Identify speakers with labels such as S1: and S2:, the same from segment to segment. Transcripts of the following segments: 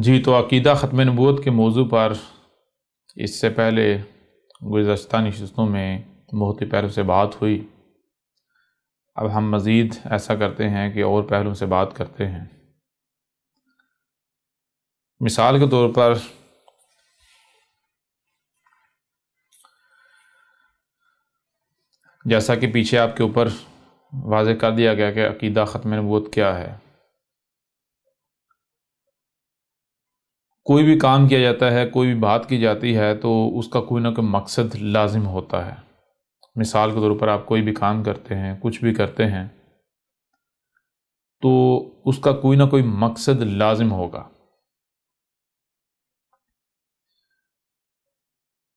S1: جی تو عقیدہ ختم نبوت کے موضوع پر اس سے پہلے گزشتہ نشستوں میں بہت ہی پہلو سے بات ہوئی۔ اب ہم مزید ایسا کرتے ہیں کہ اور پہلوؤں سے بات کرتے ہیں۔ مثال کے طور پر جیسا کہ پیچھے آپ کے اوپر واضح کر دیا گیا کہ عقیدہ ختم نبوت کیا ہے۔ کوئی بھی کام کیا جاتا ہے، کوئی بھی بات کی جاتی ہے تو اس کا کوئی نہ کوئی مقصد لازم ہوتا ہے۔ مثال کے طور پر آپ کوئی بھی کام کرتے ہیں، کچھ بھی کرتے ہیں تو اس کا کوئی نہ کوئی مقصد لازم ہوگا۔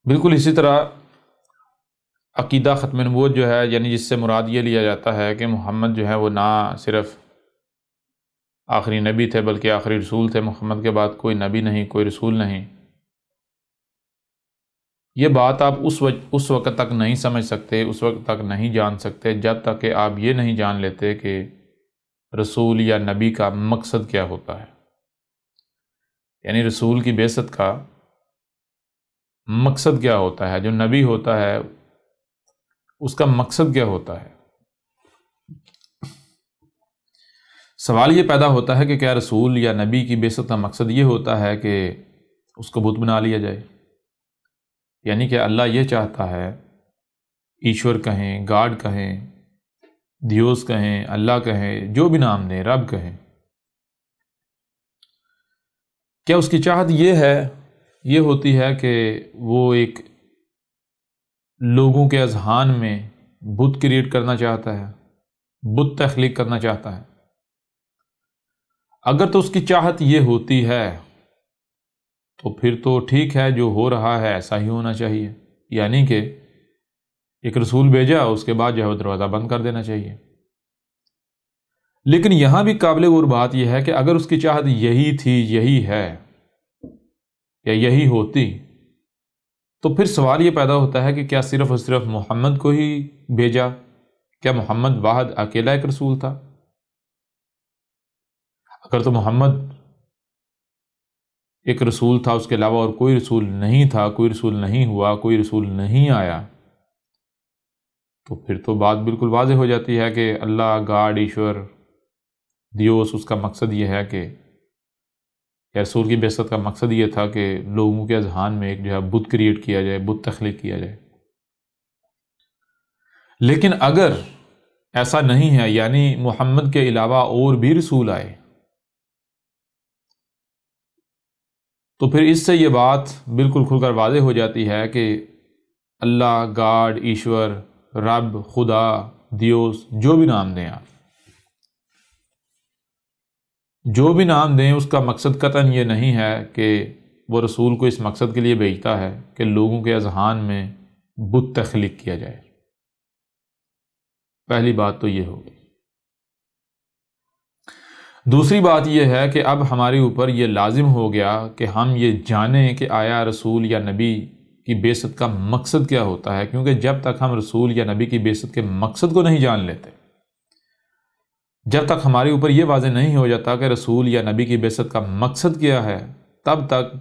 S1: بالکل اسی طرح عقیدہ ختم نبوت جو ہے، یعنی جس سے مراد یہ لیا جاتا ہے کہ محمد جو ہے وہ نہ صرف آخری نبی تھے بلکہ آخری رسول تھے۔ محمد کے بعد کوئی نبی نہیں، کوئی رسول نہیں۔ یہ بات آپ اس وقت تک نہیں سمجھ سکتے، اس وقت تک نہیں جان سکتے جب تک کہ آپ یہ نہیں جان لیتے کہ رسول یا نبی کا مقصد کیا ہوتا ہے۔ یعنی رسول کی بعثت کا مقصد کیا ہوتا ہے، جو نبی ہوتا ہے اس کا مقصد کیا ہوتا ہے۔ سوال یہ پیدا ہوتا ہے کہ کیا رسول یا نبی کی بعثت کا مقصد یہ ہوتا ہے کہ اس کو بت بنا لیا جائے؟ یعنی کہ اللہ یہ چاہتا ہے، ایشور کہیں، گاڈ کہیں، دیوس کہیں، اللہ کہیں، جو بھی نام دیں، رب کہیں، کیا اس کی چاہت یہ ہوتی ہے کہ وہ ایک لوگوں کے اذہان میں بت کریٹ کرنا چاہتا ہے، بت تخلیق کرنا چاہتا ہے؟ اگر تو اس کی چاہت یہ ہوتی ہے تو پھر تو ٹھیک ہے، جو ہو رہا ہے ایسا ہی ہونا چاہیے، یعنی کہ ایک رسول بھیجا، اس کے بعد جو ہے دروازہ بند کر دینا چاہیے۔ لیکن یہاں بھی قابل غور بات یہ ہے کہ اگر اس کی چاہت یہی تھی، یہی ہے یا یہی ہوتی تو پھر سوال یہ پیدا ہوتا ہے کہ کیا صرف اور صرف محمد کو ہی بھیجا؟ کیا محمد واحد اکیلا ایک رسول تھا؟ اگر تو محمد ایک رسول تھا، اس کے علاوہ اور کوئی رسول نہیں تھا، کوئی رسول نہیں ہوا، کوئی رسول نہیں آیا، تو پھر تو بات بالکل واضح ہو جاتی ہے کہ اللہ، گاڈ، ایشور، دیوس، اس کا مقصد یہ ہے کہ رسول کی بعثت کا مقصد یہ تھا کہ لوگوں کے اذہان میں ایک جو ہے بت کریٹ کیا جائے، بت تخلیق کیا جائے۔ لیکن اگر ایسا نہیں ہے، یعنی محمد کے علاوہ اور بھی رسول آئے، تو پھر اس سے یہ بات بالکل کھل کر واضح ہو جاتی ہے کہ اللہ، گاڈ، ایشور، رب، خدا، دیوس، جو بھی نام دیں آپ، جو بھی نام دیں، اس کا مقصد قطعاً یہ نہیں ہے کہ وہ رسول کو اس مقصد کے لیے بھیجتا ہے کہ لوگوں کے اذہان میں بت تخلیق کیا جائے۔ پہلی بات تو یہ ہوگی۔ دوسری بات یہ ہے کہ اب ہمارے اوپر یہ لازم ہو گیا کہ ہم یہ جانیں کہ آیا رسول یا نبی کی بعثت کا مقصد کیا ہوتا ہے، کیونکہ جب تک ہم رسول یا نبی کی بعثت کے مقصد کو نہیں جان لیتے، جب تک ہمارے اوپر یہ واضح نہیں ہو جاتا کہ رسول یا نبی کی بعثت کا مقصد کیا ہے، تب تک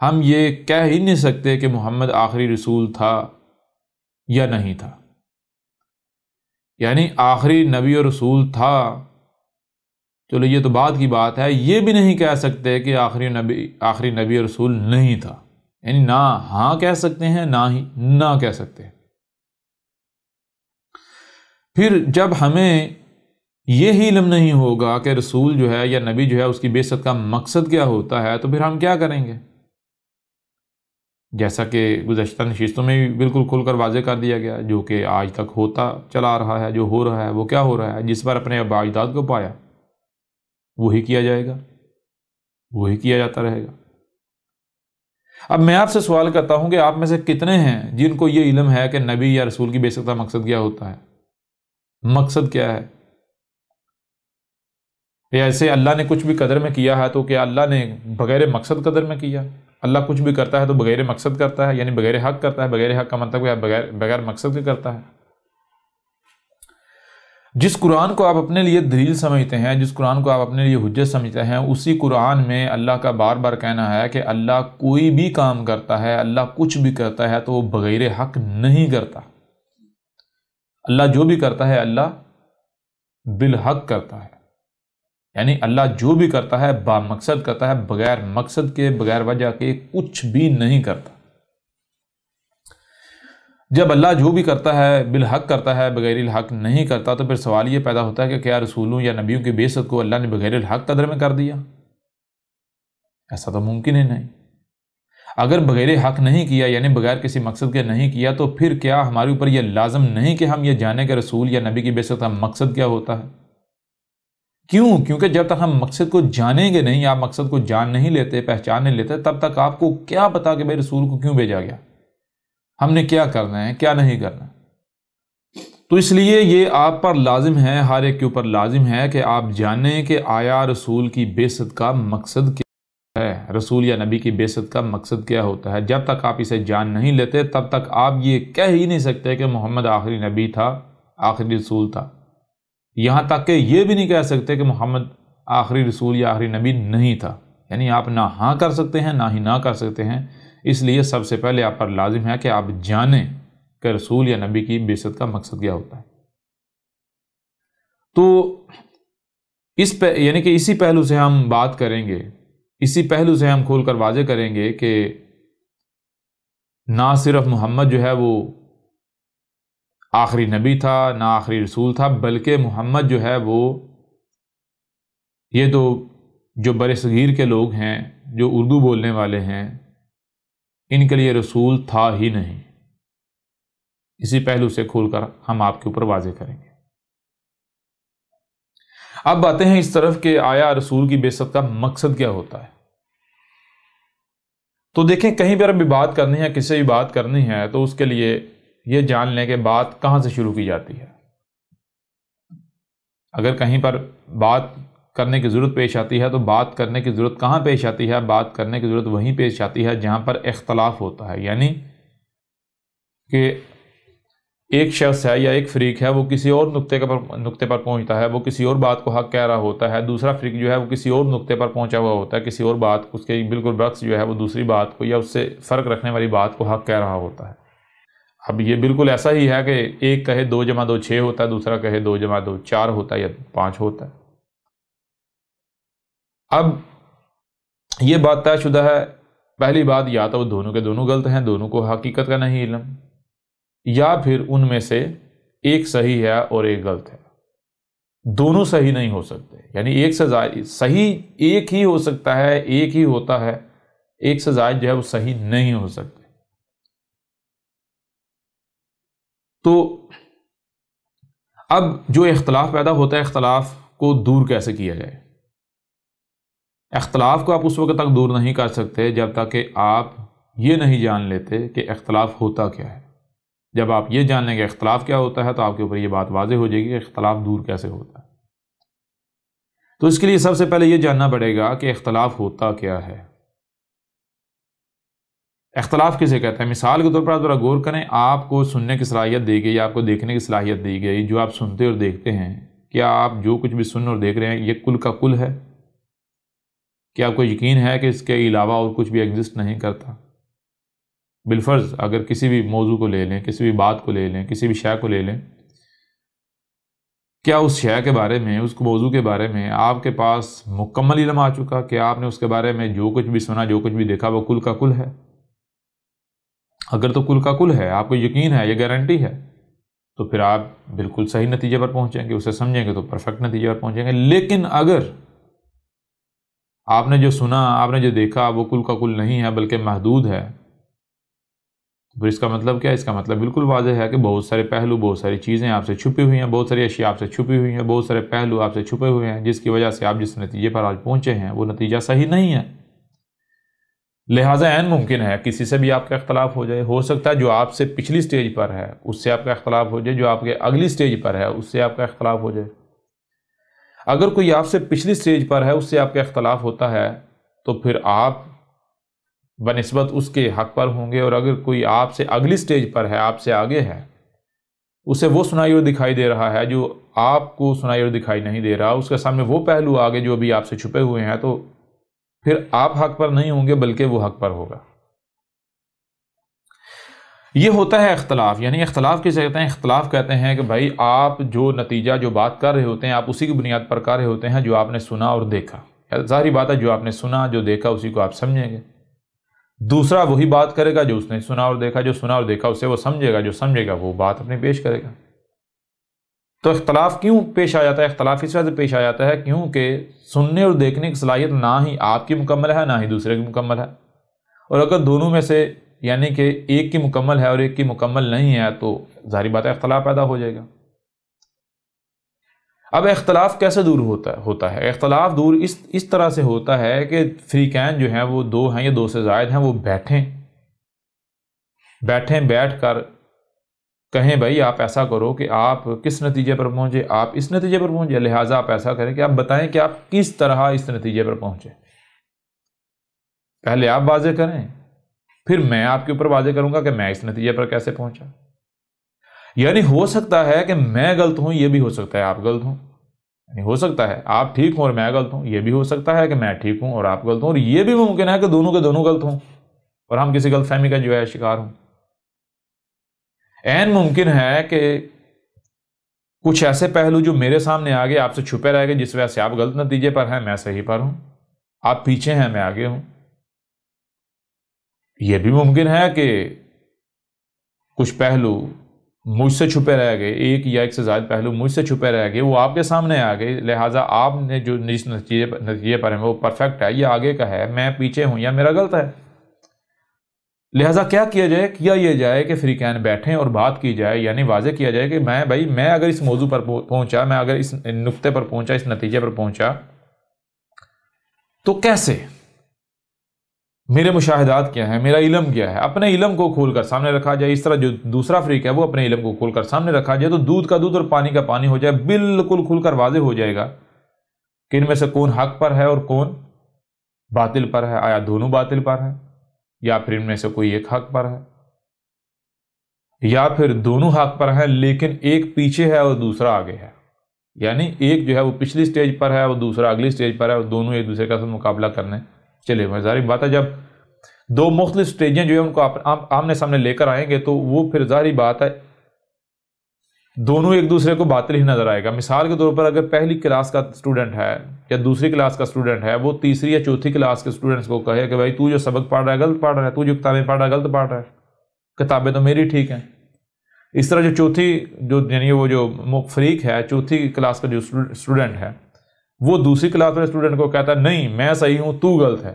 S1: ہم یہ کہہ ہی نہیں سکتے کہ محمد آخری رسول تھا یا نہیں تھا۔ یعنی آخری نبی اور رسول تھا، چلو یہ تو بعد کی بات ہے، یہ بھی نہیں کہہ سکتے کہ آخری نبی اور رسول نہیں تھا۔ یعنی نہ ہاں کہہ سکتے ہیں، نہ ہی نہ کہہ سکتے ہیں۔ پھر جب ہمیں یہی علم نہیں ہوگا کہ رسول جو ہے یا نبی جو ہے اس کی بعثت کا مقصد کیا ہوتا ہے، تو پھر ہم کیا کریں گے؟ جیسا کہ گزشتہ نشستوں میں بھی بالکل کھل کر واضح کر دیا گیا، جو کہ آج تک ہوتا چلا آ رہا ہے، جو ہو رہا ہے وہ کیا ہو رہا ہے؟ جس پر اپنے آباء اجداد کو پایا وہی کیا جائے گا، وہی کیا جاتا رہے گا۔ اب میں آپ سے سوال کرتا ہوں کہ آپ میں سے کتنے ہیں جن کو یہ علم ہے کہ نبی یا رسول کی بعثت کا مقصد کیا ہوتا ہے؟ مقصد کیا ہے؟ یا ایسے اللہ نے کچھ بھی قدر میں کیا ہے تو کیا اللہ نے بغیر مقصد قدر میں کیا؟ اللہ کچھ بھی کرتا ہے تو بغیر مقصد کرتا ہے، یعنی بغیر حق کرتا ہے۔ بغیر حق کا مطلب ہے بغیر مقصد کے کرتا ہے۔ جس قرآن کو آپ اپنے لیے دلیل سمجھتے ہیں، جس قرآن کو آپ اپنے لیے حجت سمجھتے ہیں، اسی قرآن میں اللہ کا بار بار کہنا ہے کہ اللہ کوئی بھی کام کرتا ہے، اللہ کچھ بھی کرتا ہے تو وہ بغیر حق نہیں کرتا۔ اللہ جو بھی کرتا ہے اللہ بالحق کرتا ہے، یعنی اللہ جو بھی کرتا ہے با مقصد کرتا ہے، بغیر مقصد کے، بغیر وجہ کے کچھ بھی نہیں کرتا۔ جب اللہ جو بھی کرتا ہے بالحق کرتا ہے، بغیر الحق نہیں کرتا، تو پھر سوال یہ پیدا ہوتا ہے کہ کیا رسولوں یا نبیوں کی بعثت کو اللہ نے بغیر الحق قدر میں کر دیا؟ ایسا تو ممکن ہی نہیں۔ اگر بغیر حق نہیں کیا، یعنی بغیر کسی مقصد کے نہیں کیا، تو پھر کیا ہمارے اوپر یہ لازم نہیں کہ ہم یہ جانیں کہ رسول یا نبی کی بعثت کا مقصد کیا ہوتا ہے؟ کیوں؟ کیونکہ جب تک ہم مقصد کو جانیں گے نہیں، آپ مقصد کو جان نہیں لیتے، پہچان نہیں لیتے، تب تک آپ کو کیا پتا کہ بھائی رسول کو کیوں بھیجا گیا، ہم نے کیا کرنا ہے، کیا نہیں کرنا۔ تو اس لیے یہ آپ پر لازم ہے، ہر ایک کے اوپر لازم ہے کہ آپ جانیں کہ آیا رسول کی بعثت کا مقصد کیا ہے، رسول یا نبی کی بعثت کا مقصد کیا ہوتا ہے۔ جب تک آپ اسے جان نہیں لیتے تب تک آپ یہ کہہ ہی نہیں سکتے کہ محمد آخری نبی تھا، آخری رسول تھا۔ یہاں تک کہ یہ بھی نہیں کہہ سکتے کہ محمد آخری رسول یا آخری نبی نہیں تھا، یعنی آپ نہ ہاں کر سکتے ہیں نہ ہی نہ کر سکتے ہیں۔ اس لیے سب سے پہلے آپ پر لازم ہے کہ آپ جانیں کہ رسول یا نبی کی بعثت کا مقصد کیا ہوتا ہے۔ تو یعنی کہ اسی پہلو سے ہم بات کریں گے، اسی پہلو سے ہم کھول کر واضح کریں گے کہ نہ صرف محمد جو ہے وہ آخری نبی تھا، نہ آخری رسول تھا، بلکہ محمد جو ہے وہ یہ تو جو بر صغیر کے لوگ ہیں، جو اردو بولنے والے ہیں، ان کے لیے رسول تھا ہی نہیں۔ اسی پہلو سے کھول کر ہم آپ کے اوپر واضح کریں گے۔ اب آتے ہیں اس طرف کہ آیا رسول کی بعثت کا مقصد کیا ہوتا ہے۔ تو دیکھیں، کہیں پر بھی بات کرنی ہے، کسی بھی بات کرنی ہے، تو اس کے لیے یہ جان لیں کہ بات کہاں سے شروع کی جاتی ہے۔ اگر کہیں پر بات کرنے کی ضرورت پیش آتی ہے تو بات کرنے کی ضرورت کہاں پیش آتی ہے؟ بات کرنے کی ضرورت وہیں پیش آتی ہے جہاں پر اختلاف ہوتا ہے، یعنی کہ ایک شخص ہے یا ایک فریق ہے، وہ کسی اور نقطے پر پہنچتا ہے، وہ کسی اور بات کو حق کہہ رہا ہوتا ہے، دوسرا فریق جو ہے وہ کسی اور نقطے پر پہنچا ہوا ہوتا ہے، کسی اور بات اس کے بالکل برعکس جو ہے وہ دوسری بات کو یا اس سے فرق رکھنے والی بات کو حق کہہ رہا ہوتا ہے۔ اب یہ بالکل ایسا ہی ہے کہ ایک کہے 2 + 2 6 ہوتا ہے، دوسرا کہے 2 + 2 4 ہوتا ہے یا 5 ہوتا ہے۔ اب یہ بات طے شدہ ہے، پہلی بات یا تو وہ دونوں کے دونوں غلط ہیں، دونوں کو حقیقت کا نہیں علم، یا پھر ان میں سے ایک صحیح ہے اور ایک غلط ہے۔ دونوں صحیح نہیں ہو سکتے، یعنی ایک سے زائد صحیح ایک ہی ہو سکتا ہے، ایک ہی ہوتا ہے، ایک سے زائد جو ہے وہ صحیح نہیں ہو سکتے۔ تو اب جو اختلاف پیدا ہوتا ہے، اختلاف کو دور کیسے کیا جائے؟ اختلاف کو آپ اس وقت تک دور نہیں کر سکتے جب تک کہ آپ یہ نہیں جان لیتے کہ اختلاف ہوتا کیا ہے۔ جب آپ یہ جان لیں کہ اختلاف کیا ہوتا ہے تو آپ کے اوپر یہ بات واضح ہو جائے گی کہ اختلاف دور کیسے ہوتا ہے۔ تو اس کے لیے سب سے پہلے یہ جاننا پڑے گا کہ اختلاف ہوتا کیا ہے۔ اختلاف کسے کہتے ہیں؟ مثال کے طور پر آپ ذرا غور کریں، آپ کو سننے کی صلاحیت دی گئی، آپ کو دیکھنے کی صلاحیت دی گئی، جو آپ سنتے اور دیکھتے ہیں، کیا آپ جو کچھ بھی سن اور دیکھ رہے ہیں یہ کل کا کل ہے؟ کیا آپ کو یقین ہے کہ اس کے علاوہ اور کچھ بھی ایگزسٹ نہیں کرتا؟ بالفرض اگر کسی بھی موضوع کو لے لیں، کسی بھی بات کو لے لیں، کسی بھی شے کو لے لیں، کیا اس شے کے بارے میں، اس موضوع کے بارے میں آپ کے پاس مکمل علم آ چکا کہ آپ نے اس کے بارے میں جو کچھ بھی سنا، جو کچھ بھی دیکھا وہ کل کا کل ہے؟ اگر تو کل کا کل ہے، آپ کو یقین ہے، یہ گارنٹی ہے، تو پھر آپ بالکل صحیح نتیجے پر پہنچیں گے، اسے سمجھیں گے تو پرفیکٹ نتیجے پر پہنچیں گے۔ لیکن اگر آپ نے جو سنا، آپ نے جو دیکھا وہ کل کا کل نہیں ہے بلکہ محدود ہے، تو پھر اس کا مطلب کیا ہے؟ اس کا مطلب بالکل واضح ہے کہ بہت سارے پہلو، بہت ساری چیزیں آپ سے چھپی ہوئی ہیں، بہت ساری اشیاء آپ سے چھپی ہوئی ہیں، بہت سارے پہلو آپ سے چھپے ہوئے ہیں، جس کی وجہ سے آپ جس نتیجے پر آج پہنچے ہیں وہ نتیجہ صحیح نہیں ہے۔ لہٰذا عین ممکن ہے کسی سے بھی آپ کا اختلاف ہو جائے، ہو سکتا ہے جو آپ سے پچھلی سٹیج پر ہے اس سے آپ کا اختلاف ہو جائے، جو آپ کے اگلی سٹیج پر ہے اس سے آپ کا اختلاف ہو جائے۔ اگر کوئی آپ سے پچھلی سٹیج پر ہے اس سے آپ کا اختلاف ہوتا ہے تو پھر آپ بنسبت اس کے حق پر ہوں گے، اور اگر کوئی آپ سے اگلی سٹیج پر ہے، آپ سے آگے ہے، اسے وہ سنائی اور دکھائی دے رہا ہے جو آپ کو سنائی اور دکھائی نہیں دے رہا، اس کے سامنے وہ پہلو آگے جو ابھی آپ سے چھپے ہوئے ہیں، تو پھر آپ حق پر نہیں ہوں گے بلکہ وہ حق پر ہوگا۔ یہ ہوتا ہے اختلاف، یعنی اختلاف کسے کہتے ہیں؟ اختلاف کہتے ہیں کہ بھائی آپ جو نتیجہ جو بات کر رہے ہوتے ہیں، آپ اسی کی بنیاد پر کر رہے ہوتے ہیں جو آپ نے سنا اور دیکھا۔ ظاہری بات ہے جو آپ نے سنا جو دیکھا اسی کو آپ سمجھیں گے، دوسرا وہی بات کرے گا جو اس نے سنا اور دیکھا، جو سنا اور دیکھا اسے وہ سمجھے گا، جو سمجھے گا وہ بات اپنی پیش کرے گا۔ تو اختلاف کیوں پیش آ جاتا ہے؟ اختلاف اس وجہ سے پیش آ جاتا ہے کیونکہ سننے اور دیکھنے کی صلاحیت نہ ہی آپ کی مکمل ہے نہ ہی دوسرے کی مکمل ہے، اور اگر دونوں میں سے یعنی کہ ایک کی مکمل ہے اور ایک کی مکمل نہیں ہے تو ظاہری بات ہے اختلاف پیدا ہو جائے گا۔ اب اختلاف کیسے دور ہوتا ہے؟ اختلاف دور اس طرح سے ہوتا ہے کہ فریقین جو ہیں وہ دو ہیں یا دو سے زائد ہیں، وہ بیٹھ کر کہیں بھائی آپ ایسا کرو کہ آپ کس نتیجے پر پہنچے، آپ اس نتیجے پر پہنچے، لہٰذا آپ ایسا کریں کہ آپ بتائیں کہ آپ کس طرح اس نتیجے پر پہنچے، پہلے آپ واضح کریں، پھر میں آپ کے اوپر واضح کروں گا کہ میں اس نتیجے پر کیسے پہنچا۔ یعنی ہو سکتا ہے کہ میں غلط ہوں، یہ بھی ہو سکتا ہے آپ غلط ہوں، یعنی ہو سکتا ہے آپ ٹھیک ہوں اور میں غلط ہوں، یہ بھی ہو سکتا ہے کہ میں ٹھیک ہوں اور آپ غلط ہوں، اور یہ بھی ممکن ہے کہ دونوں کے دونوں غلط ہوں اور ہم کسی غلط فہمی کا جو ہے شکار ہوں۔ عین ممکن ہے کہ کچھ ایسے پہلو جو میرے سامنے آگے آپ سے چھپے رہ گئے، جس وجہ سے آپ غلط نتیجے پر ہیں، میں صحیح پر ہوں، آپ پیچھے ہیں میں آگے ہوں۔ یہ بھی ممکن ہے کہ کچھ پہلو مجھ سے چھپے رہ گئے، ایک یا ایک سے زائد پہلو مجھ سے چھپے رہ گئے، وہ آپ کے سامنے آ گئے، لہٰذا آپ نے جو جس نتیجے پر ہیں وہ پرفیکٹ ہے، یہ آگے کا ہے، میں پیچھے ہوں یا میرا غلط ہے۔ لہٰذا کیا کیا جائے؟ یہ جائے کہ فریقین بیٹھیں اور بات کی جائے، یعنی واضح کیا جائے کہ میں اگر اس موضوع پر پہنچا، میں اگر اس نقطے پر پہنچا، اس نتیجے پر پہنچا تو کیسے، میرے مشاہدات کیا ہیں، میرا علم کیا ہے، اپنے علم کو کھول کر سامنے رکھا جائے۔ اس طرح جو دوسرا فریق ہے وہ اپنے علم کو کھول کر سامنے رکھا جائے تو دودھ کا دودھ اور پانی کا پانی ہو جائے، بالکل کھل کر واضح ہو جائے گا کہ ان میں سے کون حق پر ہے اور کون باطل پر ہے، آیا دونوں باطل پر ہیں یا پھر ان میں سے کوئی ایک حق پر ہے، یا پھر دونوں حق پر ہیں لیکن ایک پیچھے ہے اور دوسرا آگے ہے، یعنی ایک جو ہے وہ پچھلی سٹیج پر ہے اور دوسرا اگلی سٹیج پر ہے اور دونوں ایک دوسرے کا مقابلہ کرنے چلے ہوئے۔ ظاہری بات ہے جب دو مختلف سٹیجیں جو ہے ان کو آمنے سامنے لے کر آئیں گے تو وہ پھر ظاہری بات ہے دونوں ایک دوسرے کو باطل ہی نظر آئے گا۔ مثال کے طور پر اگر پہلی کلاس کا اسٹوڈنٹ ہے یا دوسری کلاس کا اسٹوڈنٹ ہے، وہ تیسری یا چوتھی کلاس کے اسٹوڈنٹس کو کہے کہ بھائی تو جو سبق پڑھ رہا ہے غلط پڑھ رہا ہے، تو جو کتابیں پڑھ رہا ہے غلط پڑھ رہا ہے، کتابیں تو میری ٹھیک ہیں۔ اس طرح یعنی وہ جو فریق ہے، چوتھی کلاس کا جو اسٹوڈنٹ ہے، وہ دوسری کلاس والے اسٹوڈنٹ کو کہتا ہے نہیں میں صحیح ہوں تو غلط ہے،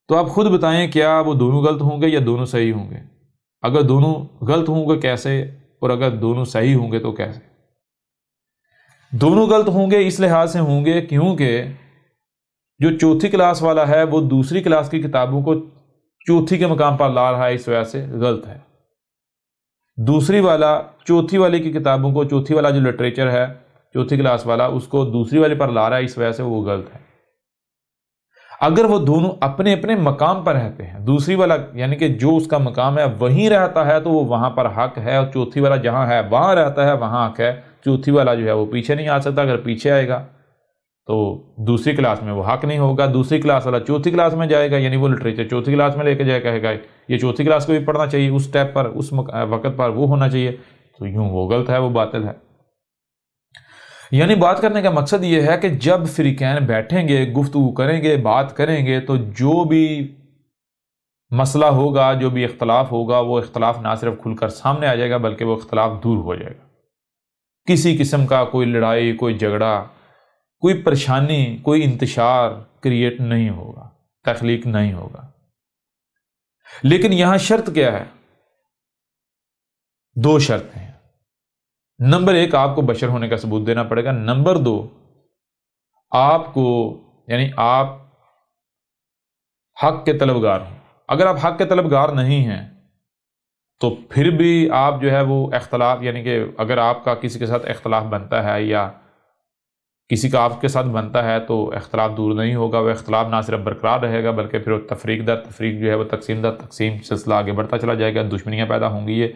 S1: تو آپ خود بتائیں کیا وہ دونوں غلط ہوں گے یا دونوں صحیح ہوں گے؟ اگر دونوں غلط ہوں گے کیسے، اور اگر دونوں صحیح ہوں گے تو کیسے؟ دونوں غلط ہوں گے اس لحاظ سے ہوں گے کیونکہ جو چوتھی کلاس والا ہے وہ دوسری کلاس کی کتابوں کو چوتھی کے مقام پر لا رہا ہے، اس وجہ سے غلط ہے۔ دوسری والا چوتھی والی کی کتابوں کو، چوتھی والا جو لٹریچر ہے چوتھی کلاس والا، اس کو دوسری والی پر لا رہا ہے، اس وجہ سے وہ غلط ہے۔ اگر وہ دونوں اپنے اپنے مقام پر رہتے ہیں، دوسری والا یعنی کہ جو اس کا مقام ہے وہیں رہتا ہے تو وہ وہاں پر حق ہے، اور چوتھی والا جہاں ہے وہاں رہتا ہے وہاں حق ہے۔ چوتھی والا جو ہے وہ پیچھے نہیں آ سکتا، اگر پیچھے آئے گا تو دوسری کلاس میں وہ حق نہیں ہوگا، دوسری کلاس والا چوتھی کلاس میں جائے گا، یعنی وہ لٹریچر چوتھی کلاس میں لے کے جائے، کہے گا یہ چوتھی کلاس کو بھی پڑھنا چاہیے، اس سٹیپ پر اس وقت پر وہ ہونا چاہیے، تو یوں وہ غلط ہے، وہ باطل ہے۔ یعنی بات کرنے کا مقصد یہ ہے کہ جب فریقین بیٹھیں گے، گفتگو کریں گے، بات کریں گے، تو جو بھی مسئلہ ہوگا، جو بھی اختلاف ہوگا، وہ اختلاف نہ صرف کھل کر سامنے آ جائے گا بلکہ وہ اختلاف دور ہو جائے گا۔ کسی قسم کا کوئی لڑائی، کوئی جھگڑا، کوئی پریشانی، کوئی انتشار کریٹ نہیں ہوگا، تخلیق نہیں ہوگا۔ لیکن یہاں شرط کیا ہے؟ دو شرطیں ہیں۔ نمبر ایک، آپ کو بشر ہونے کا ثبوت دینا پڑے گا۔ نمبر دو، آپ کو یعنی آپ حق کے طلبگار ہیں۔ اگر آپ حق کے طلبگار نہیں ہیں تو پھر بھی آپ جو ہے وہ اختلاف، یعنی کہ اگر آپ کا کسی کے ساتھ اختلاف بنتا ہے یا کسی کا آپ کے ساتھ بنتا ہے تو اختلاف دور نہیں ہوگا، وہ اختلاف نہ صرف برقرار رہے گا بلکہ پھر تفریق در تفریق جو ہے وہ تقسیم در تقسیم سلسلہ آگے بڑھتا چلا جائے گا، دشمنیاں پیدا ہوں گی، یہ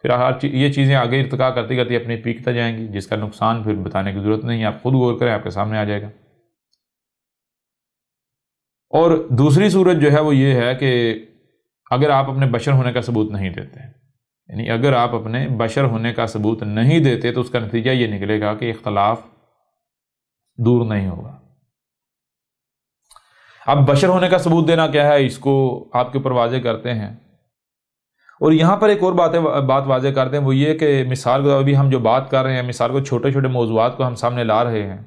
S1: پھر یہ چیزیں آگے ارتقا کرتی کرتی اپنی پیک تک جائیں گی، جس کا نقصان پھر بتانے کی ضرورت نہیں ہے، آپ خود غور کریں، آپ کے سامنے آ جائے گا۔ اور دوسری صورت جو ہے وہ یہ ہے کہ اگر آپ اپنے بشر ہونے کا ثبوت نہیں دیتے، یعنی اگر آپ اپنے بشر ہونے کا ثبوت نہیں دیتے تو اس کا نتیجہ یہ نکلے گا کہ اختلاف دور نہیں ہوگا۔ اب بشر ہونے کا ثبوت دینا کیا ہے، اس کو آپ کے اوپر واضح کرتے ہیں، اور یہاں پر ایک اور بات واضح کرتے ہیں، وہ یہ کہ مثال کو ابھی ہم جو بات کر رہے ہیں، مثال کو چھوٹے چھوٹے موضوعات کو ہم سامنے لا رہے ہیں،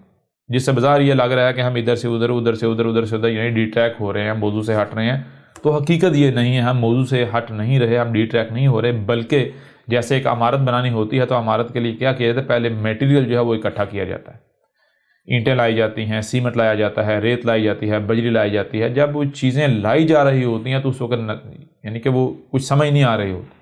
S1: جس سے بظاہر یہ لگ رہا ہے کہ ہم ادھر سے ادھر، ادھر سے ادھر، ادھر سے ادھر، یعنی ڈی ٹریک ہو رہے ہیں، موضوع سے ہٹ رہے ہیں، تو حقیقت یہ نہیں ہے، ہم موضوع سے ہٹ نہیں رہے، ہم ڈی ٹریک نہیں ہو رہے، بلکہ جیسے ایک عمارت بنانی ہوتی ہے تو عمارت کے لیے کیا کیا جاتا ہے، پہلے میٹیریل جو ہے وہ اکٹھا کیا جاتا ہے، اینٹیں لائی جاتی ہیں، سیمنٹ لایا جاتا ہے، ریت لائی جاتی ہے، بجری لائی جاتی ہے۔ جب وہ چیزیں لائی جا رہی ہوتی ہیں تو اس وقت یعنی کہ وہ کچھ سمجھ نہیں آ رہی ہوتی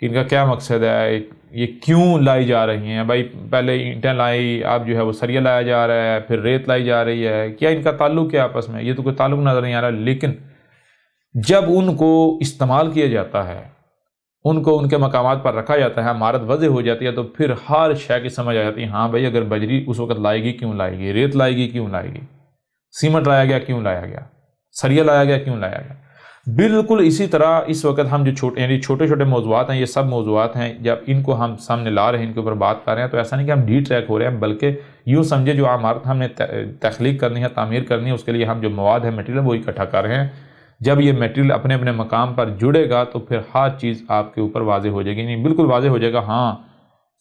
S1: کہ ان کا کیا مقصد ہے، یہ کیوں لائی جا رہی ہیں۔ بھائی پہلے اینٹیں لائی، اب جو ہے وہ سریا لایا جا رہا ہے، پھر ریت لائی جا رہی ہے، کیا ان کا تعلق کیا آپس میں، یہ تو کوئی تعلق نظر نہیں آ رہا، لیکن جب ان کو استعمال کیا جاتا ہے، ان کو ان کے مقامات پر رکھا جاتا ہے، عمارت وضع ہو جاتی ہے، تو پھر ہر شے کی سمجھ آ جاتی ہے، ہاں بھائی اگر بجری اس وقت لائے گی کیوں لائے گی، ریت لائے گی کیوں لائے گی، سیمنٹ لایا گیا کیوں لایا گیا، سریا لایا گیا کیوں لایا گیا۔ بالکل اسی طرح اس وقت ہم جو چھوٹے چھوٹے موضوعات ہیں، یہ سب موضوعات ہیں، جب ان کو ہم سامنے لا رہے ہیں، ان کے اوپر بات کر رہے ہیں، تو ایسا نہیں کہ ہم ڈی ٹریک ہو رہے ہیں، بلکہ یوں سمجھے جو عمارت ہم نے تخلیق کرنی ہے، تعمیر کرنی ہے، اس کے لیے ہم جو مواد ہے، میٹیریل وہ اکٹھا کر رہے ہیں۔ جب یہ میٹیریل اپنے اپنے مقام پر جڑے گا تو پھر ہر چیز آپ کے اوپر واضح ہو جائے گی، یعنی بالکل واضح ہو جائے گا، ہاں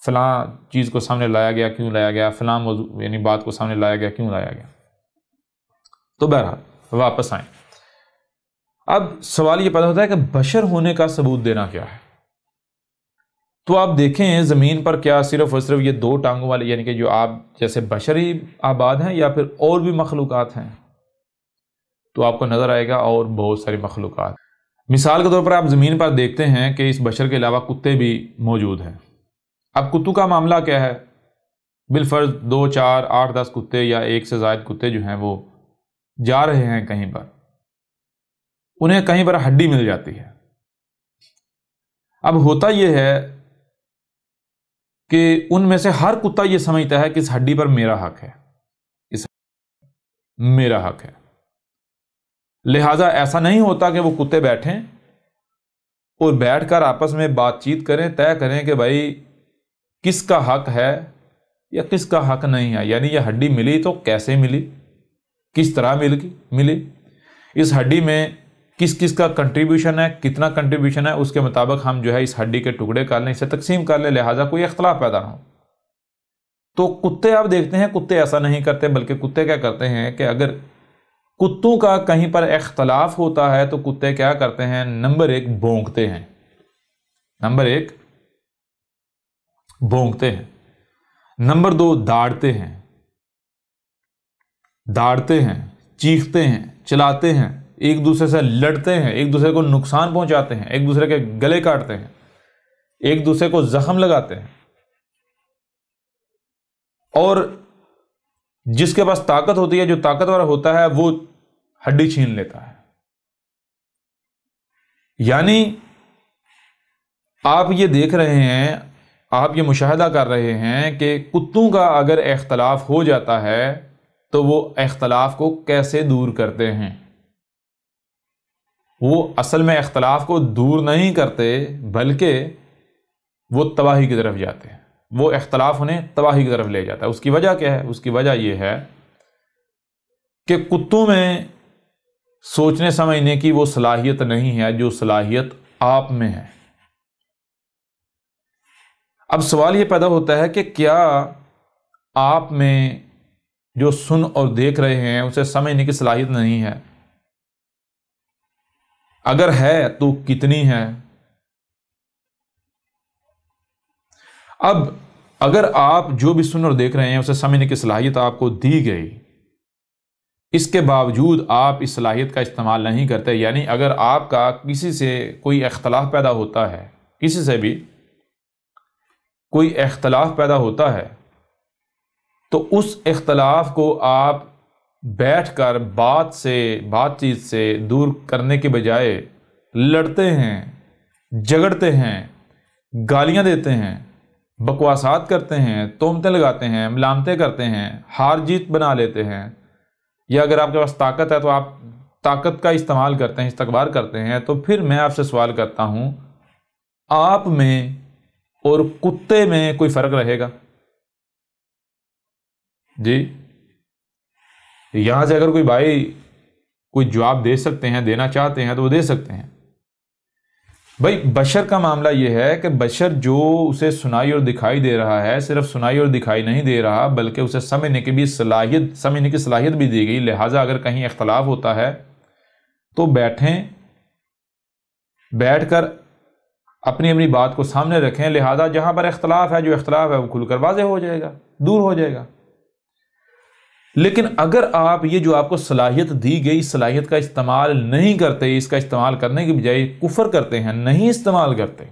S1: فلاں چیز کو سامنے لایا گیا کیوں لایا گیا، فلاں موضوع یعنی بات کو سامنے لایا گیا کیوں لایا گیا۔ تو بہرحال واپس آئیں، اب سوال یہ پیدا ہوتا ہے کہ بشر ہونے کا ثبوت دینا کیا ہے۔ تو آپ دیکھیں زمین پر کیا صرف اور صرف یہ دو ٹانگوں والے یعنی کہ جو آپ جیسے بشر ہی آباد ہیں، یا پھر اور بھی مخلوقات ہیں؟ تو آپ کو نظر آئے گا اور بہت ساری مخلوقات۔ مثال کے طور پر آپ زمین پر دیکھتے ہیں کہ اس بشر کے علاوہ کتے بھی موجود ہیں۔ اب کتوں کا معاملہ کیا ہے؟ بالفرض 2 4 8 10 کتے یا ایک سے زائد کتے جو ہیں وہ جا رہے ہیں کہیں پر، انہیں کہیں پر ہڈی مل جاتی ہے۔ اب ہوتا یہ ہے کہ ان میں سے ہر کتا یہ سمجھتا ہے کہ اس ہڈی پر میرا حق ہے، میرا حق ہے، لہٰذا ایسا نہیں ہوتا کہ وہ کتے بیٹھیں اور بیٹھ کر آپس میں بات چیت کریں، طے کریں کہ بھائی کس کا حق ہے یا کس کا حق نہیں ہے، یعنی یہ ہڈی ملی تو کیسے ملی، کس طرح ملی، اس ہڈی میں کس کس کا کنٹریبیوشن ہے، کتنا کنٹریبیوشن ہے، اس کے مطابق ہم جو ہے اس ہڈی کے ٹکڑے کر لیں، اسے تقسیم کر لیں، لہٰذا کوئی اختلاف پیدا نہ ہو۔ تو کتے آپ دیکھتے ہیں کتے ایسا نہیں کرتے، بلکہ کتے کیا کرتے ہیں کہ اگر کتوں کا کہیں پر اختلاف ہوتا ہے تو کتے کیا کرتے ہیں، نمبر 1 بھونکتے ہیں، نمبر 1 بھونکتے ہیں، نمبر 2 داڑتے ہیں، چیختے ہیں، چلاتے ہیں، ایک دوسرے سے لڑتے ہیں، ایک دوسرے کو نقصان پہنچاتے ہیں، ایک دوسرے کے گلے کاٹتے ہیں، ایک دوسرے کو زخم لگاتے ہیں، اور جس کے پاس طاقت ہوتی ہے، جو طاقتور ہوتا ہے، وہ ہڈی چھین لیتا ہے۔ یعنی آپ یہ دیکھ رہے ہیں، آپ یہ مشاہدہ کر رہے ہیں کہ کتوں کا اگر اختلاف ہو جاتا ہے تو وہ اختلاف کو کیسے دور کرتے ہیں۔ وہ اصل میں اختلاف کو دور نہیں کرتے، بلکہ وہ تباہی کی طرف جاتے ہیں، وہ اختلاف انہیں تباہی کی طرف لے جاتا ہے۔ اس کی وجہ کیا ہے؟ اس کی وجہ یہ ہے کہ کتوں میں سوچنے سمجھنے کی وہ صلاحیت نہیں ہے جو صلاحیت آپ میں ہے۔ اب سوال یہ پیدا ہوتا ہے کہ کیا آپ میں جو سن اور دیکھ رہے ہیں اسے سمجھنے کی صلاحیت نہیں ہے؟ اگر ہے تو کتنی ہے؟ اب اگر آپ جو بھی سن اور دیکھ رہے ہیں اسے سمجھنے کی صلاحیت آپ کو دی گئی، اس کے باوجود آپ اس صلاحیت کا استعمال نہیں کرتے، یعنی اگر آپ کا کسی سے کوئی اختلاف پیدا ہوتا ہے، کسی سے بھی کوئی اختلاف پیدا ہوتا ہے، تو اس اختلاف کو آپ بیٹھ کر بات چیت سے دور کرنے کے بجائے لڑتے ہیں، جھگڑتے ہیں، گالیاں دیتے ہیں، بکواسات کرتے ہیں، تہمتیں لگاتے ہیں، ملامتیں کرتے ہیں، ہار جیت بنا لیتے ہیں، یا اگر آپ کے پاس طاقت ہے تو آپ طاقت کا استعمال کرتے ہیں، استکبار کرتے ہیں، تو پھر میں آپ سے سوال کرتا ہوں، آپ میں اور کتے میں کوئی فرق رہے گا؟ جی یہاں سے اگر کوئی بھائی کوئی جواب دے سکتے ہیں، دینا چاہتے ہیں تو وہ دے سکتے ہیں۔ بھائی بشر کا معاملہ یہ ہے کہ بشر جو اسے سنائی اور دکھائی دے رہا ہے، صرف سنائی اور دکھائی نہیں دے رہا بلکہ اسے سمجھنے کی صلاحیت بھی دی گئی، لہٰذا اگر کہیں اختلاف ہوتا ہے تو بیٹھ کر اپنی اپنی بات کو سامنے رکھیں، لہٰذا جہاں پر اختلاف ہے، جو اختلاف ہے وہ کھل کر واضح ہو جائے گا، دور ہو جائے گا۔ لیکن اگر آپ یہ جو آپ کو صلاحیت دی گئی، صلاحیت کا استعمال نہیں کرتے، اس کا استعمال کرنے کی بجائے کفر کرتے ہیں، نہیں استعمال کرتے،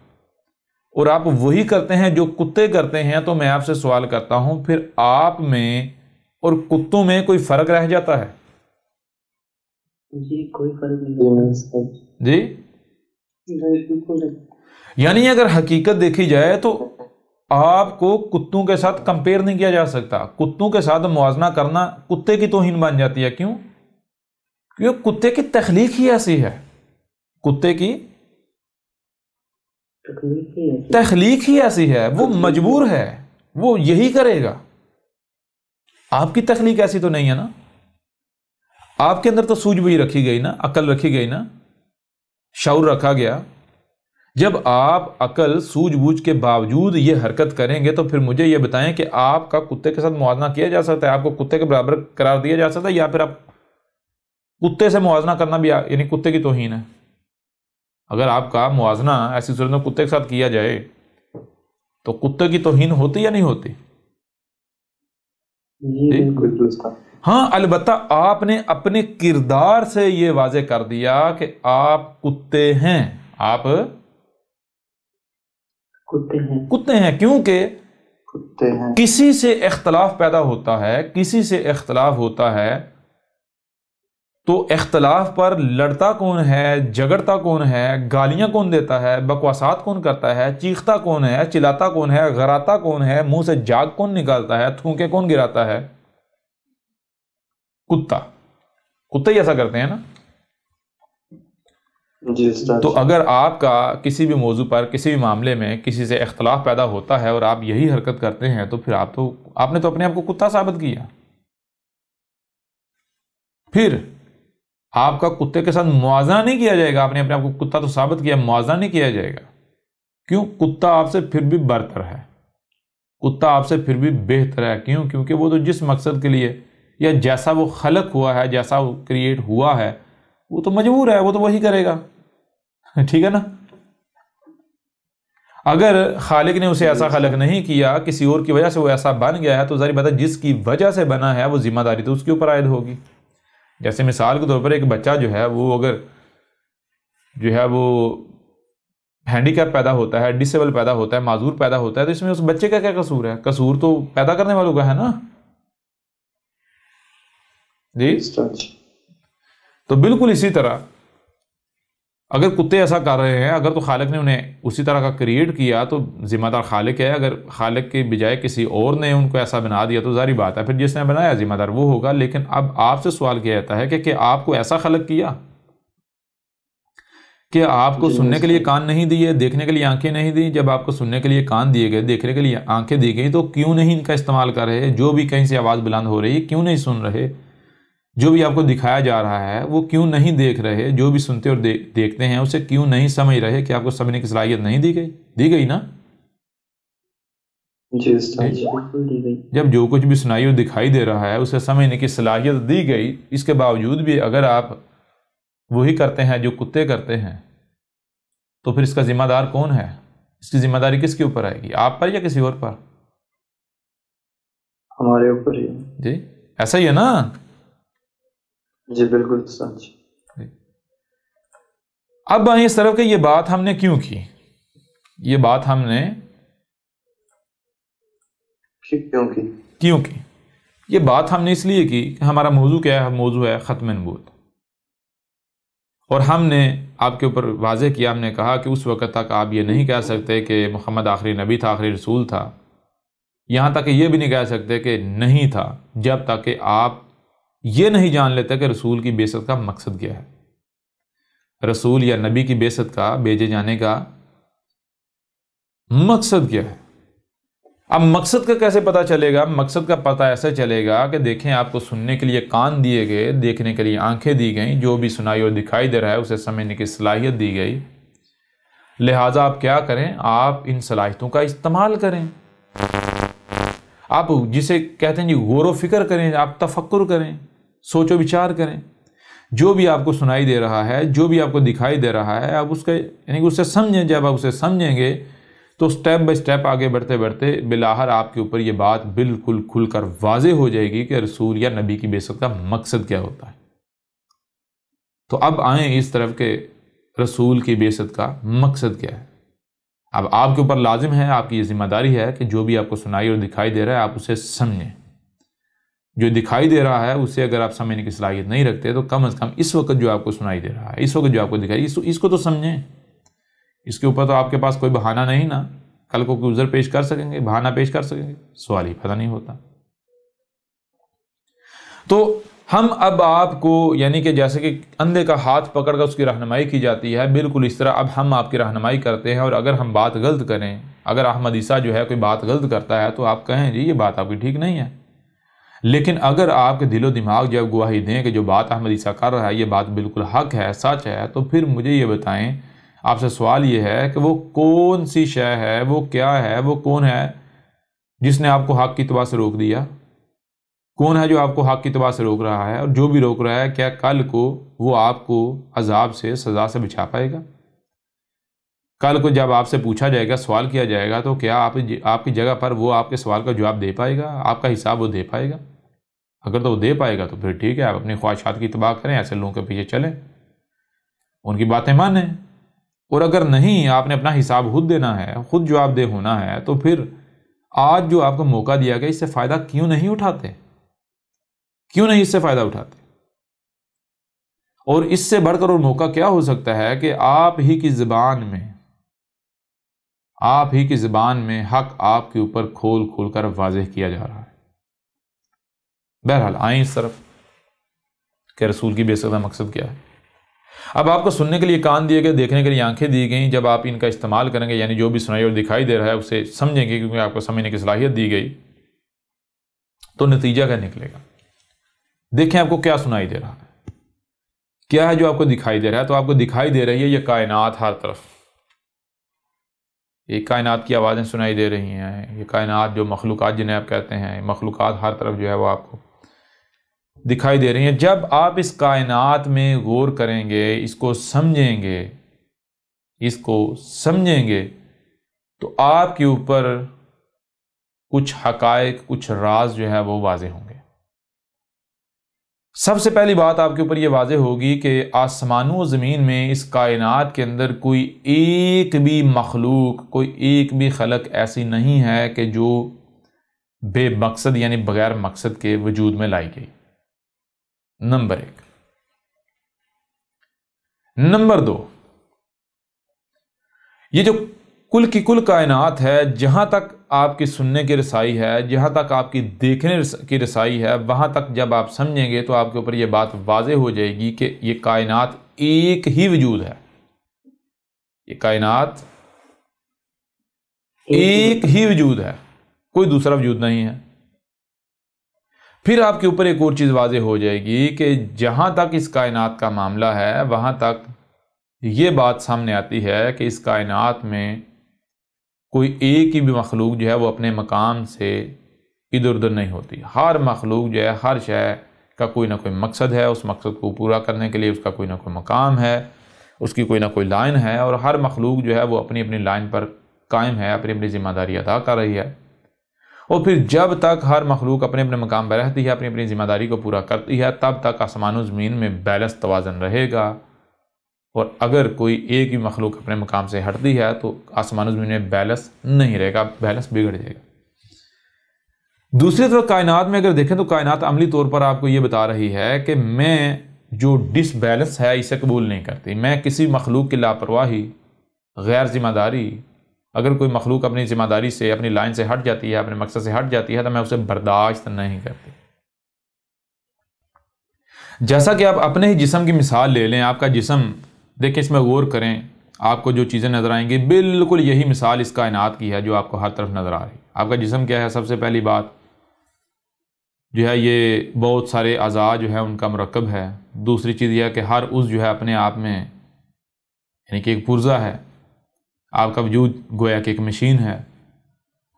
S1: اور آپ وہی کرتے ہیں جو کتے کرتے ہیں، تو میں آپ سے سوال کرتا ہوں، پھر آپ میں اور کتوں میں کوئی فرق رہ جاتا ہے؟
S2: جی کوئی فرق نہیں۔
S1: جی یعنی اگر حقیقت دیکھی جائے تو آپ کو کتوں کے ساتھ کمپیئر نہیں کیا جا سکتا، کتوں کے ساتھ موازنہ کرنا کتے کی توہین بن جاتی ہے۔ کیوں؟ کیونکہ کتے کی تخلیق ہی ایسی ہے، کتے کی تخلیق ہی ایسی ہے، وہ مجبور ہے، وہ یہی کرے گا۔ آپ کی تخلیق ایسی تو نہیں ہے نا، آپ کے اندر تو سوجھ بوجھ رکھی گئی نا، عقل رکھی گئی نا، شعور رکھا گیا۔ جب آپ عقل سوجھ بوجھ کے باوجود یہ حرکت کریں گے تو پھر مجھے یہ بتائیں کہ آپ کا کتے کے ساتھ موازنہ کیا جا سکتا ہے؟ آپ کو کتے کے برابر قرار دیا جا سکتا ہے، یا پھر آپ کتے سے موازنہ کرنا بھی یعنی کتے کی توہین ہے؟ اگر آپ کا موازنہ ایسی صورت میں کتے کے ساتھ کیا جائے تو کتے کی توہین ہوتی یا نہیں ہوتی؟ ہاں، البتہ آپ نے اپنے کردار سے یہ واضح کر دیا کہ آپ کتے ہیں، آپ کتے ہیں، کیونکہ کسی سے اختلاف پیدا ہوتا ہے، کسی سے اختلاف ہوتا ہے تو اختلاف پر لڑتا کون ہے، جھگڑتا کون ہے، گالیاں کون دیتا ہے، بکواسات کون کرتا ہے، چیختا کون ہے، چلاتا کون ہے، غراتا کون ہے، منہ سے جاگ کون نکالتا ہے، تھونکے کون گراتا ہے؟ کتا۔ کتے ہی ایسا کرتے ہیں نا۔ تو اگر آپ کا کسی بھی موضوع پر، کسی بھی معاملے میں کسی سے اختلاف پیدا ہوتا ہے اور آپ یہی حرکت کرتے ہیں تو پھر آپ نے تو اپنے آپ کو کتا ثابت کیا۔ پھر آپ کا کتے کے ساتھ موازنہ نہیں کیا جائے گا، آپ نے اپنے آپ کو کتا تو ثابت کیا، موازنہ نہیں کیا جائے گا۔ کیوں؟ کتا آپ سے پھر بھی برتر ہے، کتا آپ سے پھر بھی بہتر ہے۔ کیوں؟ کیونکہ وہ تو جس مقصد کے لیے یا جیسا وہ خلق ہوا ہے، جیسا وہ کریٹ ہوا ہے، وہ تو مجبور ہے، وہ تو وہی کرے گا، ٹھیک ہے نا۔ اگر خالق نے اسے ایسا خلق نہیں کیا، کسی اور کی وجہ سے وہ ایسا بن گیا ہے، تو ظاہر بات ہے جس کی وجہ سے بنا ہے وہ ذمہ داری تو اس کے اوپر عائد ہوگی۔ جیسے مثال کے طور پر ایک بچہ جو ہے وہ اگر وہ ہینڈی کیپ پیدا ہوتا ہے، ڈسیبل پیدا ہوتا ہے، معذور پیدا ہوتا ہے، تو اس میں اس بچے کا کیا قصور ہے؟ قصور تو پیدا کرنے والوں کا ہے نا۔ جی تو بالکل اسی طرح اگر کتے ایسا کر رہے ہیں، اگر تو خالق نے انہیں اسی طرح کا کریٹ کیا تو ذمہ دار خالق ہے۔ اگر خالق کے بجائے کسی اور نے ان کو ایسا بنا دیا تو ظاہری بات ہے پھر جس نے بنایا ذمہ دار وہ ہوگا۔ لیکن اب آپ سے سوال کیا جاتا ہے کہ آپ کو ایسا خلق کیا کہ آپ کو سننے کے لیے کان نہیں دیے، دیکھنے کے لیے آنکھیں نہیں دی؟ جب آپ کو سننے کے لیے کان دیے گئے، دیکھنے کے لیے آنکھیں دی گئی، تو کیوں نہیں ان کا استعمال کر رہے؟ جو بھی کہیں سے آواز بلند ہو رہی ہے کیوں نہیں سن رہے؟ جو بھی آپ کو دکھایا جا رہا ہے وہ کیوں نہیں دیکھ رہے؟ جو بھی سنتے اور دیکھتے ہیں اسے کیوں نہیں سمجھ رہے کہ آپ کو سمجھنے کی صلاحیت نہیں دی گئی؟ دی گئی نا۔ جب جو کچھ بھی سنائی اور دکھائی دے رہا ہے اسے سمجھنے کی صلاحیت دی گئی، اس کے باوجود بھی اگر آپ وہی کرتے ہیں جو کتے کرتے ہیں تو پھر اس کا ذمہ دار کون ہے؟ اس کی ذمہ داری کس کے اوپر آئے گی؟ آپ پر یا کسی اور پر؟
S2: ہمارے اوپر ہی۔
S1: جی ایسا ہی ہے نا۔
S2: جی بالکل سچ۔
S1: اب آئیں اس طرف کہ یہ بات ہم نے کیوں کی؟ یہ بات ہم نے کیوں کی؟ یہ بات ہم نے اس لیے کی کہ ہمارا موضوع کیا ہے؟ موضوع ہے ختم نبوت، اور ہم نے آپ کے اوپر واضح کیا، ہم نے کہا کہ اس وقت تک آپ یہ نہیں کہہ سکتے کہ محمد آخری نبی تھا، آخری رسول تھا، یہاں تک کہ یہ بھی نہیں کہہ سکتے کہ نہیں تھا، جب تک کہ آپ یہ نہیں جان لیتے کہ رسول کی بعثت کا مقصد کیا ہے، رسول یا نبی کی بعثت کا، بھیجے جانے کا مقصد کیا ہے۔ اب مقصد کا کیسے پتہ چلے گا؟ مقصد کا پتہ ایسے چلے گا کہ دیکھیں، آپ کو سننے کے لیے کان دیے گئے، دیکھنے کے لیے آنکھیں دی گئیں، جو بھی سنائی اور دکھائی دے رہا ہے اسے سمجھنے کی صلاحیت دی گئی، لہٰذا آپ کیا کریں؟ آپ ان صلاحیتوں کا استعمال کریں، آپ جسے کہتے ہیں جی غور و فکر کریں، آپ تفکر کریں، سوچ و بچار کریں، جو بھی آپ کو سنائی دے رہا ہے، جو بھی آپ کو دکھائی دے رہا ہے، آپ اس کا یعنی کہ اسے سمجھیں۔ جب آپ اسے سمجھیں گے تو سٹیپ بائی سٹیپ آگے بڑھتے بڑھتے بالآخر آپ کے اوپر یہ بات بالکل کھل کر واضح ہو جائے گی کہ رسول یا نبی کی بعثت کا مقصد کیا ہوتا ہے۔ تو اب آئیں اس طرف کہ رسول کی بعثت کا مقصد کیا ہے۔ اب آپ کے اوپر لازم ہے، آپ کی یہ ذمہ داری ہے کہ جو بھی آپ کو سنائی اور دکھائی دے رہا ہے آپ اسے سمجھیں۔ جو دکھائی دے رہا ہے اسے اگر آپ سمجھنے کی صلاحیت نہیں رکھتے تو کم از کم اس وقت جو آپ کو سنائی دے رہا ہے، اس وقت جو آپ کو دکھائی، اس کو تو سمجھیں۔ اس کے اوپر تو آپ کے پاس کوئی بہانہ نہیں نا، کل کو کوئی عذر پیش کر سکیں گے، بہانہ پیش کر سکیں گے، سوال ہی پیدا نہیں ہوتا۔ تو ہم اب آپ کو یعنی کہ جیسے کہ اندھے کا ہاتھ پکڑ کر اس کی رہنمائی کی جاتی ہے، بالکل اس طرح اب ہم آپ کی رہنمائی کرتے ہیں، اور اگر ہم بات غلط کریں، اگر احمد عیسیٰ جو ہے کوئی بات غلط کرتا ہے تو آپ کہیں جی یہ بات آپ کی ٹھیک نہیں ہے، لیکن اگر آپ کے دل و دماغ جب گواہی دیں کہ جو بات احمد عیسیٰ کر رہا ہے یہ بات بالکل حق ہے، سچ ہے، تو پھر مجھے یہ بتائیں، آپ سے سوال یہ ہے کہ وہ کون سی شے ہے، وہ کیا ہے، وہ کون ہے جس نے آپ کو حق کی اتباع سے روک دیا؟ کون ہے جو آپ کو حق کی اتباع سے روک رہا ہے؟ اور جو بھی روک رہا ہے کیا کل کو وہ آپ کو عذاب سے، سزا سے بچا پائے گا؟ کل کو جب آپ سے پوچھا جائے گا، سوال کیا جائے گا، تو کیا آپ کی جگہ پر وہ آپ کے سوال کا جواب دے پائے گا؟ آپ کا حساب وہ دے پائے گا؟ اگر تو وہ دے پائے گا تو پھر ٹھیک ہے، آپ اپنی خواہشات کی اتباع کریں، ایسے لوگوں کے پیچھے چلیں، ان کی باتیں مانیں۔ اور اگر نہیں، آپ نے اپنا حساب خود دینا ہے، خود جواب دہ ہونا ہے، تو پھر آج جو آپ کو موقع دیا گیا اس سے فائدہ کیوں نہیں اٹھاتے؟ کیوں نہیں اس سے فائدہ اٹھاتے؟ اور اس سے بڑھ کر اور موقع کیا ہو سکتا ہے کہ آپ ہی کی زبان میں حق آپ کے اوپر کھول کھول کر واضح کیا جا رہا ہے۔ بہرحال آئیں اس طرف کہ رسول کی بعثت کا مقصد کیا ہے۔ اب آپ کو سننے کے لیے کان دیے گئے، دیکھنے کے لیے آنکھیں دی گئیں، جب آپ ان کا استعمال کریں گے، یعنی جو بھی سنائی اور دکھائی دے رہا ہے اسے سمجھیں گے، کیونکہ آپ کو سمجھنے کی صلاحیت دی گئی، تو نتیجہ کیا نکلے گا؟ دیکھیں آپ کو کیا سنائی دے رہا ہے، کیا ہے جو آپ کو دکھائی دے رہا ہے؟ تو آپ کو دکھائی دے رہی ہے یہ کائنات، ہر طرف یہ کائنات کی آوازیں سنائی دے رہی ہیں، یہ کائنات جو مخلوقات جنہیں آپ کہتے ہیں، مخلوقات ہر طرف جو ہے وہ آپ کو دکھائی دے رہی ہیں۔ جب آپ اس کائنات میں غور کریں گے، اس کو سمجھیں گے تو آپ کے اوپر کچھ حقائق، کچھ راز جو ہے وہ واضح ہوں گے۔ سب سے پہلی بات آپ کے اوپر یہ واضح ہوگی کہ آسمانوں و زمین میں، اس کائنات کے اندر کوئی ایک بھی مخلوق، کوئی ایک بھی خلق ایسی نہیں ہے کہ جو بے مقصد یعنی بغیر مقصد کے وجود میں لائی گئی، نمبر 1۔ نمبر 2، یہ جو کل کی کل کائنات ہے، جہاں تک آپ کی سننے کی رسائی ہے، جہاں تک آپ کی دیکھنے کی رسائی ہے، وہاں تک جب آپ سمجھیں گے تو آپ کے اوپر یہ بات واضح ہو جائے گی کہ یہ کائنات ایک ہی وجود ہے، یہ کائنات ایک ہی وجود ہے، کوئی دوسرا وجود نہیں ہے۔ پھر آپ کے اوپر ایک اور چیز واضح ہو جائے گی کہ جہاں تک اس کائنات کا معاملہ ہے، وہاں تک یہ بات سامنے آتی ہے کہ اس کائنات میں کوئی ایک ہی بھی مخلوق جو ہے وہ اپنے مقام سے ادھر ادھر نہیں ہوتی۔ ہر مخلوق جو ہے، ہر شے کا کوئی نہ کوئی مقصد ہے، اس مقصد کو پورا کرنے کے لیے اس کا کوئی نہ کوئی مقام ہے، اس کی کوئی نہ کوئی لائن ہے، اور ہر مخلوق جو ہے وہ اپنی اپنی لائن پر قائم ہے، اپنی اپنی ذمہ داری ادا کر رہی ہے۔ اور پھر جب تک ہر مخلوق اپنے اپنے مقام پر رہتی ہے، اپنی اپنی ذمہ داری کو پورا کرتی ہے، تب تک آسمان و زمین میں بیلنس، توازن رہے گا۔ اور اگر کوئی ایک ہی مخلوق اپنے مقام سے ہٹتی ہے تو آسمان و زمین میں بیلنس نہیں رہے گا، بیلنس بگڑ جائے گا۔ دوسری طرف کائنات میں اگر دیکھیں تو کائنات عملی طور پر آپ کو یہ بتا رہی ہے کہ میں جو ڈس بیلنس ہے اسے قبول نہیں کرتی۔ میں کسی مخلوق کی لاپرواہی، غیر ذمہ داری، اگر کوئی مخلوق اپنی ذمہ داری سے، اپنی لائن سے ہٹ جاتی ہے، اپنے مقصد سے ہٹ جاتی ہے، تو میں اسے برداشت نہیں کرتی۔ جیسا کہ آپ اپنے ہی جسم کی مثال لے لیں، آپ کا جسم دیکھیں، اس میں غور کریں، آپ کو جو چیزیں نظر آئیں گی بالکل یہی مثال اس کائنات کی ہے جو آپ کو ہر طرف نظر آ رہی ہے۔ آپ کا جسم کیا ہے؟ سب سے پہلی بات جو ہے یہ بہت سارے اعضاء جو ہے ان کا مرکب ہے۔ دوسری چیز یہ ہے کہ ہر عضو جو ہے اپنے آپ میں یعنی کہ ایک پرزہ ہے۔ آپ کا وجود گویا کہ ایک مشین ہے۔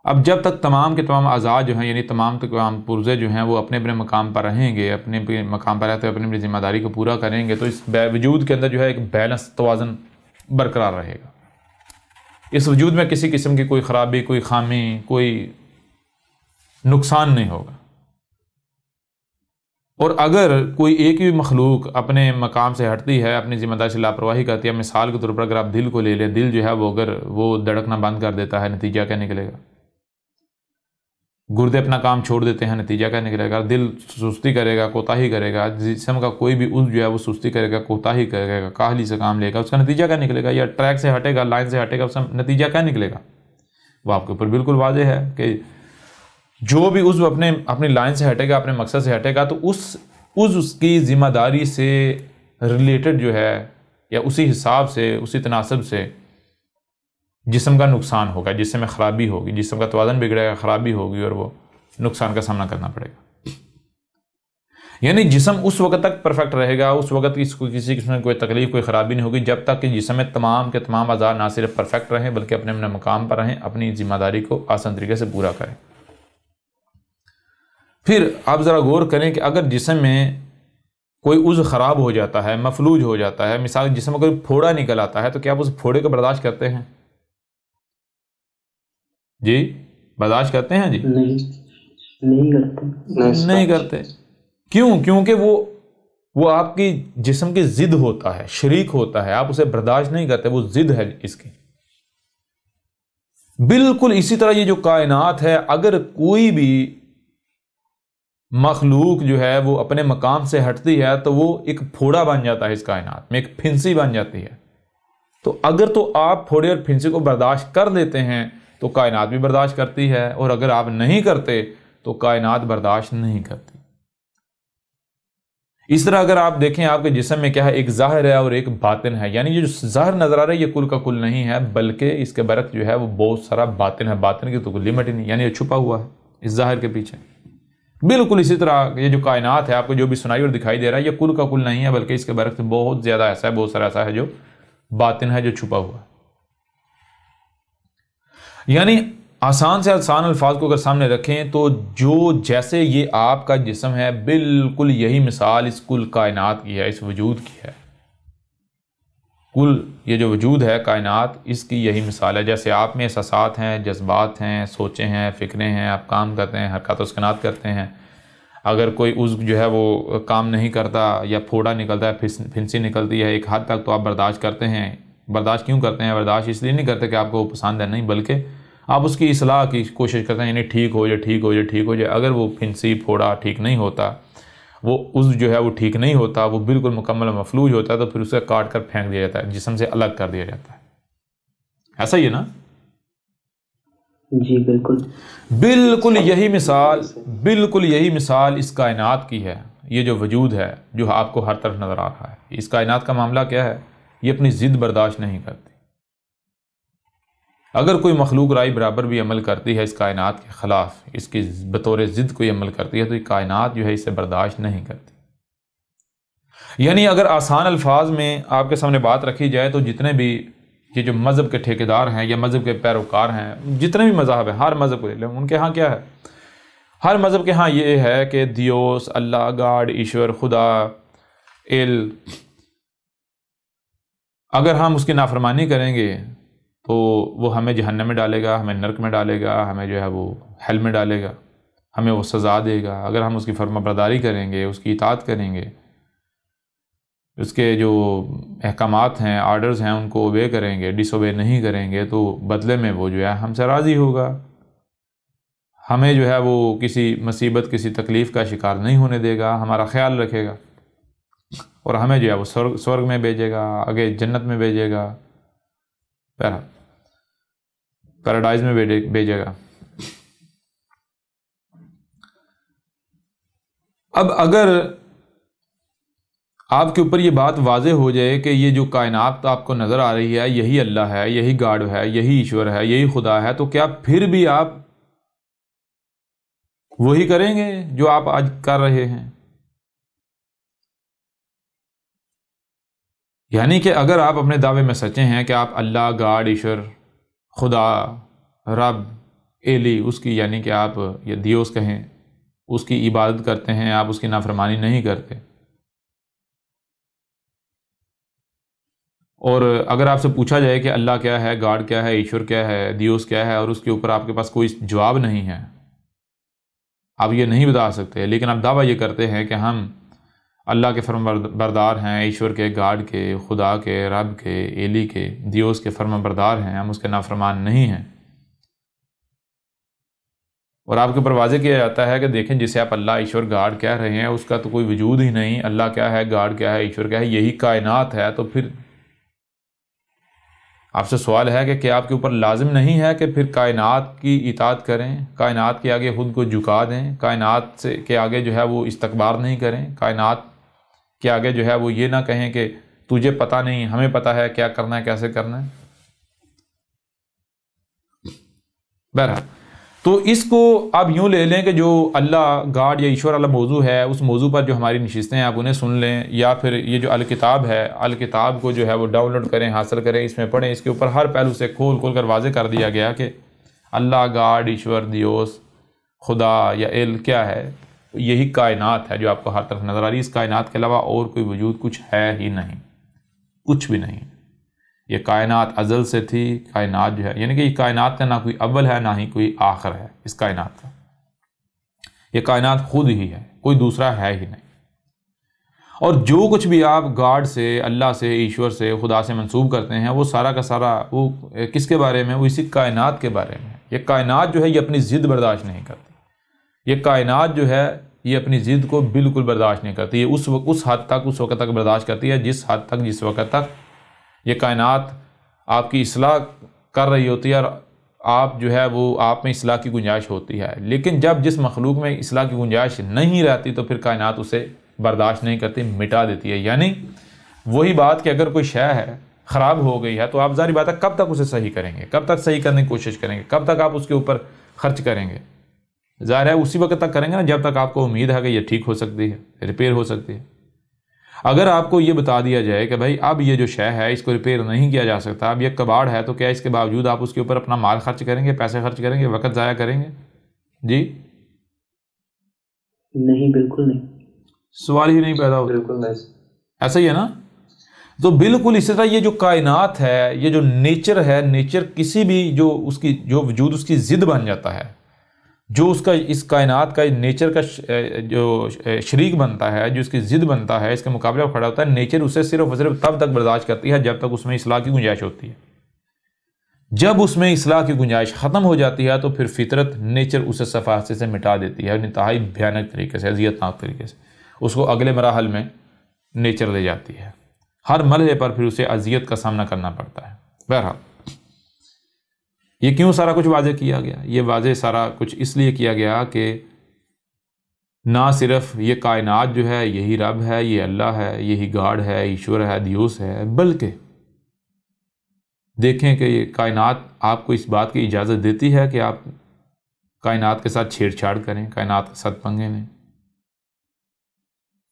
S1: اب جب تک تمام کے تمام اعضاء جو ہیں یعنی تمام کے تمام پرزے جو ہیں وہ اپنے اپنے مقام پر رہیں گے، اپنے اپنے مقام پر رہتے ہوئے اپنی اپنی ذمہ داری کو پورا کریں گے، تو اس وجود کے اندر جو ہے ایک بیلنس، توازن برقرار رہے گا۔ اس وجود میں کسی قسم کی کوئی خرابی، کوئی خامی، کوئی نقصان نہیں ہوگا۔ اور اگر کوئی ایک بھی مخلوق اپنے مقام سے ہٹتی ہے، اپنی ذمہ داری سے لاپرواہی کرتی ہے، مثال کے طور پر اگر آپ دل کو لے لیں، دل جو ہے وہ اگر وہ دھڑکنا بند کر دیتا ہے، نتیجہ کیا نکلے گا؟ گردے اپنا کام چھوڑ دیتے ہیں، نتیجہ کیا نکلے گا؟ دل سستی کرے گا، کوتاہی کرے گا، جسم کا کوئی بھی عضو جو ہے وہ سستی کرے گا، کوتاہی کرے گا، کاہلی سے کام لے گا، اس کا نتیجہ کیا نکلے گا؟ یا ٹریک سے ہٹے گا، لائن سے ہٹے گا، اس کا نتیجہ کیا نکلے گا؟ وہ آپ کے اوپر بالکل واضح ہے کہ جو بھی عضو اپنی لائن سے ہٹے گا، اپنے مقصد سے ہٹے گا، تو اس کی ذمہ داری سے ریلیٹڈ جو ہے یا اسی حساب سے، اسی تناسب سے جسم کا نقصان ہوگا، جسم میں خرابی ہوگی، جسم کا توازن بگڑے گا، خرابی ہوگی اور وہ نقصان کا سامنا کرنا پڑے گا۔ یعنی جسم اس وقت تک پرفیکٹ رہے گا، اس وقت کسی قسم میں کوئی تکلیف، کوئی خرابی نہیں ہوگی، جب تک کہ جسم میں تمام کے تمام اعضاء نہ صرف پرفیکٹ رہیں بلکہ اپنے اپنے مقام پر رہیں، اپنی ذمہ داری کو آسان طریقے سے پورا کریں۔ پھر آپ ذرا غور کریں کہ اگر جسم میں کوئی عضو خراب ہو جاتا ہے، مفلوج ہو جاتا ہے، مثال جسم میں کوئی پھوڑا نکل آتا ہے، تو کیا آپ اس پھوڑے کو برداشت کرتے ہیں؟ جی برداشت کرتے ہیں؟ جی نہیں کرتے۔ کیوں؟ کیونکہ وہ آپ کی جسم کی ضد ہوتا ہے، شریک ہوتا ہے، آپ اسے برداشت نہیں کرتے، وہ ضد ہے اس کی۔ بالکل اسی طرح یہ جو کائنات ہے، اگر کوئی بھی مخلوق جو ہے وہ اپنے مقام سے ہٹتی ہے تو وہ ایک پھوڑا بن جاتا ہے، اس کائنات میں ایک پھنسی بن جاتی ہے۔ تو اگر تو آپ پھوڑے اور پھنسی کو برداشت کر لیتے ہیں تو کائنات بھی برداشت کرتی ہے، اور اگر آپ نہیں کرتے تو کائنات برداشت نہیں کرتی۔ اس طرح اگر آپ دیکھیں آپ کے جسم میں کیا ہے، ایک ظاہر ہے اور ایک باطن ہے، یعنی یہ جو ظاہر نظر آ رہا ہے یہ کل کا کل نہیں ہے، بلکہ اس کے برعکس جو ہے وہ بہت سارا باطن ہے۔ باطن کی تو کوئی لمٹ ہی نہیں، یعنی یہ چھپا ہوا ہے اس ظاہر کے پیچھے۔ بالکل اسی طرح یہ جو کائنات ہے، آپ کو جو بھی سنائی اور دکھائی دے رہا ہے، یہ کل کا کل نہیں ہے، بلکہ اس کے برعکس بہت زیادہ ایسا ہے، بہت سارا ایسا ہے جو باطن ہے، جو چھپا ہوا ہے۔ یعنی آسان سے آسان الفاظ کو اگر سامنے رکھیں تو جو جیسے یہ آپ کا جسم ہے، بالکل یہی مثال اس کل کائنات کی ہے، اس وجود کی ہے۔ کل یہ جو وجود ہے کائنات، اس کی یہی مثال ہے۔ جیسے آپ میں احساسات ہیں، جذبات ہیں، سوچیں ہیں، فکریں ہیں، آپ کام کرتے ہیں، حرکات و سکنات کرتے ہیں۔ اگر کوئی عضو جو ہے وہ کام نہیں کرتا یا پھوڑا نکلتا ہے، پھنسی نکلتی ہے، ایک حد تک تو آپ برداشت کرتے ہیں۔ برداشت کیوں کرتے ہیں؟ برداشت اس لیے نہیں کرتے کہ آپ کو وہ پسند ہے، نہیں، بلکہ آپ اس کی اصلاح کی کوشش کرتے ہیں، یعنی ٹھیک ہو جائے، ٹھیک ہو جائے، ٹھیک ہو جائے۔ اگر وہ پھنسی پھوڑا ٹھیک نہیں ہوتا، وہ عضو جو ہے وہ ٹھیک نہیں ہوتا، وہ بالکل مکمل مفلوج ہوتا ہے، تو پھر اسے کاٹ کر پھینک دیا جاتا ہے، جسم سے الگ کر دیا جاتا ہے۔ ایسا ہی ہے نا؟
S2: جی بالکل۔
S1: بالکل یہی مثال اس کائنات کی ہے۔ یہ جو وجود ہے جو آپ کو ہر طرف نظر آ رہا ہے، اس کائنات کا معاملہ کیا ہے؟ یہ اپنی ضد برداشت نہیں کرتی۔ اگر کوئی مخلوق رائے برابر بھی عمل کرتی ہے اس کائنات کے خلاف، اس کی بطور ضد کوئی عمل کرتی ہے، تو یہ کائنات جو ہے اسے برداشت نہیں کرتی۔ یعنی اگر آسان الفاظ میں آپ کے سامنے بات رکھی جائے تو جتنے بھی یہ جو مذہب کے ٹھیکیدار ہیں یا مذہب کے پیروکار ہیں، جتنے بھی مذاہب ہیں، ہر مذہب کو لے لیں، ان کے ہاں کیا ہے؟ ہر مذہب کے ہاں یہ ہے کہ دیوس، اللہ، گاڈ، ایشور، خدا، اگر ہم اس کی نافرمانی کریں گے تو وہ ہمیں جہنم میں ڈالے گا، ہمیں نرک میں ڈالے گا، ہمیں جو ہے وہ ہیل میں ڈالے گا، ہمیں وہ سزا دے گا۔ اگر ہم اس کی فرما برداری کریں گے، اس کی اطاعت کریں گے، اس کے جو احکامات ہیں، آرڈرز ہیں، ان کو اوبے کریں گے، ڈس اوبے نہیں کریں گے، تو بدلے میں وہ جو ہے ہم سے راضی ہوگا، ہمیں جو ہے وہ کسی مصیبت، کسی تکلیف کا شکار نہیں ہونے دے گا، ہمارا خیال رکھے گا۔ اور ہمیں جو ہے وہ سورگ میں بھیجے گا، آگے جنت میں بھیجے گا، پیراڈائز میں بھیجے گا۔ اب اگر آپ کے اوپر یہ بات واضح ہو جائے کہ یہ جو کائنات آپ کو نظر آ رہی ہے یہی اللہ ہے، یہی گاڈ ہے، یہی ایشور ہے، یہی خدا ہے، تو کیا پھر بھی آپ وہی کریں گے جو آپ آج کر رہے ہیں؟ یعنی کہ اگر آپ اپنے دعوے میں سچے ہیں کہ آپ اللہ، گاڈ، ایشور، خدا، رب، ایلی، اس کی یعنی کہ آپ یہ دیوس کہیں، اس کی عبادت کرتے ہیں، آپ اس کی نافرمانی نہیں کرتے، اور اگر آپ سے پوچھا جائے کہ اللہ کیا ہے، گاڈ کیا ہے، ایشور کیا ہے، دیوس کیا ہے، اور اس کے اوپر آپ کے پاس کوئی جواب نہیں ہے، آپ یہ نہیں بتا سکتے، لیکن آپ دعویٰ یہ کرتے ہیں کہ ہم اللہ کے فرم بردار ہیں، ایشور کے، گاڈ کے، خدا کے، رب کے، ایلی کے، دیوس کے فرم بردار ہیں، ہم اس کے نافرمان نہیں ہیں، اور آپ کے اوپر واضح کیا جاتا ہے کہ دیکھیں جسے آپ اللہ، ایشور، گاڈ کہہ رہے ہیں اس کا تو کوئی وجود ہی نہیں، اللہ کیا ہے، گاڈ کیا ہے، ایشور کیا ہے، یہی کائنات ہے، تو پھر آپ سے سوال ہے کہ کیا آپ کے اوپر لازم نہیں ہے کہ پھر کائنات کی اطاعت کریں، کائنات کے آگے خود کو جھکا دیں، کائنات سے کے آگے جو ہے وہ استکبار نہیں کریں، کائنات کے آگے جو ہے وہ یہ نہ کہیں کہ تجھے پتہ نہیں، ہمیں پتہ ہے کیا کرنا ہے، کیسے کرنا ہے۔ بہرحال تو اس کو آپ یوں لے لیں کہ جو اللہ، گاڈ یا ایشور والا موضوع ہے، اس موضوع پر جو ہماری نشستیں ہیں آپ انہیں سن لیں، یا پھر یہ جو الکتاب ہے، الکتاب کو جو ہے وہ ڈاؤن لوڈ کریں، حاصل کریں، اس میں پڑھیں، اس کے اوپر ہر پہلو سے کھول کر واضح کر دیا گیا کہ اللہ، گاڈ، ایشور، دیوس، خدا یا ایل کیا ہے، یہی کائنات ہے جو آپ کو ہر طرف نظر آ رہی ہے، اس کائنات کے علاوہ اور کوئی وجود کچھ ہے ہی نہیں، کچھ بھی نہیں۔ یہ کائنات ازل سے تھی، کائنات جو ہے یعنی کہ یہ کائنات کا نہ کوئی اول ہے نہ ہی کوئی آخر ہے، اس کائنات کا یہ کائنات خود ہی ہے، کوئی دوسرا ہے ہی نہیں، اور جو کچھ بھی آپ گاڈ سے، اللہ سے، ایشور سے، خدا سے منسوب کرتے ہیں وہ سارا کا سارا وہ کس کے بارے میں؟ وہ اسی کائنات کے بارے میں۔ یہ کائنات جو ہے یہ اپنی ضد برداشت نہیں کرتی، یہ کائنات جو ہے یہ اپنی ضد کو بالکل برداشت نہیں کرتی، یہ اس حد تک، اس وقت تک برداشت کرتی ہے جس حد تک، جس وقت تک یہ کائنات آپ کی اصلاح کر رہی ہوتی ہے اور آپ جو ہے وہ آپ میں اصلاح کی گنجائش ہوتی ہے، لیکن جب جس مخلوق میں اصلاح کی گنجائش نہیں رہتی تو پھر کائنات اسے برداشت نہیں کرتی، مٹا دیتی ہے۔ یعنی وہی بات کہ اگر کوئی شے ہے خراب ہو گئی ہے تو آپ ظاہر بات ہے کب تک اسے صحیح کریں گے، کب تک صحیح کرنے کی کوشش کریں گے، کب تک آپ اس کے اوپر خرچ کریں گے؟ ظاہر ہے اسی وقت تک کریں گے نا جب تک آپ کو امید ہے کہ یہ ٹھیک ہو سکتی ہے، ریپیئر ہو سکتی ہے۔ اگر آپ کو یہ بتا دیا جائے کہ بھائی اب یہ جو شے ہے اس کو ریپیئر نہیں کیا جا سکتا، اب یہ کباڑ ہے، تو کیا اس کے باوجود آپ اس کے اوپر اپنا مال خرچ کریں گے، پیسے خرچ کریں گے، وقت ضائع کریں گے؟ جی
S2: نہیں، بالکل نہیں،
S1: سوال ہی نہیں پیدا ہوتا،
S2: بالکل نہیں۔
S1: ایسا ہی ہے نا؟ تو بالکل اسی طرح یہ جو کائنات ہے، یہ جو نیچر ہے، نیچر کسی بھی جو اس کی جو وجود اس کی ضد بن جاتا ہے، جو اس کا اس کائنات کا نیچر کا جو شریک بنتا ہے، جو اس کی ضد بنتا ہے، اس کے مقابلے میں کھڑا ہوتا ہے، نیچر اسے صرف اور صرف تب تک برداشت کرتی ہے جب تک اس میں اصلاح کی گنجائش ہوتی ہے۔ جب اس میں اصلاح کی گنجائش ختم ہو جاتی ہے تو پھر فطرت، نیچر اسے صفحے سے مٹا دیتی ہے، انتہائی بھیانک طریقے سے، اذیتناک طریقے سے اس کو اگلے مراحل میں نیچر لے جاتی ہے، ہر مرحلے پر پھر اسے اذیت کا سامنا کرنا پڑتا ہے۔ بہرحال یہ کیوں سارا کچھ واضح کیا گیا؟ یہ واضح سارا کچھ اس لیے کیا گیا کہ نہ صرف یہ کائنات جو ہے یہی رب ہے، یہ اللہ ہے، یہی گاڈ ہے، ایشور ہے، دیوس ہے، بلکہ دیکھیں کہ یہ کائنات آپ کو اس بات کی اجازت دیتی ہے کہ آپ کائنات کے ساتھ چھیڑ چھاڑ کریں، کائنات کے ساتھ پنگے لیں،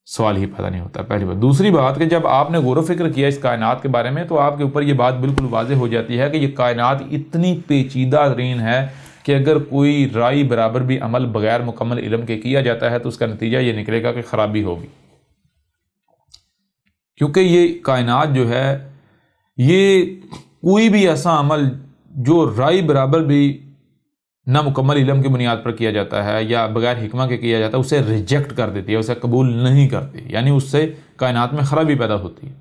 S1: سوال ہی پیدا نہیں ہوتا، پہلی بات۔ دوسری بات کہ جب آپ نے غور و فکر کیا اس کائنات کے بارے میں تو آپ کے اوپر یہ بات بالکل واضح ہو جاتی ہے کہ یہ کائنات اتنی پیچیدہ ترین ہے کہ اگر کوئی رائی برابر بھی عمل بغیر مکمل علم کے کیا جاتا ہے تو اس کا نتیجہ یہ نکلے گا کہ خرابی ہوگی، کیونکہ یہ کائنات جو ہے یہ کوئی بھی ایسا عمل جو رائی برابر بھی نہ مکمل علم کی بنیاد پر کیا جاتا ہے یا بغیر حکمہ کے کیا جاتا ہے اسے ریجیکٹ کر دیتی ہے، اسے قبول نہیں کرتی، یعنی اس سے کائنات میں خرابی پیدا ہوتی ہے،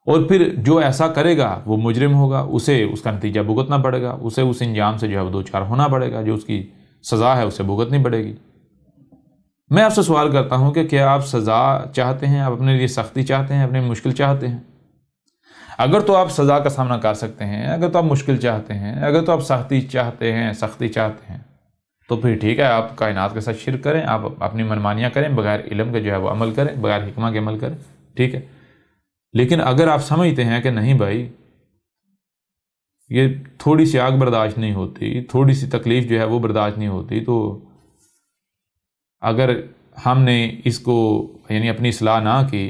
S1: اور پھر جو ایسا کرے گا وہ مجرم ہوگا، اسے اس کا نتیجہ بھگتنا پڑے گا، اسے اس انجام سے جو ہے وہ دوچار ہونا پڑے گا، جو اس کی سزا ہے اسے بھگتنی پڑے گی۔ میں آپ سے سوال کرتا ہوں کہ کیا آپ سزا چاہتے ہیں، آپ اپنے لیے سختی چاہتے ہیں، اپنے مشکل چاہتے ہیں؟ اگر تو آپ سزا کا سامنا کر سکتے ہیں، اگر تو آپ مشکل چاہتے ہیں، اگر تو آپ سختی چاہتے ہیں تو پھر ٹھیک ہے، آپ کائنات کے ساتھ شرک کریں، آپ اپنی منمانیاں کریں، بغیر علم کے جو ہے وہ عمل کریں، بغیر حکمہ کے عمل کریں، ٹھیک ہے۔ لیکن اگر آپ سمجھتے ہیں کہ نہیں بھائی یہ تھوڑی سی آگ برداشت نہیں ہوتی، تھوڑی سی تکلیف جو ہے وہ برداشت نہیں ہوتی، تو اگر ہم نے اس کو یعنی اپنی اصلاح نہ کی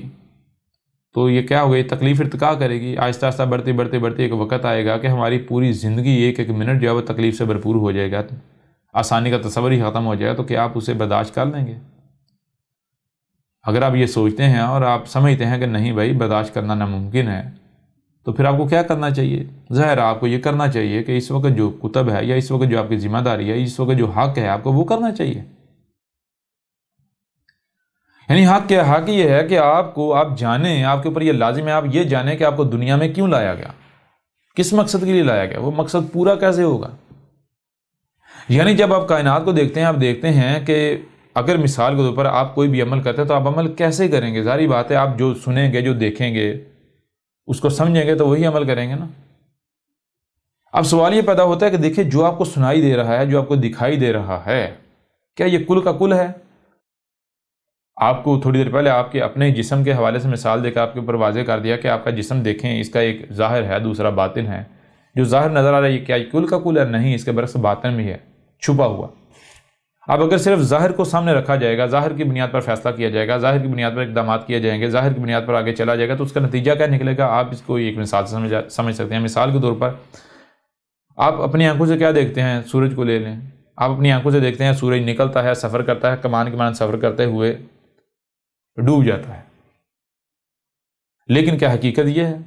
S1: تو یہ کیا ہوگا، یہ تکلیف ارتقا کرے گی، آہستہ آہستہ بڑھتے ایک وقت آئے گا کہ ہماری پوری زندگی ایک ایک منٹ جو ہے وہ تکلیف سے بھرپور ہو جائے گا، آسانی کا تصور ہی ختم ہو جائے گا، تو کیا آپ اسے برداشت کر لیں گے؟ اگر آپ یہ سوچتے ہیں اور آپ سمجھتے ہیں کہ نہیں بھائی برداشت کرنا ناممکن ہے، تو پھر آپ کو کیا کرنا چاہیے؟ ظاہر ہے آپ کو یہ کرنا چاہیے کہ اس وقت جو کتب ہے یا اس وقت جو آپ کی ذمہ داری ہے، اس وقت جو حق ہے آپ کو وہ کرنا چاہیے۔ یعنی حق یہ ہے کہ آپ جانیں، آپ کے اوپر یہ لازم ہے، آپ یہ جانیں کہ آپ کو دنیا میں کیوں لایا گیا، کس مقصد کے لیے لایا گیا، وہ مقصد پورا کیسے ہوگا۔ یعنی جب آپ کائنات کو دیکھتے ہیں، آپ دیکھتے ہیں کہ اگر مثال کے طور پر آپ کوئی بھی عمل کرتے ہیں تو آپ عمل کیسے کریں گے؟ ظاہری بات ہے آپ جو سنیں گے، جو دیکھیں گے، اس کو سمجھیں گے تو وہی عمل کریں گے نا۔ اب سوال یہ پیدا ہوتا ہے کہ دیکھیں جو آپ کو سنائی دے رہا ہے، جو آپ کو دکھائی دے رہا ہے، کیا یہ کل کا کل ہے؟ آپ کو تھوڑی دیر پہلے آپ کے اپنے جسم کے حوالے سے مثال دے کر آپ کے اوپر واضح کر دیا کہ آپ کا جسم دیکھیں، اس کا ایک ظاہر ہے، دوسرا باطن ہے۔ جو ظاہر نظر آ رہا ہے یہ کیا کل کا کل ہے؟ نہیں، اس کے برعکس باطن بھی ہے، چھپا ہوا۔ اب اگر صرف ظاہر کو سامنے رکھا جائے گا، ظاہر کی بنیاد پر فیصلہ کیا جائے گا، ظاہر کی بنیاد پر اقدامات کیے جائیں گے، ظاہر کی بنیاد پر آگے چلا جائے گا، تو اس کا نتیجہ کیا نکلے گا؟ آپ اس کو ایک مثال سے سمجھ سکتے ہیں۔ مثال کے طور پر آپ اپنی آنکھوں سے کیا دیکھتے ہیں؟ سورج کو لے لیں، آپ اپنی آنکھوں سے دیکھتے ہیں سورج نکلتا ہے، سفر کرتا ہے، کمان کے مانند سفر کرتے ہوئے ڈوب جاتا ہے۔ لیکن کیا حقیقت یہ ہے؟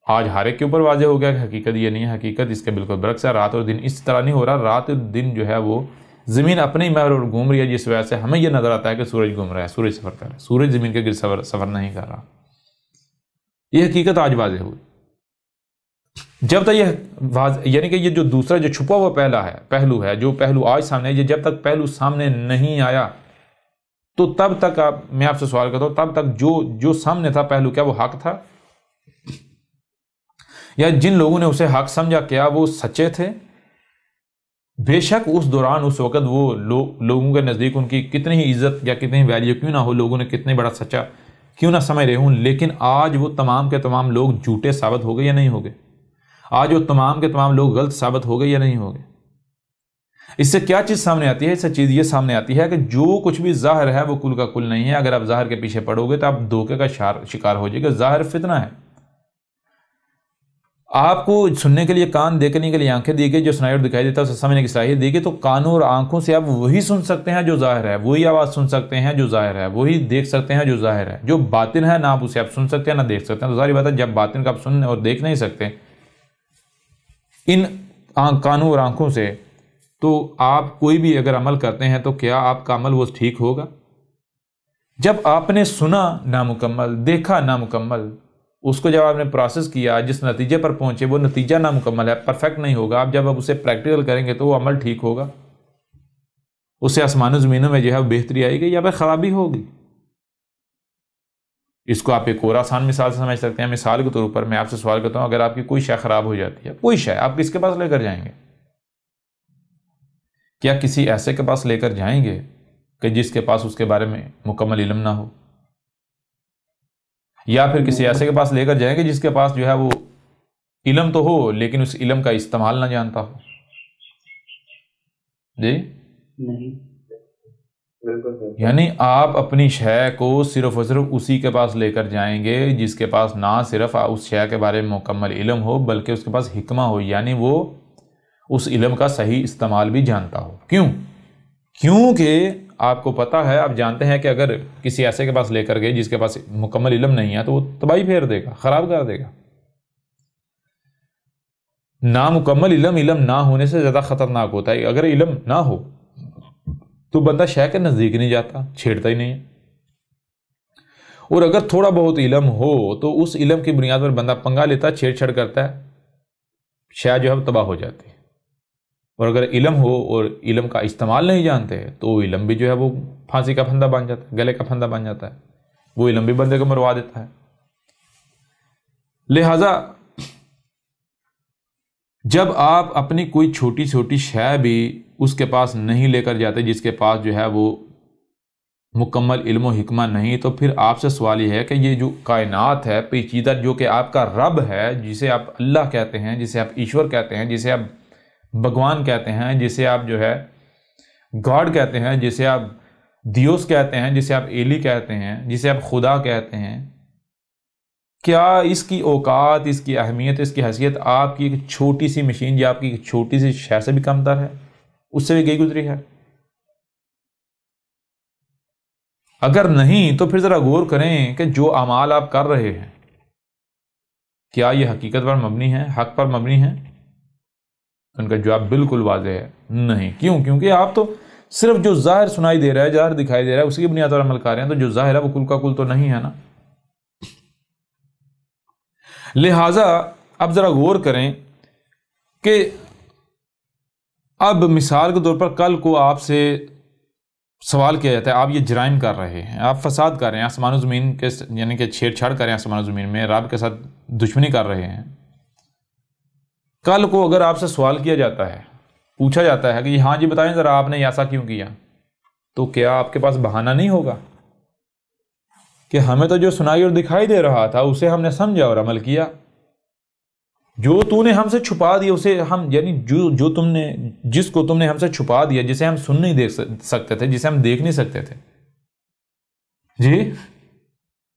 S1: آج ہر ایک کے اوپر واضح ہو گیا کہ حقیقت یہ نہیں ہے، حقیقت اس کے بالکل برعکس ہے۔ رات اور دن اس طرح نہیں ہو رہا، رات اور دن جو ہے وہ زمین اپنے ہی محور گھوم رہی ہے، جس وجہ سے ہمیں یہ نظر آتا ہے کہ سورج گھوم رہا ہے، سورج سفر کر رہا ہے، سورج زمین کے گرد سفر نہیں کر رہا۔ یہ حقیقت آج واضح ہوئی۔ جب تک یعنی کہ یہ جو دوسرا جو چھپا ہوا پہلو ہے، جو پہلو آج سامنے ہے، یہ جب تک پہلو سامنے نہیں آیا تو تب تک میں آپ سے سوال کرتا ہوں، تب تک جو سامنے تھا پہلو، کیا وہ حق تھا؟ یا جن لوگوں نے اسے حق سمجھا کیا وہ سچے تھے؟ بے شک اس دوران اس وقت وہ لوگوں کے نزدیک ان کی کتنی ہی عزت یا کتنی ویلیو کیوں نہ ہو، لوگوں نے کتنے بڑا سچا کیوں نہ سمجھ رہے ہوں، لیکن آج وہ تمام کے تمام لوگ جھوٹے ثابت ہو گئے یا نہیں ہو گئے؟ آج وہ تمام کے تمام لوگ غلط ثابت ہو گئے یا نہیں ہو گئے؟ اس سے کیا چیز سامنے آتی ہے؟ اس سے چیز یہ سامنے آتی ہے کہ جو کچھ بھی ظاہر ہے وہ کل کا کل نہیں ہے۔ اگر آپ ظاہر کے پیچھے پڑو گے تو آپ دھوکے کا شکار ہو جائے گا۔ ظاہر فتنہ ہے۔ آپ کو سننے کے لیے کان، دیکھنے کے لیے آنکھیں دی گئی، جو سنائی اور دکھائی دیتا ہے اسے سمجھنے کی صلاحیت دی گئی، تو کانوں اور آنکھوں سے آپ وہی سن سکتے ہیں جو ظاہر ہے، وہی آواز سن سکتے ہیں جو ظاہر ہے، وہی دیکھ سکتے ہیں جو ظاہر ہے۔ جو باطن ہے نہ آپ اسے آپ سن سکتے ہیں نہ دیکھ سکتے ہیں۔ تو ظاہری بات ہے جب باطن کا آپ سن اور دیکھ نہیں سکتے ان کانوں اور آنکھوں سے، تو آپ کوئی بھی اگر عمل کرتے ہیں تو کیا آپ کا عمل وہ ٹھیک ہوگا؟ جب آپ نے سنا نامکمل، دیکھا نامکمل، اس کو جب آپ نے پروسیس کیا، جس نتیجے پر پہنچے وہ نتیجہ نامکمل ہے، پرفیکٹ نہیں ہوگا۔ آپ جب اسے پریکٹیکل کریں گے تو وہ عمل ٹھیک ہوگا، اس سے آسمان و زمینوں میں جو ہے بہتری آئے گی یا پھر خرابی ہوگی۔ اس کو آپ ایک اور آسان مثال سے سمجھ سکتے ہیں۔ مثال کے طور پر میں آپ سے سوال کرتا ہوں، اگر آپ کی کوئی شے خراب ہو جاتی ہے، کوئی شے، آپ کس کے پاس لے کر جائیں گے؟ کیا کسی ایسے کے پاس لے کر جائیں گے کہ جس کے پاس اس کے بارے میں مکمل علم نہ ہو؟ یا پھر کسی ایسے کے پاس لے کر جائیں گے جس کے پاس جو ہے وہ علم تو ہو لیکن اس علم کا استعمال نہ جانتا ہو؟ جی
S2: نہیں،
S1: یعنی آپ اپنی شے کو صرف اور صرف اسی کے پاس لے کر جائیں گے جس کے پاس نہ صرف اس شے کے بارے میں مکمل علم ہو بلکہ اس کے پاس حکمہ ہو، یعنی وہ اس علم کا صحیح استعمال بھی جانتا ہو۔ کیونکہ آپ کو پتا ہے، آپ جانتے ہیں کہ اگر کسی ایسے کے پاس لے کر گئے جس کے پاس مکمل علم نہیں ہے تو وہ تباہی پھیر دے گا، خراب کر دے گا۔ نامکمل علم نہ ہونے سے زیادہ خطرناک ہوتا ہے۔ اگر علم نہ ہو تو بندہ شے کے نزدیک نہیں جاتا، چھیڑتا ہی نہیں ہے، اور اگر تھوڑا بہت علم ہو تو اس علم کی بنیاد پر بندہ پنگا لیتا ہے، چھیڑ چھاڑ کرتا ہے، شے جو ہے تباہ ہو جاتی ہے۔ اور اگر علم ہو اور علم کا استعمال نہیں جانتے تو وہ علم بھی جو ہے وہ پھانسی کا پھندا بن جاتا ہے، گلے کا پھندا بن جاتا ہے، وہ علم بھی بندے کو مروا دیتا ہے۔ لہذا جب آپ اپنی کوئی چھوٹی چھوٹی شے بھی اس کے پاس نہیں لے کر جاتے جس کے پاس جو ہے وہ مکمل علم و حکمہ نہیں، تو پھر آپ سے سوال یہ ہے کہ یہ جو کائنات ہے پیچیدہ، جو کہ آپ کا رب ہے، جسے آپ اللہ کہتے ہیں، جسے آپ ایشور کہتے ہیں، جسے آپ بھگوان کہتے ہیں، جسے آپ جو ہے گاڈ کہتے ہیں، جسے آپ دیوس کہتے ہیں، جسے آپ ایلی کہتے ہیں، جسے آپ خدا کہتے ہیں، کیا اس کی اوقات، اس کی اہمیت، اس کی حیثیت آپ کی ایک چھوٹی سی مشین یا آپ کی ایک چھوٹی سی شے سے بھی کم تر ہے؟ اس سے بھی گئی گزری ہے؟ اگر نہیں تو پھر ذرا غور کریں کہ جو اعمال آپ کر رہے ہیں کیا یہ حقیقت پر مبنی ہے، حق پر مبنی ہے؟ ان کا جواب بالکل واضح ہے، نہیں۔ کیوں؟ کیونکہ آپ تو صرف جو ظاہر سنائی دے رہا ہے، ظاہر دکھائی دے رہا ہے، اسی کی بنیاد پر عمل کر رہے ہیں، تو جو ظاہر ہے وہ کل کا کل تو نہیں ہے نا۔ لہٰذا اب ذرا غور کریں کہ اب مثال کے طور پر کل کو آپ سے سوال کیا جاتا ہے، آپ یہ جرائم کر رہے ہیں، آپ فساد کر رہے ہیں، آسمان و زمین کے یعنی کہ چھیڑ چھاڑ کر رہے ہیں، آسمان و زمین میں رب کے ساتھ دشمنی کر رہے ہیں۔ کل کو اگر آپ سے سوال کیا جاتا ہے، پوچھا جاتا ہے کہ ہاں جی بتائیں ذرا آپ نے ایسا کیوں کیا، تو کیا آپ کے پاس بہانہ نہیں ہوگا کہ ہمیں تو جو سنائی اور دکھائی دے رہا تھا اسے ہم نے سمجھا اور عمل کیا، جو تو نے ہم سے چھپا دیا اسے ہم، یعنی جو تم نے، جس کو تم نے ہم سے چھپا دیا، جسے ہم سن نہیں دیکھ سکتے تھے، جسے ہم دیکھ نہیں سکتے تھے، جی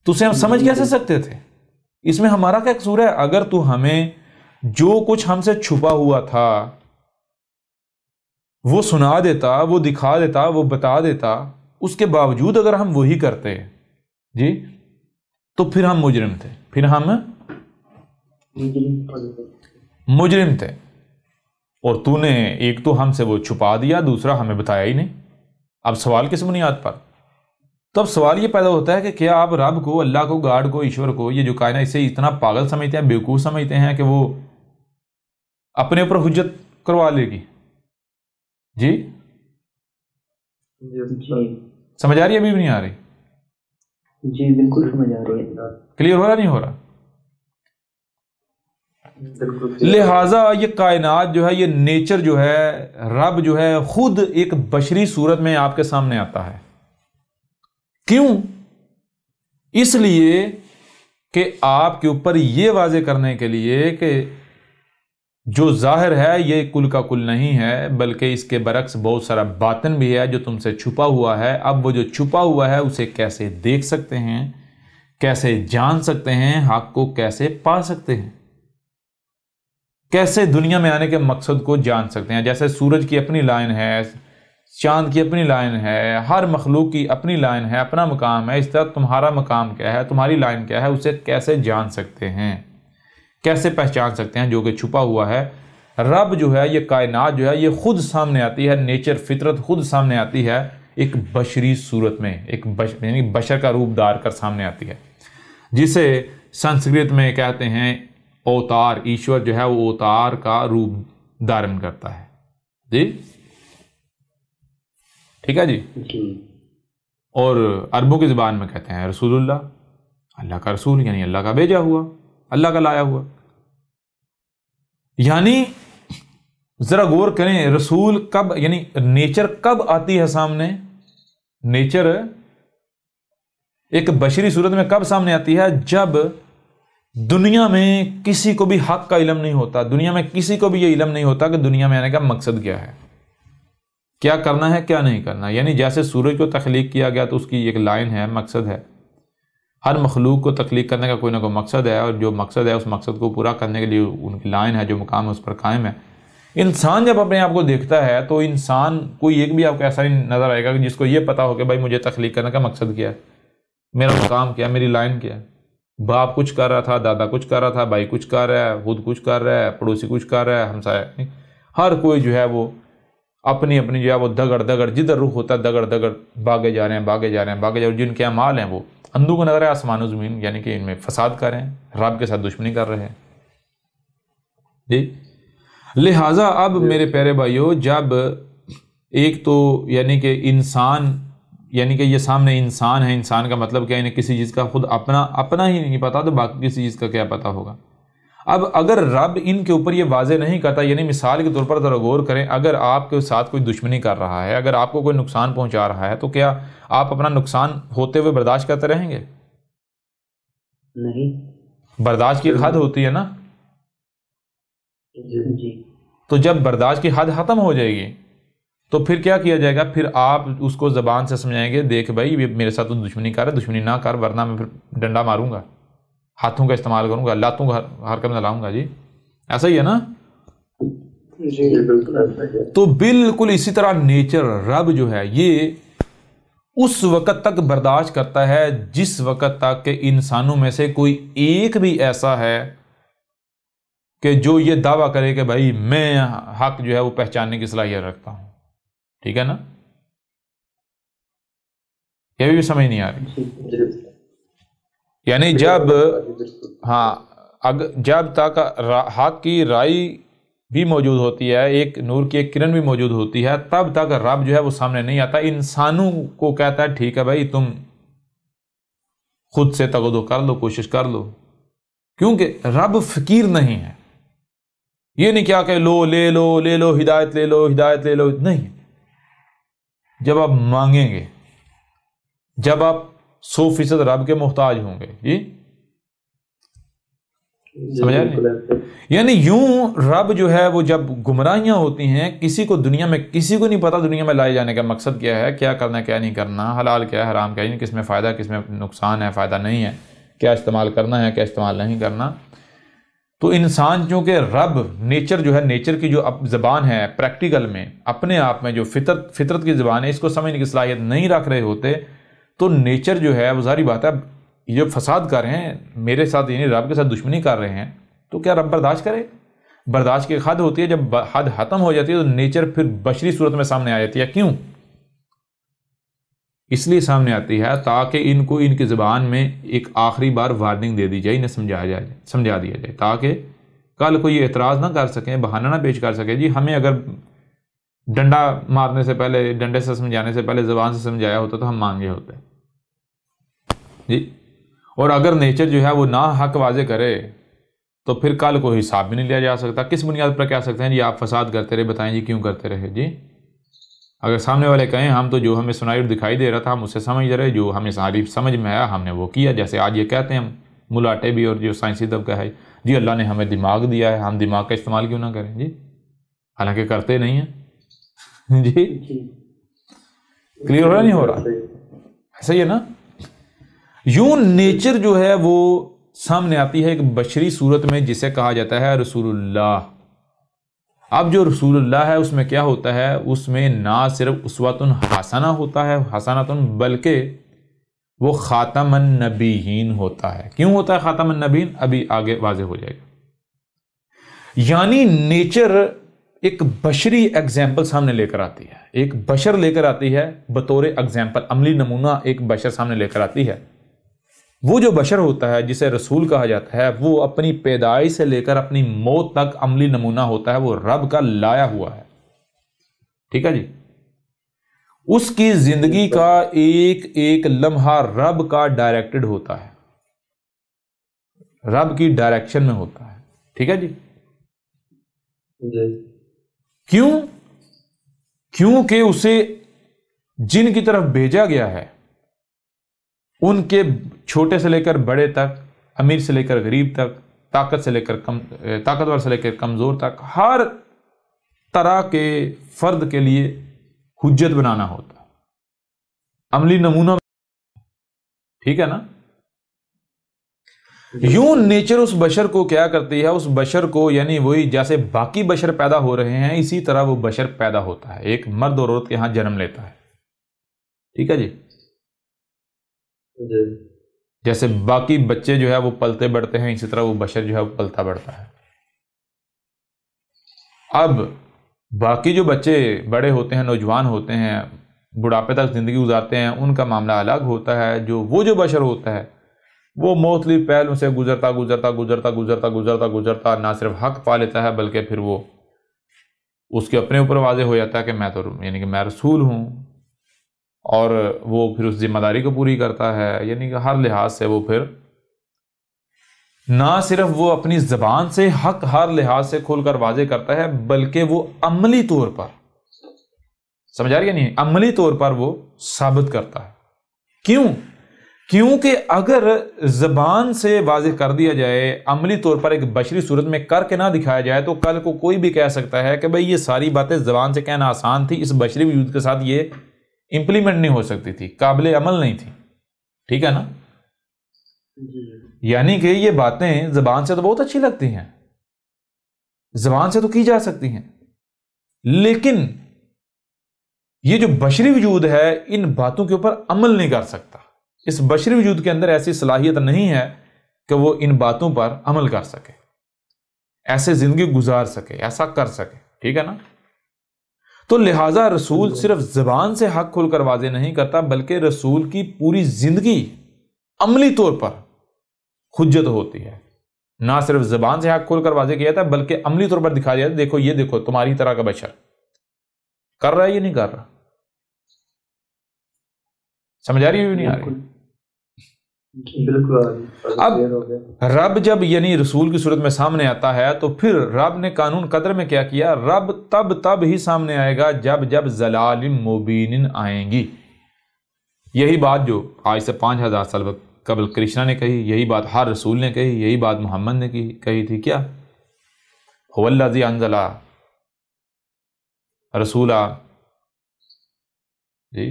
S1: تو اسے ہم سمجھ کیسے سکتے تھے؟ اس میں ہمارا کیا قصور ہے؟ اگر تو ہمیں جو کچھ ہم سے چھپا ہوا تھا وہ سنا دیتا، وہ دکھا دیتا، وہ بتا دیتا، اس کے باوجود اگر ہم وہی کرتے جی تو پھر ہم مجرم تھے، پھر ہم مجرم تھے۔ اور تو نے ایک تو ہم سے وہ چھپا دیا، دوسرا ہمیں بتایا ہی نہیں۔ اب سوال کس بنیاد پر؟ تو اب سوال یہ پیدا ہوتا ہے کہ کیا آپ رب کو، اللہ کو، گاڈ کو، ایشور کو، یہ جو کائنات، اسے اتنا پاگل سمجھتے ہیں، بیوقوف سمجھتے ہیں کہ وہ اپنے اوپر حجت کروا لے گی؟ جی سمجھ آ رہی ہے؟ ابھی بھی نہیں آ رہی؟
S2: جی بالکل سمجھ آ رہی ہے۔
S1: کلیئر ہو رہا نہیں ہو رہا؟ لہٰذا یہ کائنات جو ہے، یہ نیچر جو ہے، رب جو ہے خود ایک بشری صورت میں آپ کے سامنے آتا ہے۔ کیوں؟ اس لیے کہ آپ کے اوپر یہ واضح کرنے کے لیے کہ جو ظاہر ہے یہ کل کا کل نہیں ہے، بلکہ اس کے برعکس بہت سارا باطن بھی ہے جو تم سے چھپا ہوا ہے۔ اب وہ جو چھپا ہوا ہے اسے کیسے دیکھ سکتے ہیں، کیسے جان سکتے ہیں، حق کو کیسے پا سکتے ہیں، کیسے دنیا میں آنے کے مقصد کو جان سکتے ہیں۔ جیسے سورج کی اپنی لائن ہے، چاند کی اپنی لائن ہے، ہر مخلوق کی اپنی لائن ہے، اپنا مقام ہے، اس طرح تمہارا مقام کیا ہے، تمہاری لائن کیا ہے، اسے کیسے جان سکتے ہیں، کیسے پہچان سکتے ہیں جو کہ چھپا ہوا ہے۔ رب جو ہے، یہ کائنات جو ہے، یہ خود سامنے آتی ہے، نیچر، فطرت خود سامنے آتی ہے ایک بشری صورت میں، ایک یعنی بشر کا روپ دار کر سامنے آتی ہے، جسے سنسکرت میں کہتے ہیں اوتار۔ ایشور جو ہے وہ اوتار کا روپ دھارن کرتا ہے، جی ٹھیک ہے جی۔ اور عربوں کی زبان میں کہتے ہیں رسول اللہ، اللہ کا رسول، یعنی اللہ کا بھیجا ہوا، اللہ کا لایا ہوا۔ یعنی ذرا غور کریں، رسول کب، یعنی نیچر کب آتی ہے سامنے؟ نیچر ایک بشری صورت میں کب سامنے آتی ہے؟ جب دنیا میں کسی کو بھی حق کا علم نہیں ہوتا، دنیا میں کسی کو بھی یہ علم نہیں ہوتا کہ دنیا میں آنے کا مقصد کیا ہے، کیا کرنا ہے، کیا نہیں کرنا۔ یعنی جیسے سورج کو تخلیق کیا گیا تو اس کی ایک لائن ہے، مقصد ہے۔ ہر مخلوق کو تخلیق کرنے کا کوئی نہ کوئی مقصد ہے، اور جو مقصد ہے اس مقصد کو پورا کرنے کے لیے ان کی لائن ہے، جو مقام ہے اس پر قائم ہے۔ انسان جب اپنے آپ کو دیکھتا ہے تو انسان کوئی ایک بھی آپ کو ایسا نہیں نظر آئے گا کہ جس کو یہ پتا ہو کہ بھائی مجھے تخلیق کرنے کا مقصد کیا ہے، میرا مقام کیا ہے، میری لائن کیا ہے۔ باپ کچھ کر رہا تھا، دادا کچھ کر رہا تھا، بھائی کچھ کر رہا ہے، خود کچھ کر رہا ہے، پڑوسی کچھ کر رہا ہے، ہمسایہ، ہر کوئی جو ہے وہ اپنی اپنی جو ہے وہ دگڑ جدھر رخ ہوتا ہے دگڑ بھاگے جا رہے ہیں، جن کے اعمال ہیں وہ اندھوں کو نظر ہے آسمان و زمین، یعنی کہ ان میں فساد کر رہے ہیں، رب کے ساتھ دشمنی کر رہے ہیں، جی۔ لہٰذا اب میرے پیارے بھائیو، جب ایک تو یعنی کہ انسان، یعنی کہ یہ سامنے انسان ہے، انسان کا مطلب کیا ہے، انہیں کسی چیز کا خود اپنا ہی نہیں پتا تو باقی کسی چیز کا کیا پتا ہوگا۔ اب اگر رب ان کے اوپر یہ واضح نہیں کرتا، یعنی مثال کے طور پر ذرا غور کریں، اگر آپ کے ساتھ کوئی دشمنی کر رہا ہے، اگر آپ کو کوئی نقصان پہنچا رہا ہے، تو کیا آپ اپنا نقصان ہوتے ہوئے برداشت کرتے رہیں گے؟
S2: نہیں،
S1: برداشت کی حد ہوتی ہے نا۔
S2: جی
S1: تو جب برداشت کی حد ختم ہو جائے گی تو پھر کیا کیا جائے گا؟ پھر آپ اس کو زبان سے سمجھائیں گے، دیکھ بھائی یہ میرے ساتھ تو دشمنی کر رہا ہے، دشمنی نہ کر ورنہ میں پھر ڈنڈا ماروں گا، ہاتھوں کا استعمال کروں گا، لاتوں کا حرکت میں لاؤں گا۔ جی ایسا ہی ہے نا؟
S2: جی بالکل۔
S1: تو بالکل اسی طرح نیچر، رب جو ہے یہ اس وقت تک برداشت کرتا ہے جس وقت تک کہ انسانوں میں سے کوئی ایک بھی ایسا ہے کہ جو یہ دعویٰ کرے کہ بھائی میں حق جو ہے وہ پہچاننے کی صلاحیت رکھتا ہوں۔ ٹھیک ہے نا؟ یہ بھی سمجھ نہیں آ رہی؟ یعنی جب جب تک حق کی رائے بھی موجود ہوتی ہے، ایک نور کی ایک کرن بھی موجود ہوتی ہے، تب تک رب جو ہے وہ سامنے نہیں آتا۔ انسانوں کو کہتا ہے ٹھیک ہے بھائی تم خود سے تغدو کر لو، کوشش کر لو، کیونکہ رب فقیر نہیں ہے۔ یہ نہیں کیا کہ لو لے لو لے لو، ہدایت لے لو ہدایت لے لو، نہیں۔ جب آپ مانگیں گے، جب آپ 100% رب کے محتاج ہوں گے۔ جی سمجھا نہیں؟ یعنی یوں رب جو ہے وہ جب گمراہیاں ہوتی ہیں، کسی کو دنیا میں کسی کو نہیں پتا دنیا میں لائے جانے کا مقصد کیا ہے، کیا کرنا ہے کیا نہیں کرنا، حلال کیا ہے حرام کیا ہے، کس میں فائدہ کس میں نقصان ہے، فائدہ نہیں ہے، کیا استعمال کرنا ہے کیا استعمال نہیں کرنا۔ تو انسان چونکہ رب نیچر جو ہے، نیچر کی جو زبان ہے پریکٹیکل میں اپنے آپ میں جو فطرت کی زبان ہے، اس کو سمجھنے کی صلاحیت نہیں رکھ رہے ہوتے، تو نیچر جو ہے وہ ظاہری بات ہے، یہ جو فساد کر رہے ہیں میرے ساتھ، یعنی رب کے ساتھ دشمنی کر رہے ہیں، تو کیا رب برداشت کرے؟ برداشت کی حد ہوتی ہے، جب حد ختم ہو جاتی ہے تو نیچر پھر بشری صورت میں سامنے آ جاتی ہے۔ کیوں؟ اس لیے سامنے آتی ہے تاکہ ان کو ان کی زبان میں ایک آخری بار وارننگ دے دی جائے، انہیں سمجھا دیا جائے، تاکہ کل کوئی اعتراض نہ کر سکیں، بہانہ نہ پیش کر سکے۔ جی ہمیں اگر ڈنڈا مارنے سے پہلے، ڈنڈے سے سمجھانے سے پہلے زبان سے سمجھایا ہوتا تو ہم مان گئے ہوتے۔ جی اور اگر نیچر جو ہے وہ نہ حق واضح کرے تو پھر کل کوئی حساب بھی نہیں لیا جا سکتا۔ کس بنیاد پر کہہ سکتے ہیں جی آپ فساد کرتے رہے، بتائیں جی کیوں کرتے رہے؟ جی اگر سامنے والے کہیں ہم تو جو ہمیں سنائی اور دکھائی دے رہا تھا ہم اسے سمجھ رہے، جو ہمیں ساری سمجھ میں آیا ہم نے وہ کیا، جیسے آج یہ کہتے ہیں ہم ملاٹے بھی اور جو سائنسی طبقہ ہے جی اللہ نے ہمیں دماغ دیا ہے، ہم دماغ کا استعمال کیوں نہ کریں؟ جی حالانکہ کرتے نہیں ہیں۔ جی کلیئر ہو رہا نہیں ہو رہا؟ ایسا ہی ہے نا؟ یوں نیچر جو ہے وہ سامنے آتی ہے ایک بشری صورت میں، جسے کہا جاتا ہے رسول اللہ۔ اب جو رسول اللہ ہے اس میں کیا ہوتا ہے؟ اس میں نہ صرف اسوۃ حسنہ ہوتا ہے، حسنۃ، بلکہ وہ خاتم النبیین ہوتا ہے۔ کیوں ہوتا ہے خاتم النبیین؟ ابھی آگے واضح ہو جائے گا۔ یعنی نیچر ایک بشری ایگزامپل سامنے لے کر آتی ہے، ایک بشر لے کر آتی ہے بطور ایگزامپل، عملی نمونہ ایک بشر سامنے لے کر آتی ہے۔ وہ جو بشر ہوتا ہے جسے رسول کہا جاتا ہے، وہ اپنی پیدائش سے لے کر اپنی موت تک عملی نمونہ ہوتا ہے، وہ رب کا لایا ہوا ہے۔ ٹھیک ہے جی؟ اس کی زندگی کا ایک ایک لمحہ رب کا ڈائریکٹڈ ہوتا ہے، رب کی ڈائریکشن میں ہوتا ہے۔ ٹھیک ہے جی؟ کیوں؟ کیونکہ اسے جن کی طرف بھیجا گیا ہے، ان کے چھوٹے سے لے کر بڑے تک، امیر سے لے کر غریب تک، طاقتور سے لے کر کمزور تک، ہر طرح کے فرد کے لیے حجت بنانا ہوتا ہے، عملی نمونہ۔ ٹھیک ہے نا؟ یوں نیچر اس بشر کو کیا کرتی ہے؟ اس بشر کو، یعنی وہی جیسے باقی بشر پیدا ہو رہے ہیں اسی طرح وہ بشر پیدا ہوتا ہے، ایک مرد اور عورت کے ہاں جنم لیتا ہے۔ ٹھیک ہے جی؟ جیسے باقی بچے جو ہے وہ پلتے بڑھتے ہیں، اسی طرح وہ بشر جو ہے وہ پلتا بڑھتا ہے۔ اب باقی جو بچے بڑے ہوتے ہیں، نوجوان ہوتے ہیں، بڑھاپے تک زندگی گزارتے ہیں، ان کا معاملہ الگ ہوتا ہے۔ جو بشر ہوتا ہے وہ مختلف پہلوں سے گزرتا نہ صرف حق پا لیتا ہے بلکہ پھر وہ اس کے اپنے اوپر واضح ہو جاتا ہے کہ میں تو یعنی کہ میں رسول ہوں، اور وہ پھر اس ذمہ داری کو پوری کرتا ہے، یعنی کہ ہر لحاظ سے وہ پھر نہ صرف وہ اپنی زبان سے حق ہر لحاظ سے کھول کر واضح کرتا ہے، بلکہ وہ عملی طور پر، سمجھ آ رہی ہے نہیں، عملی طور پر وہ ثابت کرتا ہے۔ کیوں؟ کیونکہ اگر زبان سے واضح کر دیا جائے، عملی طور پر ایک بشری صورت میں کر کے نہ دکھایا جائے، تو کل کو کوئی بھی کہہ سکتا ہے کہ بھئی یہ ساری باتیں زبان سے کہنا آسان تھی، اس بشری وجود کے ساتھ یہ امپلیمنٹ نہیں ہو سکتی تھی، قابل عمل نہیں تھی، ٹھیک ہے نا؟ یعنی کہ یہ باتیں زبان سے تو بہت اچھی لگتی ہیں، زبان سے تو کی جا سکتی ہیں، لیکن یہ جو بشری وجود ہے ان باتوں کے اوپر عمل نہیں کر سکتا۔ اس بشری وجود کے اندر ایسی صلاحیت نہیں ہے کہ وہ ان باتوں پر عمل کر سکے، ایسے زندگی گزار سکے، ایسا کر سکے، ٹھیک ہے نا؟ تو لہٰذا رسول صرف زبان سے حق کھول کر واضح نہیں کرتا، بلکہ رسول کی پوری زندگی عملی طور پر حجت ہوتی ہے۔ نہ صرف زبان سے حق کھول کر واضح کیا جاتا ہے، بلکہ عملی طور پر دکھایا جاتا ہے، دیکھو یہ دیکھو تمہاری طرح کا بشر کر رہا ہے یہ نہیں کر رہا۔ سمجھ آ رہی ہے نہیں آ رہی؟ اب رب جب یعنی رسول کی صورت میں سامنے آتا ہے تو پھر رب نے قانون قدر میں کیا کیا؟ رب تب ہی سامنے آئے گا جب ضلال مبین آئیں گی۔ یہی بات جو آج سے 5000 سال قبل کرشنا نے کہی، یہی بات ہر رسول نے کہی، یہی بات محمد نے کہی تھی، کیا؟ هو الذی انزل رسولا، جی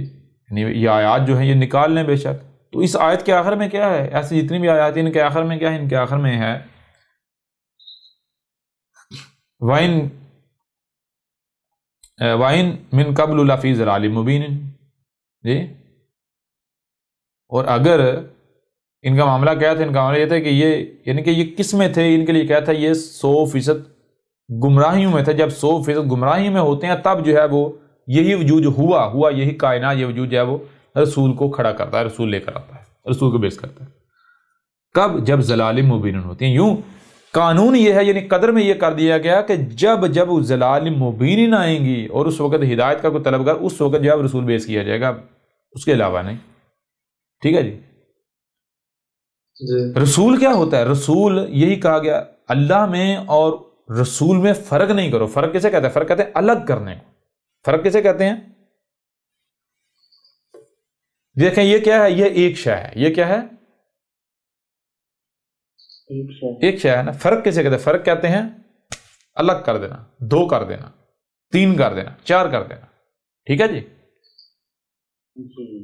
S1: یہ آیات جو ہیں یہ نکال لیں بے شک۔ تو اس آیت کے آخر میں کیا ہے؟ ایسی جتنی بھی آیات ہیں ان کے آخر میں کیا ہے؟ ان کے آخر میں ہے وَإِن مِّن قَبْلُ لَفِي ضَلَالٍ مُّبِينٍ، جی، اور اگر ان کا معاملہ کیا تھا؟ ان کا معاملہ یہ تھا کہ یہ یعنی کہ یہ کس میں تھے؟ ان کے لیے کیا تھا؟ یہ 100% گمراہیوں میں تھے۔ جب 100% گمراہی میں ہوتے ہیں تب جو ہے وہ یہی وجود ہوا یہی کائنات، یہ وجود جو ہے وہ رسول کو کھڑا کرتا ہے، رسول لے کر آتا ہے، رسول کو بیس کرتا ہے۔ کب؟ جب ضلال مبین ہوتی ہیں۔ یوں قانون یہ ہے، یعنی قدر میں یہ کر دیا گیا کہ جب ضلال مبین آئیں گی اور اس وقت ہدایت کا کوئی طلبگار، اس وقت جب رسول بیس کیا جائے گا، اس کے علاوہ نہیں، ٹھیک ہے جی؟ رسول کیا ہوتا ہے؟ رسول یہی کہا گیا اللہ میں اور رسول میں فرق نہیں کرو۔ فرق کسے کہتے ہیں؟ فرق کہتے ہیں الگ کرنے کو۔ فرق کسے کہتے ہیں؟ دیکھیں یہ کیا ہے؟ یہ ایک شے ہے۔ یہ کیا ہے؟ ایک شے ہے نا۔ فرق کسے کہتے ہیں؟ فرق کہتے ہیں الگ کر دینا، 2 کر دینا، 3 کر دینا، 4 کر دینا، ٹھیک ہے جی؟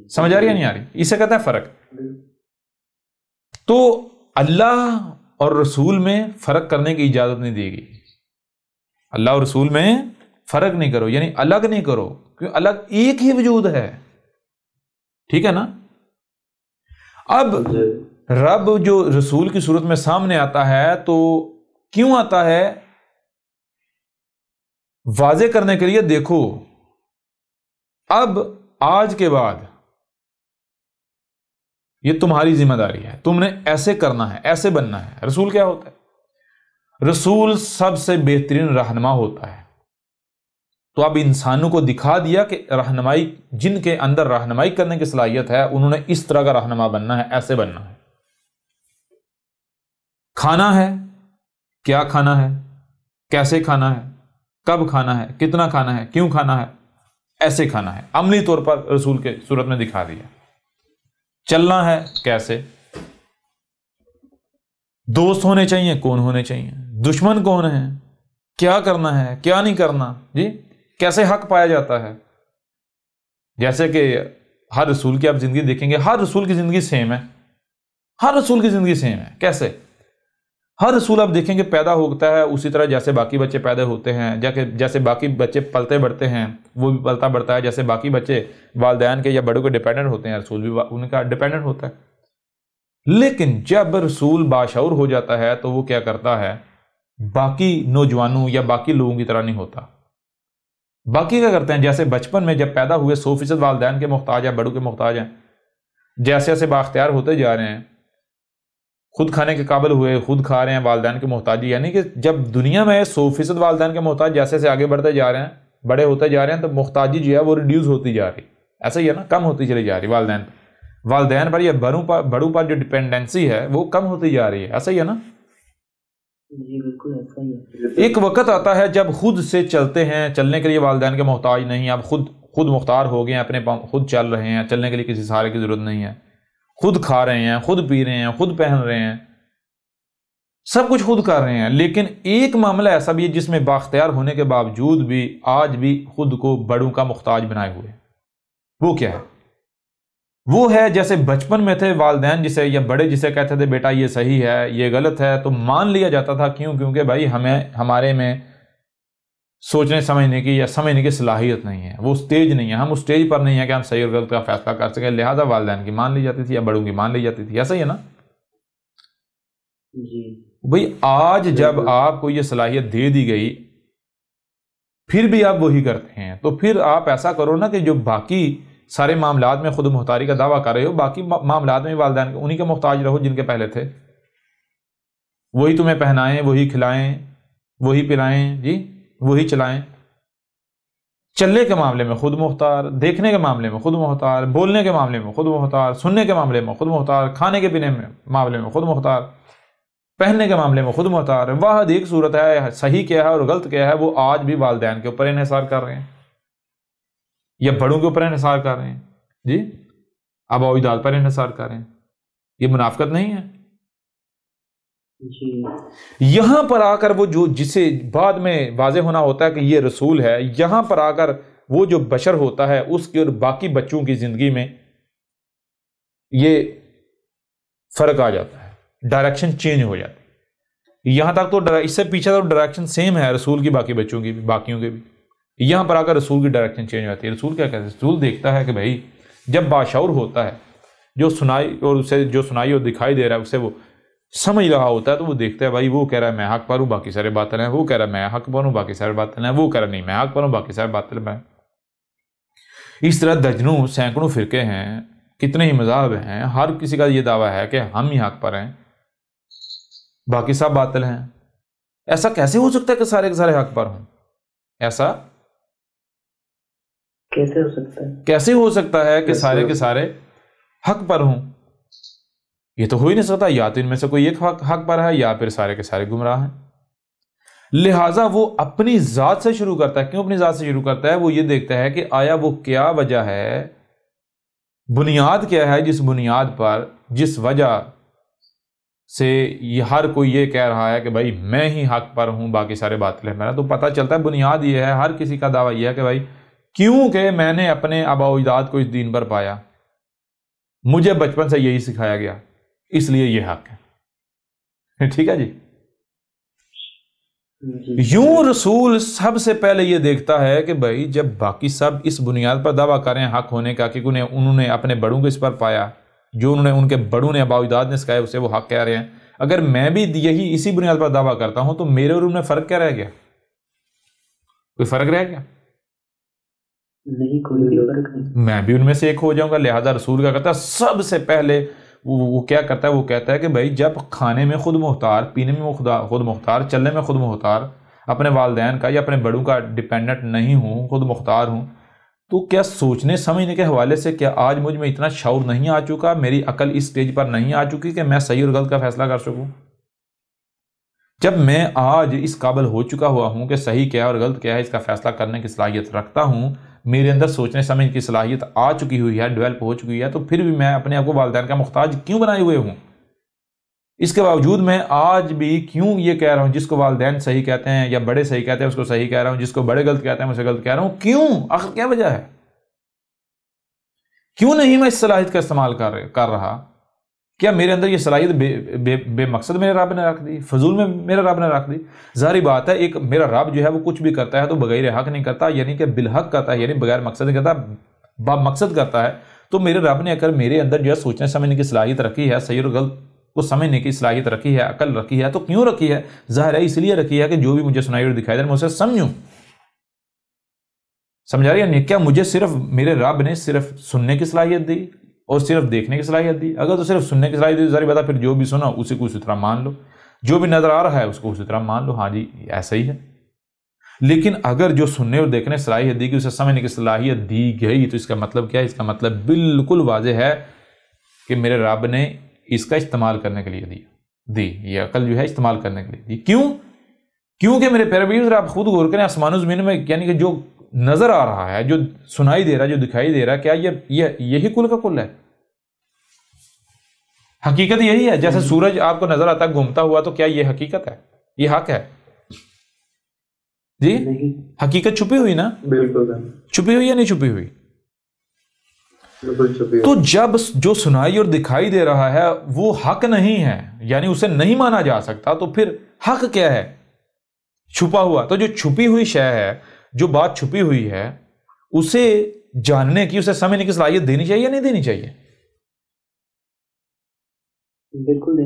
S1: سمجھ آ رہی ہے نہیں آ رہی؟ اسے کہتے ہیں فرق۔ تو اللہ اور رسول میں فرق کرنے کی اجازت نہیں دی گئی۔ اللہ اور رسول میں فرق نہیں کرو، یعنی الگ نہیں کرو، کیونکہ الگ ایک ہی وجود ہے، ٹھیک ہے نا؟ اب رب جو رسول کی صورت میں سامنے آتا ہے تو کیوں آتا ہے؟ واضح کرنے کے لیے، دیکھو اب آج کے بعد یہ تمہاری ذمہ داری ہے، تم نے ایسے کرنا ہے، ایسے بننا ہے۔ رسول کیا ہوتا ہے؟ رسول سب سے بہترین رہنما ہوتا ہے۔ تو اب انسانوں کو دکھا دیا کہ رہنمائی، جن کے اندر رہنمائی کرنے کی صلاحیت ہے انہوں نے اس طرح کا رہنما بننا ہے، ایسے بننا ہے۔ کھانا ہے، کیا کھانا ہے، کیسے کھانا ہے، کب کھانا ہے، کتنا کھانا ہے، کیوں کھانا ہے، ایسے کھانا ہے، عملی طور پر رسول کے صورت میں دکھا دیا۔ چلنا ہے کیسے، دوست ہونے چاہیے، کون ہونے چاہیے، دشمن کون ہے، کیا کرنا ہے، کیا نہیں کرنا، جی کیسے حق پایا جاتا ہے۔ جیسے کہ ہر رسول کی آپ زندگی دیکھیں گے، ہر رسول کی زندگی سیم ہے، ہر رسول کی زندگی سیم ہے۔ کیسے؟ ہر رسول آپ دیکھیں گے پیدا ہوتا ہے اسی طرح جیسے باقی بچے پیدا ہوتے ہیں، جیسے باقی بچے پلتے بڑھتے ہیں وہ بھی پلتا بڑھتا ہے، جیسے باقی بچے والدین کے یا بڑوں کے ڈیپینڈنٹ ہوتے ہیں، رسول بھی ان کا ڈیپینڈنٹ ہوتا ہے۔ لیکن جب رسول باشعور ہو جاتا ہے تو وہ کیا کرتا ہے؟ باقی نوجوانوں یا باقی لوگوں کی طرح نہیں ہوتا۔ باقی کیا کرتے ہیں؟ جیسے بچپن میں جب پیدا ہوئے 100% والدین کے محتاج ہیں، بڑوں کے محتاج ہیں، جیسے جیسے بااختیار ہوتے جا رہے ہیں خود کھانے کے قابل ہوئے، خود کھا رہے ہیں، والدین کی محتاجی، یعنی کہ جب دنیا میں 100% والدین کے محتاج جیسے سے آگے بڑھتے جا رہے ہیں، بڑے ہوتے جا رہے ہیں، تو محتاجی جو ہے وہ ریڈیوس ہوتی جا رہی، ایسا ہی ہے نا، کم ہوتی چلی جا رہی والدین پر یا بڑوں پر جو ڈپینڈنسی ہے وہ کم ہوتی جا رہی ہے، ایسا ہی ہے نا؟
S2: جی بالکل ایسا ہی ہے۔
S1: ایک وقت آتا ہے جب خود سے چلتے ہیں، چلنے کے لیے والدین کے محتاج نہیں، اب خود مختار ہو گئے ہیں، اپنے خود چل رہے ہیں، چلنے کے لیے کسی سہارے کی ضرورت نہیں ہے، خود کھا رہے ہیں، خود پی رہے ہیں، خود پہن رہے ہیں، سب کچھ خود کر رہے ہیں۔ لیکن ایک معاملہ ایسا بھی ہے جس میں بااختیار ہونے کے باوجود بھی آج بھی خود کو بڑوں کا محتاج بنائے ہوئے۔ وہ کیا ہے؟ وہ ہے جیسے بچپن میں تھے والدین جسے یا بڑے جسے کہتے تھے بیٹا یہ صحیح ہے یہ غلط ہے، تو مان لیا جاتا تھا، کیوں؟ کیونکہ بھائی ہمارے میں سوچنے سمجھنے کی یا سمجھنے کی صلاحیت نہیں ہے، وہ سٹیج نہیں ہے، ہم اس سٹیج پر نہیں ہے کہ ہم صحیح اور غلط کا فیصلہ کر سکیں، لہذا والدین کی مان لی جاتی تھی یا بڑوں کی مان لی جاتی تھی، ایسا ہی ہے نا؟
S2: جی
S1: بھئی آج جب آپ کو یہ صلاحیت دے دی گئی پھر بھی آپ وہی کرتے ہیں، تو پھر آپ ایسا کرو نا کہ جو باقی سارے معاملات میں خود مختاری کا دعویٰ کر رہے ہو، باقی معاملات میں والدین انہی کے محتاج رہو جن کے پہلے تھے، وہی تمہیں پہنائیں، وہی کھلائیں، وہی پلائیں، جی وہی چلائیں، چلنے کے معاملے میں خود مختار، دیکھنے کے معاملے میں خود مختار، بولنے کے معاملے میں خود مختار، سننے کے معاملے میں خود مختار، کھانے کے پینے میں معاملے میں خود مختار، پہننے کے معاملے میں خود مختار۔ واحد ایک صورت ہے صحیح کیا ہے اور غلط کیا ہے وہ آج بھی والدین کے اوپر انحصار کر رہے ہیں یا بڑوں کے اوپر انحصار کر رہے ہیں، جی آباء و اجداد پر انحصار کر رہے ہیں۔ یہ منافقت نہیں ہے؟
S2: جی
S1: یہاں پر آ کر وہ جسے بعد میں واضح ہونا ہوتا ہے کہ یہ رسول ہے، یہاں پر آ کر وہ جو بشر ہوتا ہے اس کی اور باقی بچوں کی زندگی میں یہ فرق آ جاتا ہے، ڈائریکشن چینج ہو جاتی ہے۔ یہاں تک تو اس سے پیچھے تو ڈائریکشن سیم ہے رسول کی، باقی بچوں کی بھی، باقیوں کے بھی، یہاں پر آ کر رسول کی ڈائریکشن چینج ہوتی ہے۔ رسول کیا کہتے ہیں؟ رسول دیکھتا ہے کہ بھائی جب باشعور ہوتا ہے، جو سنائی اور اسے جو سنائی اور دکھائی دے رہا ہے اسے وہ سمجھ رہا ہوتا ہے، تو وہ دیکھتا ہے بھائی وہ کہہ رہا ہے میں حق پر ہوں باقی سارے باطل ہیں، وہ کہہ رہا ہے میں حق پر ہوں باقی سارے باطل ہیں، وہ کہہ رہا نہیں میں حق پر ہوں باقی سارے باطل ہیں۔ اس طرح درجنوں سینکڑوں فرقے ہیں، کتنے ہی مذاہب ہیں، ہر کسی کا یہ دعویٰ ہے کہ ہم ہی حق پر ہیں باقی سب باطل ہیں۔ ایسا کیسے ہو سکتا ہے کہ سارے کے سارے حق پر ہوں؟ ایسا
S2: کیسے ہو سکتا ہے؟
S1: کیسے ہو سکتا ہے کہ سارے کے سارے حق پر ہوں؟ یہ تو ہو ہی نہیں سکتا، یا تو ان میں سے کوئی ایک حق پر ہے یا پھر سارے کے سارے گمراہ ہیں۔ لہٰذا وہ اپنی ذات سے شروع کرتا ہے۔ کیوں اپنی ذات سے شروع کرتا ہے؟ وہ یہ دیکھتا ہے کہ آیا وہ کیا وجہ ہے، بنیاد کیا ہے جس بنیاد پر، جس وجہ سے یہ ہر کوئی یہ کہہ رہا ہے کہ بھائی میں ہی حق پر ہوں باقی سارے باطل ہیں۔ میرا تو پتہ چلتا ہے بنیاد یہ ہے، ہر کسی کا دعویٰ یہ ہے کہ بھائی کیونکہ میں نے اپنے آباء و اجداد کو اس دین پر پایا، مجھے بچپن سے یہی سکھایا گیا، اس لیے یہ حق ہے۔ ٹھیک ہے جی؟ یوں رسول سب سے پہلے یہ دیکھتا ہے کہ بھائی جب باقی سب اس بنیاد پر دعویٰ کریں حق ہونے کا کہ انہوں نے اپنے بڑوں کو اس پر پایا، جو انہوں نے ان کے بڑوں نے آباء و اجداد نے سکھایا اسے وہ حق کہہ رہے ہیں، اگر میں بھی یہی اسی بنیاد پر دعویٰ کرتا ہوں تو میرے اور ان میں فرق کیا رہ گیا؟ کوئی فرق رہ گیا؟
S2: نہیں، کوئی فرق نہیں۔
S1: میں بھی ان میں سے ایک ہو جاؤں گا۔ لہذا رسول کا کہتا ہے سب سے پہلے وہ کیا کرتا ہے؟ وہ کہتا ہے کہ بھائی جب کھانے میں خود مختار، پینے میں خود مختار، چلنے میں خود مختار، اپنے والدین کا یا اپنے بڑوں کا ڈیپینڈنٹ نہیں ہوں، خود مختار ہوں، تو کیا سوچنے سمجھنے کے حوالے سے کیا آج مجھ میں اتنا شعور نہیں آ چکا، میری عقل اس سٹیج پر نہیں آ چکی کہ میں صحیح اور غلط کا فیصلہ کر سکوں؟ جب میں آج اس قابل ہو چکا ہوا ہوں کہ صحیح کیا ہے اور غلط کیا ہے اس کا فیصلہ کرنے کی صلاحیت رکھتا ہوں، میرے اندر سوچنے سمجھنے کی صلاحیت آ چکی ہوئی ہے، ڈیولپ ہو چکی ہے، تو پھر بھی میں اپنے آپ کو والدین کا محتاج کیوں بنائے ہوئے ہوں؟ اس کے باوجود میں آج بھی کیوں یہ کہہ رہا ہوں جس کو والدین صحیح کہتے ہیں یا بڑے صحیح کہتے ہیں اس کو صحیح کہہ رہا ہوں، جس کو بڑے غلط کہتے ہیں اسے غلط کہہ رہا ہوں؟ کیوں؟ آخر کیا وجہ ہے؟ کیوں نہیں میں اس صلاحیت کا استعمال کر رہا؟ کیا میرے اندر یہ صلاحیت بے مقصد میرے رب نے رکھ دی، فضول میں میرے رب نے رکھ دی؟ ظاہری بات ہے ایک میرا رب جو ہے وہ کچھ بھی کرتا ہے تو بغیر حق نہیں کرتا، یعنی کہ بالحق کرتا ہے، یعنی بغیر مقصد نہیں کرتا، با مقصد کرتا ہے۔ تو میرے رب نے اگر میرے اندر جو ہے سوچنے سمجھنے کی صلاحیت رکھی ہے، صحیح اور غلط کو سمجھنے کی صلاحیت رکھی ہے، عقل رکھی ہے، تو کیوں رکھی ہے؟ ظاہر ہے اس لیے رکھی ہے کہ جو بھی مجھے سنائی اور دکھائی دے میں اسے سمجھوں۔ سمجھا رہی ہے؟ کیا مجھے صرف میرے رب نے صرف سننے کی صلاحیت دی اور صرف دیکھنے کی صلاحیت دی. اگر تو صرف سننے کی صلاحیت دی تو ظاہر بات ہے پھر جو بھی سنا اسی کو اسی طرح مان لو, جو بھی نظر آ رہا ہے اس کو اسی طرح مان لو, ہاں جی ایسا ہی ہے. لیکن اگر جو سننے اور دیکھنے کی صلاحیت دی کہ اسے سمجھنے کی صلاحیت دی گئی تو اس کا مطلب کیا ہے؟ اس کا مطلب بالکل واضح ہے کہ میرے رب نے اس کا استعمال کرنے کے لیے دی, یہ عقل جو ہے استعمال کرنے کے لیے دی. کیونکہ میرے پیارے بھائیو آپ خود غور کریں, آسمان و زمین میں یعنی کہ جو نظر آ رہا ہے, جو سنائی دے رہا ہے, جو دکھائی دے رہا ہے, کیا یہی کل کا کل ہے؟ حقیقت یہی ہے. جیسے سورج آپ کو نظر آتا ہے گھومتا ہوا, تو کیا یہ حقیقت ہے؟ یہ حق ہے جی؟ حقیقت چھپی ہوئی نا,
S2: بالکل
S1: چھپی ہوئی یا نہیں چھپی ہوئی؟ تو جب جو سنائی اور دکھائی دے رہا ہے وہ حق نہیں ہے, یعنی اسے نہیں مانا جا سکتا, تو پھر حق کیا ہے؟ چھپا ہوا. تو جو چھپی ہوئی شے ہے, جو بات چھپی ہوئی ہے, اسے جاننے کی, اسے سمجھنے کی صلاحیت دینی چاہیے یا نہیں دینی چاہیے؟
S2: بالکل.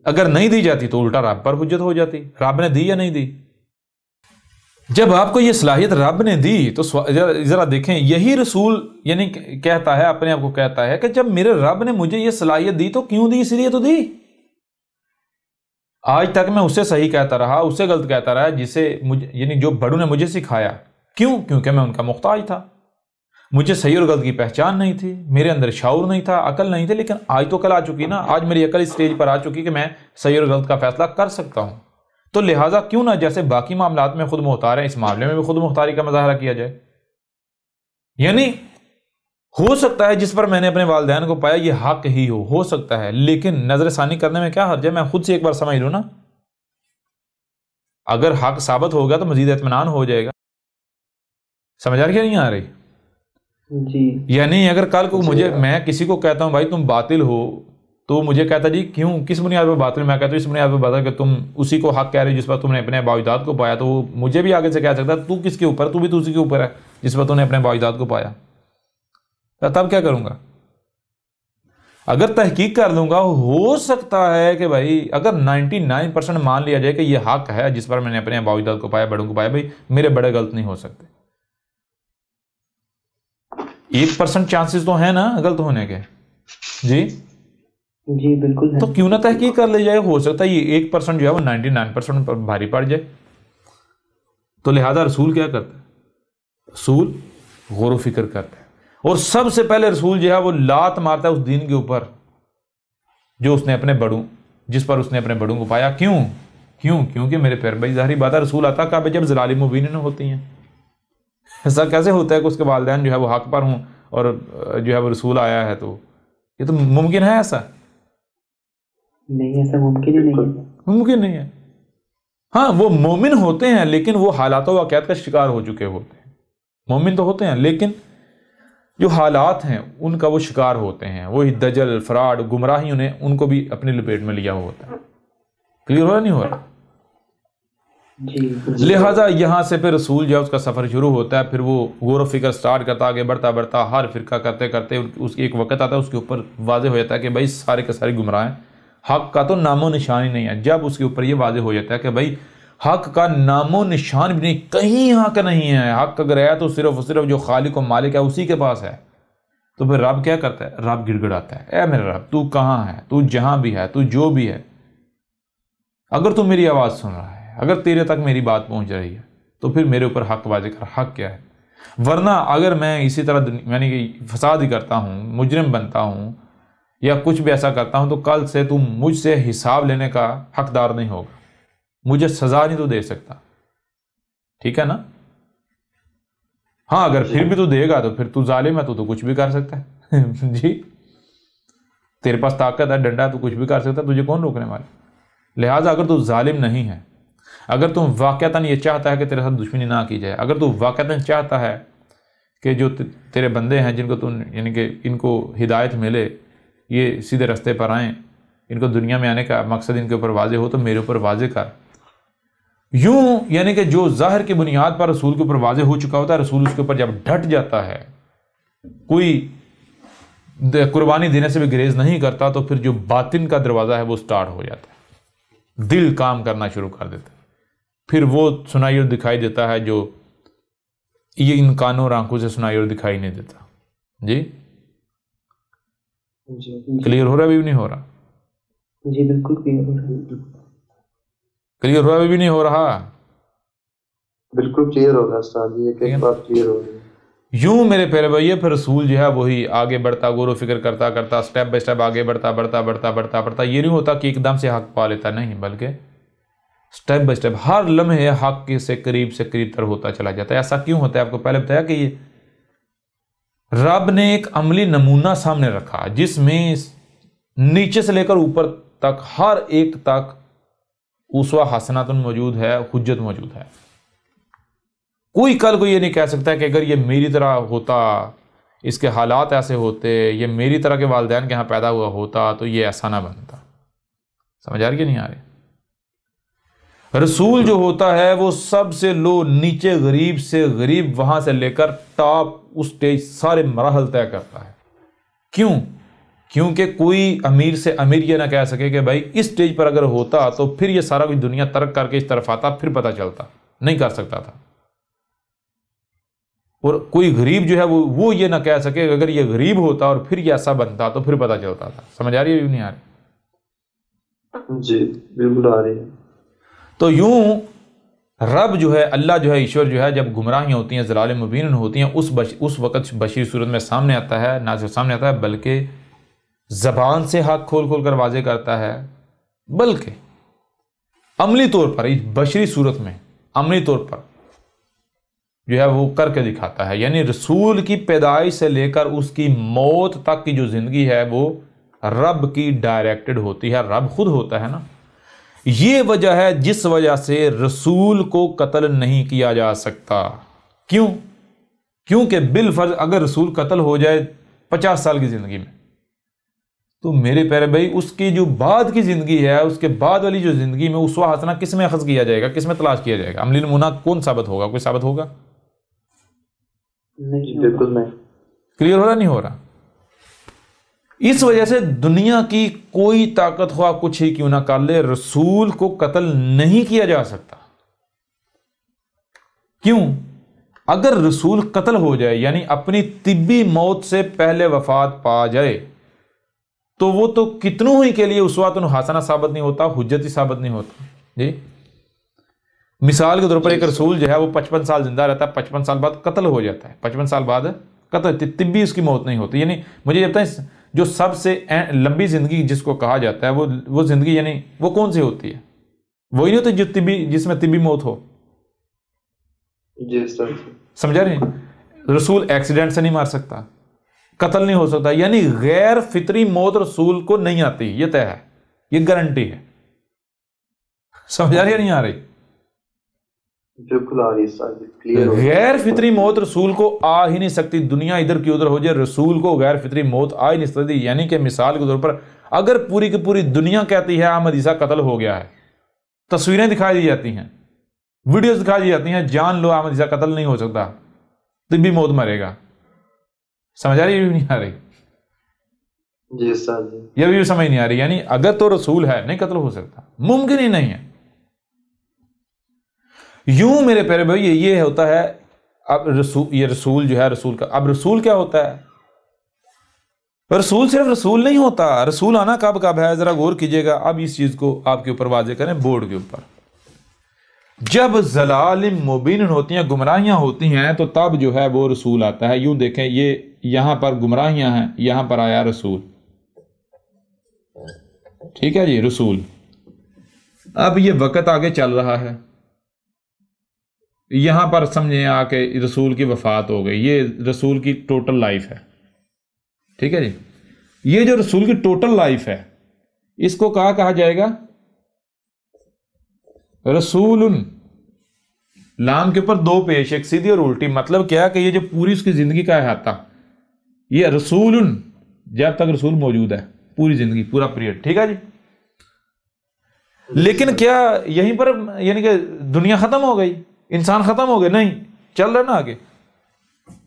S1: اگر نہیں دی جاتی تو الٹا رب پر حجت ہو جاتی. رب نے دی یا نہیں دی؟ جب آپ کو یہ صلاحیت رب نے دی تو ذرا دیکھیں, یہی رسول یعنی کہتا ہے, اپنے آپ کو کہتا ہے کہ جب میرے رب نے مجھے یہ صلاحیت دی تو کیوں دی؟ اس لیے تو دی. آج تک میں اسے صحیح کہتا رہا, اسے غلط کہتا رہا جسے یعنی جو بڑوں نے مجھے سکھایا. کیوں؟ کیونکہ میں ان کا محتاج تھا. مجھے صحیح اور غلط کی پہچان نہیں تھی, میرے اندر شعور نہیں تھا, عقل نہیں تھی. لیکن آج تو عقل آ چکی نا, آج میری عقل اس سٹیج پر آ چکی کہ میں صحیح اور غلط کا فیصلہ کر سکتا ہوں. تو لہٰذا کیوں نہ جیسے باقی معاملات میں خود مختار ہیں, اس معاملے میں بھی خود مختاری کا مظاہرہ کیا جائے. یعنی ہو سکتا ہے جس پر میں نے اپنے والدین کو پایا یہ حق ہی ہو سکتا ہے, لیکن نظر ثانی کرنے میں کیا حرج ہے؟ میں خود سے ایک بار سمجھ لوں نا, اگر حق ثابت ہوگا تو مزید اطمینان ہو جائے گا. سمجھ آ رہی ہے نہیں آ رہی؟
S2: جی.
S1: یعنی اگر کل کو میں کسی کو کہتا ہوں بھائی تم باطل ہو, تو مجھے کہتا جی کیوں, کس بنیاد پر باطل؟ میں کہتا ہوں اس بنیاد پر باطل کہ تم اسی کو حق کہہ رہے ہو جس پر تم نے اپنے باوجداد کو پایا. تو وہ مجھے بھی آگے سے کہہ سکتا ہے تو کس کے اوپر؟ تو بھی تو اسی کے اوپر ہے جس پر تم نے اپنے باوجداد کو پایا. تب کیا کروں گا؟ اگر تحقیق کر لوں گا, ہو سکتا ہے کہ بھائی اگر 99% مان لیا جائے کہ یہ حق ہے جس پر میں نے اپنے باوجداد کو پایا, بڑوں کو پایا, بھائی میرے بڑے غلط نہیں ہو سکتے. 1% چانسز تو ہیں نا غلط ہونے کے. جی
S2: جی بالکل.
S1: تو کیوں نہ تحقیق کر لے جائے, ہو سکتا ہے یہ 1% جو ہے وہ 99% پر بھاری پڑ جائے. تو لہذا رسول کیا کرتا ہے؟ رسول غور و فکر کرتا ہے, اور سب سے پہلے رسول جو ہے وہ لات مارتا ہے اس دین کے اوپر جو اس نے اپنے بڑوں, جس پر اس نے اپنے بڑوں کو پایا. کیونکہ میرے پیر بھائی ظاہری بات ہے رسول آتا کعبے جب ضلال مبین ہوتی ہیں. ایسا کیسے ہوتا ہے کہ اس کے والدین جو ہے وہ حق پر ہوں اور جو ہے وہ رسول آیا ہے؟ تو یہ تو ممکن ہے؟ ایسا
S2: نہیں, ایسا ممکن ہی نہیں ہے.
S1: ممکن نہیں ہے. ہاں وہ مومن ہوتے ہیں لیکن وہ حالات و واقعات کا شکار ہو چکے ہوتے ہیں. مومن تو ہوتے ہیں لیکن جو حالات ہیں ان کا وہ شکار ہوتے ہیں. وہی دجل, فراڈ, گمراہی ان کو بھی اپنی لپیٹ میں لیا ہوتا ہے. کلیئر ہو رہا نہیں ہو رہا؟ لہٰذا یہاں سے پھر رسول جو ہے اس کا سفر شروع ہوتا ہے. پھر وہ غور و فکر سٹارٹ کرتا, آگے بڑھتا ہر فرقہ کرتے کرتے اس کی ایک وقت آتا ہے اس کے اوپر واضح ہو جاتا ہے کہ بھائی سارے کے سارے گمراہ ہیں, حق کا تو نام و نشان ہی نہیں ہے. جب اس کے اوپر یہ واضح ہو جاتا ہے کہ بھائی حق کا نام و نشان بھی نہیں, کہیں حق نہیں ہے, حق اگر ہے تو صرف جو خالق و مالک ہے اسی کے پاس ہے, تو پھر رب کیا کرتا ہے؟ رب گڑ گڑاتا ہے, اے میرے رب تو کہاں ہے؟ تو جہاں بھی ہے, تو جو بھی ہے, اگر تو میری آواز سن رہا ہے, اگر تیرے تک میری بات پہنچ رہی ہے تو پھر میرے اوپر حق واضح کر. حق کیا ہے؟ ورنہ اگر میں اسی طرح یعنی کہ فساد ہی کرتا ہوں, مجرم بنتا ہوں یا کچھ بھی ایسا کرتا ہوں, تو کل سے تم مجھ سے حساب لینے کا حقدار نہیں ہوگا, مجھے سزا نہیں تو دے سکتا. ٹھیک ہے نا؟ ہاں اگر پھر بھی تو دے گا تو پھر تو ظالم ہے, تو کچھ بھی کر سکتا ہے. جی تیرے پاس طاقت ہے, ڈنڈا ہے, تو کچھ بھی کر سکتا ہے, تجھے کون روکنے والا؟ لہٰذا اگر تو ظالم نہیں ہے, اگر تم واقعتاً یہ چاہتا ہے کہ تیرے ساتھ دشمنی نہ کی جائے, اگر تو واقعتاً چاہتا ہے کہ جو تیرے بندے ہیں جن کو تم یعنی کہ ان کو ہدایت ملے, یہ سیدھے رستے پر آئیں, ان کو دنیا میں آنے کا مقصد ان کے اوپر واضح ہو, تو میرے اوپر واضح کر. یوں یعنی کہ جو ظاہر کی بنیاد پر رسول کے اوپر واضح ہو چکا ہوتا ہے, رسول اس کے اوپر جب ڈٹ جاتا ہے, کوئی قربانی دینے سے بھی گریز نہیں کرتا, تو پھر جو باطن کا دروازہ ہے وہ سٹارٹ ہو جاتا ہے, دل کام کرنا شروع کر دیتا ہے. پھر وہ سنائی اور دکھائی دیتا ہے جو یہ ان کانوں اور آنکھوں سے سنائی اور دکھائی نہیں دیتا. جی کلیئر ہو رہا ہے؟ ابھی بھی نہیں ہو رہا؟
S2: جی بالکل کلیئر ہو رہا ہے.
S1: کلیئر ہو رہا ہے؟ ابھی بھی نہیں ہو رہا؟
S3: بالکل کلیئر ہو رہا ہے استاد جی، ایک بات کلیئر ہو رہی ہے.
S1: یوں میرے پیارے بھائی پھر رسول جو ہے وہی آگے بڑھتا، غور و فکر کرتا کرتا سٹیپ بائی سٹیپ آگے بڑھتا بڑھتا بڑھتا بڑھتا بڑھتا. یہ نہیں ہوتا کہ ایک دم سے حق پا لیتا، نہیں، بلکہ سٹیپ بائی سٹیپ ہر لمحے حق کے سے قریب تر ہوتا چلا جاتا ہے. ایسا کیوں ہوتا ہے؟ آپ کو پہلے بتایا کہ یہ رب نے ایک عملی نمونہ سامنے رکھا جس میں نیچے سے لے کر اوپر تک ہر ایک تک اسوہ حسنۃ موجود ہے، حجت موجود ہے. کوئی کل کو یہ نہیں کہہ سکتا کہ اگر یہ میری طرح ہوتا، اس کے حالات ایسے ہوتے، یہ میری طرح کے والدین کے ہاں پیدا ہوا ہوتا تو یہ ایسا نہ بنتا. سمجھ آ رہی کہ نہیں آ رہی؟ رسول جو ہوتا ہے وہ سب سے لو، نیچے غریب سے غریب، وہاں سے لے کر ٹاپ اس سٹیج سارے مراحل طے کرتا ہے. کیوں؟ کیونکہ کوئی امیر سے امیر یہ نہ کہہ سکے کہ بھائی اس سٹیج پر اگر ہوتا تو پھر یہ سارا کچھ دنیا ترک کر کے اس طرف آتا، پھر پتہ چلتا. نہیں کر سکتا تھا. اور کوئی غریب جو ہے وہ یہ نہ کہہ سکے کہ اگر یہ غریب ہوتا اور پھر یہ ایسا بنتا تو پھر پتہ چلتا تھا. سمجھ آ رہی ہے؟ نہیں آ رہی؟
S3: جی بالکل آ رہی ہے.
S1: تو یوں رب جو ہے، اللہ جو ہے، ایشور جو ہے، جب گمراہیاں ہوتی ہیں، ضلال مبین ہوتی ہیں، اس وقت بشیر صورت میں سامنے آتا ہے، نہ صرف سامنے آتا ہے بلکہ زبان سے حق کھول کھول کر واضح کرتا ہے، بلکہ عملی طور پر بشری صورت میں عملی طور پر جو ہے وہ کر کے دکھاتا ہے. یعنی رسول کی پیدائش سے لے کر اس کی موت تک کی جو زندگی ہے وہ رب کی ڈائریکٹڈ ہوتی ہے، رب خود ہوتا ہے نا. یہ وجہ ہے جس وجہ سے رسول کو قتل نہیں کیا جا سکتا. کیوں؟ کیونکہ بالفرض اگر رسول قتل ہو جائے 50 سال کی زندگی میں، تو میرے پیارے بھائی اس کی جو بعد کی زندگی ہے، اس کے بعد والی جو زندگی میں اسوہ حسنہ کس میں اخذ کیا جائے گا، کس میں تلاش کیا جائے گا؟ عملی نمونہ کون ثابت ہوگا؟ کوئی ثابت ہوگا؟
S3: بالکل نہیں.
S1: کلیئر ہو رہا نہیں ہو رہا؟ اس وجہ سے دنیا کی کوئی طاقت خواہ کچھ ہی کیوں نہ کر لے، رسول کو قتل نہیں کیا جا سکتا. کیوں؟ اگر رسول قتل ہو جائے، یعنی اپنی طبی موت سے پہلے وفات پا جائے، تو وہ تو کتنوں ہی کے لیے اسوۃ حسنہ ثابت نہیں ہوتا، حجت ہی ثابت نہیں ہوتا. جی مثال کے طور پر ایک رسول جو ہے وہ 55 سال زندہ رہتا ہے، 55 سال بعد قتل ہو جاتا ہے، 55 سال بعد قتل، طبی اس کی موت نہیں ہوتی. یعنی مجھے یہ بتائیں، جو سب سے لمبی زندگی جس کو کہا جاتا ہے وہ زندگی یعنی وہ کون سی ہوتی ہے؟ وہی نہیں ہوتی جو جس میں طبی موت ہو.
S3: جی سر.
S1: سمجھا رہے ہیں؟ رسول ایکسیڈنٹ سے نہیں مار سکتا، قتل نہیں ہو سکتا. یعنی غیر فطری موت رسول کو نہیں آتی، یہ طے ہے، یہ گارنٹی ہے. سمجھا رہی ہے نہیں آ رہی؟
S3: بالکل آ رہی ہے.
S1: غیر فطری موت رسول کو آ ہی نہیں سکتی. دنیا ادھر کی ادھر ہو جائے، رسول کو غیر فطری موت آ ہی نہیں سکتی. یعنی کہ مثال کے طور پر اگر پوری کی پوری دنیا کہتی ہے احمد عیسیٰ قتل ہو گیا ہے، تصویریں دکھائی دی جاتی ہیں، ویڈیوز دکھائی دی جاتی ہیں، جان لو احمد عیسیٰ قتل نہیں ہو سکتا، طبی موت مرے گا. سمجھ آ رہی ہے نہیں آ رہی؟
S3: جی سر.
S1: یہ بھی سمجھ نہیں آ رہی. یعنی اگر تو رسول ہے نہیں قتل ہو سکتا، ممکن ہی نہیں ہے. یوں میرے پیارے بھائی یہ ہوتا ہے. اب یہ رسول جو ہے، رسول کا اب رسول کیا ہوتا ہے؟ رسول صرف رسول نہیں ہوتا. رسول آنا کب ہے ذرا غور کیجئے گا. اب اس چیز کو آپ کے اوپر واضح کریں بورڈ کے اوپر. جب ضلال مبین ہوتی ہیں، گمراہیاں ہوتی ہیں، تو تب جو ہے وہ رسول آتا ہے. یوں دیکھیں، یہ یہاں پر گمراہیاں ہیں، یہاں پر آیا رسول. ٹھیک ہے جی، رسول. اب یہ وقت آگے چل رہا ہے، یہاں پر سمجھیں آ کے رسول کی وفات ہو گئی. یہ رسول کی ٹوٹل لائف ہے. ٹھیک ہے جی. یہ جو رسول کی ٹوٹل لائف ہے، اس کو کہا جائے گا رسول. لام کے اوپر دو پیش، ایک سیدھی اور الٹی. مطلب کیا کہ یہ جو پوری اس کی زندگی کا احاطہ، یہ رسول جب تک رسول موجود ہے، پوری زندگی، پورا پیریڈ. ٹھیک ہے جی. لیکن کیا یہیں پر یعنی کہ دنیا ختم ہو گئی، انسان ختم ہو گئے؟ نہیں، چل رہا نا آگے.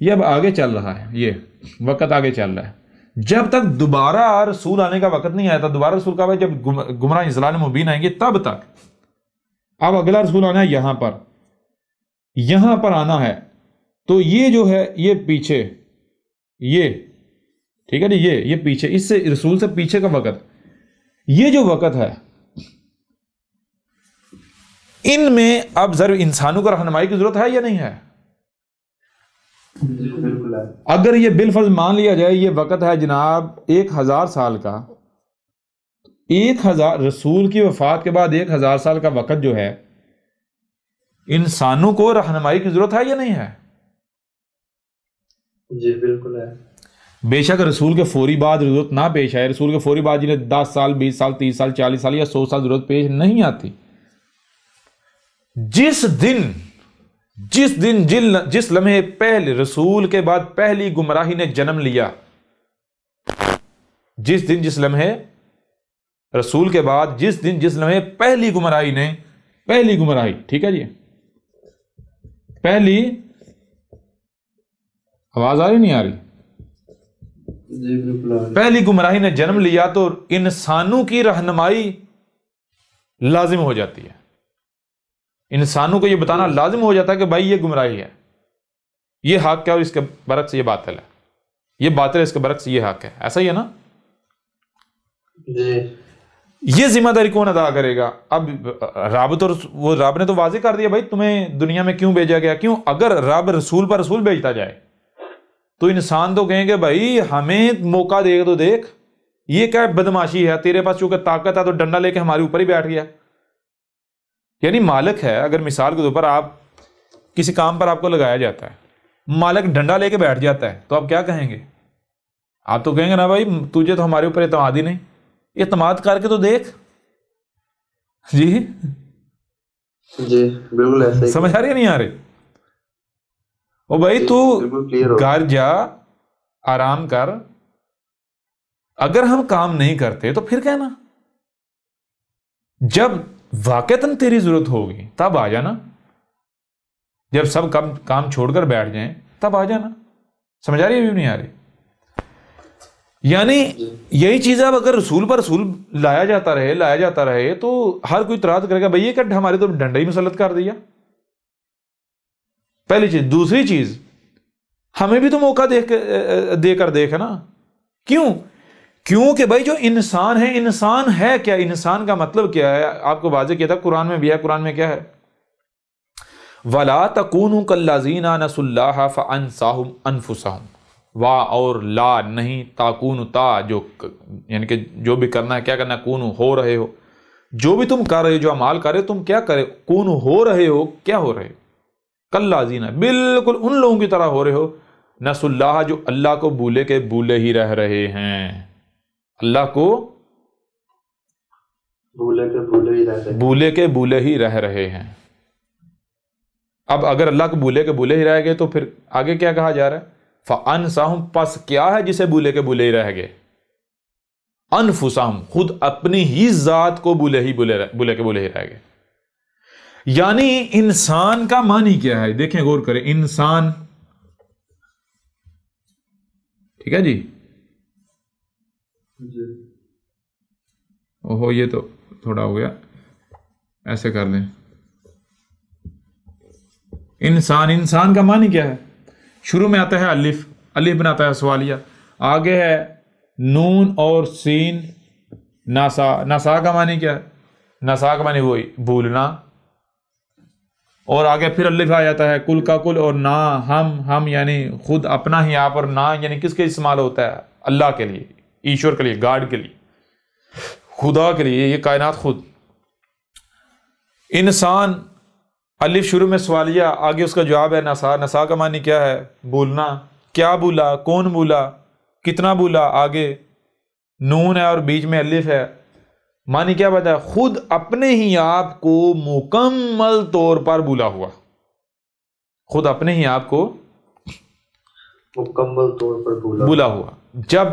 S1: یہ اب آگے چل رہا ہے، یہ وقت آگے چل رہا ہے. جب تک دوبارہ رسول آنے کا وقت نہیں آیا تھا. دوبارہ رسول کب ہے؟ جب گمراہ ضلال مبین آئیں گے تب تک. اب اگلا رسول آنا ہے یہاں پر آنا ہے. تو یہ جو ہے یہ پیچھے، یہ ٹھیک ہے جی، یہ پیچھے، اس سے رسول سے پیچھے کا وقت، یہ جو وقت ہے ان میں اب ضرور انسانوں کو رہنمائی کی ضرورت ہے یا نہیں ہے؟
S3: بالکل ہے.
S1: اگر یہ بالفرض مان لیا جائے یہ وقت ہے جناب 1000 سال کا، 1000 رسول کی وفات کے بعد 1000 سال کا وقت جو ہے انسانوں کو رہنمائی کی ضرورت ہے یا نہیں ہے؟
S3: جی بالکل ہے.
S1: بے شک رسول کے فوری بعد ضرورت نہ پیش آئے، رسول کے فوری بعد جنہیں 10 سال 20 سال 30 سال 40 سال یا 100 سال ضرورت پیش نہیں آتی، جس دن جس لمحے پہلے رسول کے بعد پہلی گمراہی نے جنم لیا، جس لمحے رسول کے بعد جس لمحے پہلی گمراہی، ٹھیک ہے جی، پہلی، آواز آ رہی نہیں آ رہی؟
S3: جی بالکل.
S1: پہلی گمراہی نے جنم لیا تو انسانوں کی رہنمائی لازم ہو جاتی ہے، انسانوں کو یہ بتانا لازم ہو جاتا ہے کہ بھائی یہ گمراہی ہے، یہ حق ہے، اور اس کے برعکس یہ باطل ہے، یہ باطل ہے، اس کے برعکس یہ حق ہے، ایسا ہی ہے نا؟
S3: جی.
S1: یہ ذمہ داری کون ادا کرے گا؟ اب رب نے تو واضح کر دیا بھائی تمہیں دنیا میں کیوں بھیجا گیا، کیوں؟ اگر رب رسول پر رسول بھیجتا جائے تو انسان تو کہیں گے بھائی ہمیں موقع دے تو دیکھ، یہ کیا بدماشی ہے، تیرے پاس چونکہ طاقت ہے تو ڈنڈا لے کے ہمارے اوپر ہی بیٹھ گیا. یعنی مالک ہے، اگر مثال کے طور پر آپ کسی کام پر آپ کو لگایا جاتا ہے، مالک ڈنڈا لے کے بیٹھ جاتا ہے تو آپ کیا کہیں گے؟ آپ تو کہیں گے نا بھائی تجھے تو ہمارے اوپر اعتماد ہی نہیں، اعتماد کر کے تو دیکھ. جی
S3: جی بالکل ایسا ہی.
S1: سمجھ آ رہی ہے نہیں آ رہی؟ او بھائی تو گھر جا، آرام کر، اگر ہم کام نہیں کرتے تو پھر کہنا، جب واقعتاً تیری ضرورت ہوگی تب آ جانا، جب سب کام چھوڑ کر بیٹھ جائیں تب آ جانا. سمجھ آ رہی ہے نہیں آ رہی؟ یعنی یہی چیز ہے، اب اگر رسول پر رسول لایا جاتا رہے تو ہر کوئی اعتراض کرے گا بھئی یہ کہ ہمارے تو ڈنڈا ہی مسلط کر دیا. پہلی چیز. دوسری چیز، ہمیں بھی تو موقع دے کر دیکھ نا. کیوں کہ بھائی جو انسان ہے کیا؟ انسان کا مطلب کیا ہے؟ آپ کو واضح کیا تھا، قرآن میں بھی ہے. قرآن میں کیا ہے؟ وَلَا تَكُونُوا كَالَّذِينَ نَسُوا اللَّهَ فَأَنسَاهُمْ أَنفُسَهُمْ. وا اور لا نہیں، تاکون تا، جو یعنی کہ جو بھی کرنا ہے، کیا کرنا ہے؟ کون ہو رہے ہو، جو بھی تم کر رہے ہو، جو اعمال کر رہے ہو، تم کیا کرے؟ کون ہو رہے ہو، کیا ہو رہے ہو؟ کالذین، بالکل ان لوگوں کی طرح ہو رہے ہو، نسوا اللہ، جو اللہ کو بھولے کے بھولے ہی رہ رہے ہیں. اللہ کو
S3: بھولے کے بھولے ہی رہ رہے ہیں.
S1: اب اگر اللہ کو بھولے کے بھولے ہی رہ گئے تو پھر آگے کیا کہا جا رہا ہے؟ فَأَنْسَاهُمْ، پس کیا ہے جسے بھولے کے بھولے ہی رہ گئے؟ انفسہم، خود اپنی ہی ذات کو بھولے کے بھولے ہی رہ گئے. یعنی انسان کا معنی کیا ہے؟ دیکھیں، غور کریں. انسان، ٹھیک ہے جی، اوہو یہ تو تھوڑا ہو گیا، ایسے کر لیں. انسان کا معنی کیا ہے؟ شروع میں آتا ہے الف بناتا ہے سوالیہ، آگے ہے نون اور سین، ناسا کا معنی کیا ہے؟ ناسا کا معنی وہی بھولنا، اور آگے پھر الف آ جاتا ہے کل کا کل، اور نا، ہم یعنی خود اپنا ہی آپ، اور نا یعنی کس کے استعمال ہوتا ہے؟ اللہ کے لیے، ایشور کے لیے، گاڈ کے لیے، خدا کے لیے، یہ کائنات خود. انسان، الف شروع میں سوالیہ، آگے اس کا جواب ہے نسا کا معنی کیا ہے؟ بھولنا. کیا بھولا؟ کون بھولا؟ کتنا بھولا؟ آگے نون ہے اور بیچ میں الف ہے، معنی کیا بتا ہے؟ خود اپنے ہی آپ کو مکمل طور پر بھولا ہوا، خود اپنے ہی آپ کو
S3: مکمل طور پر
S1: بھولا ہوا. جب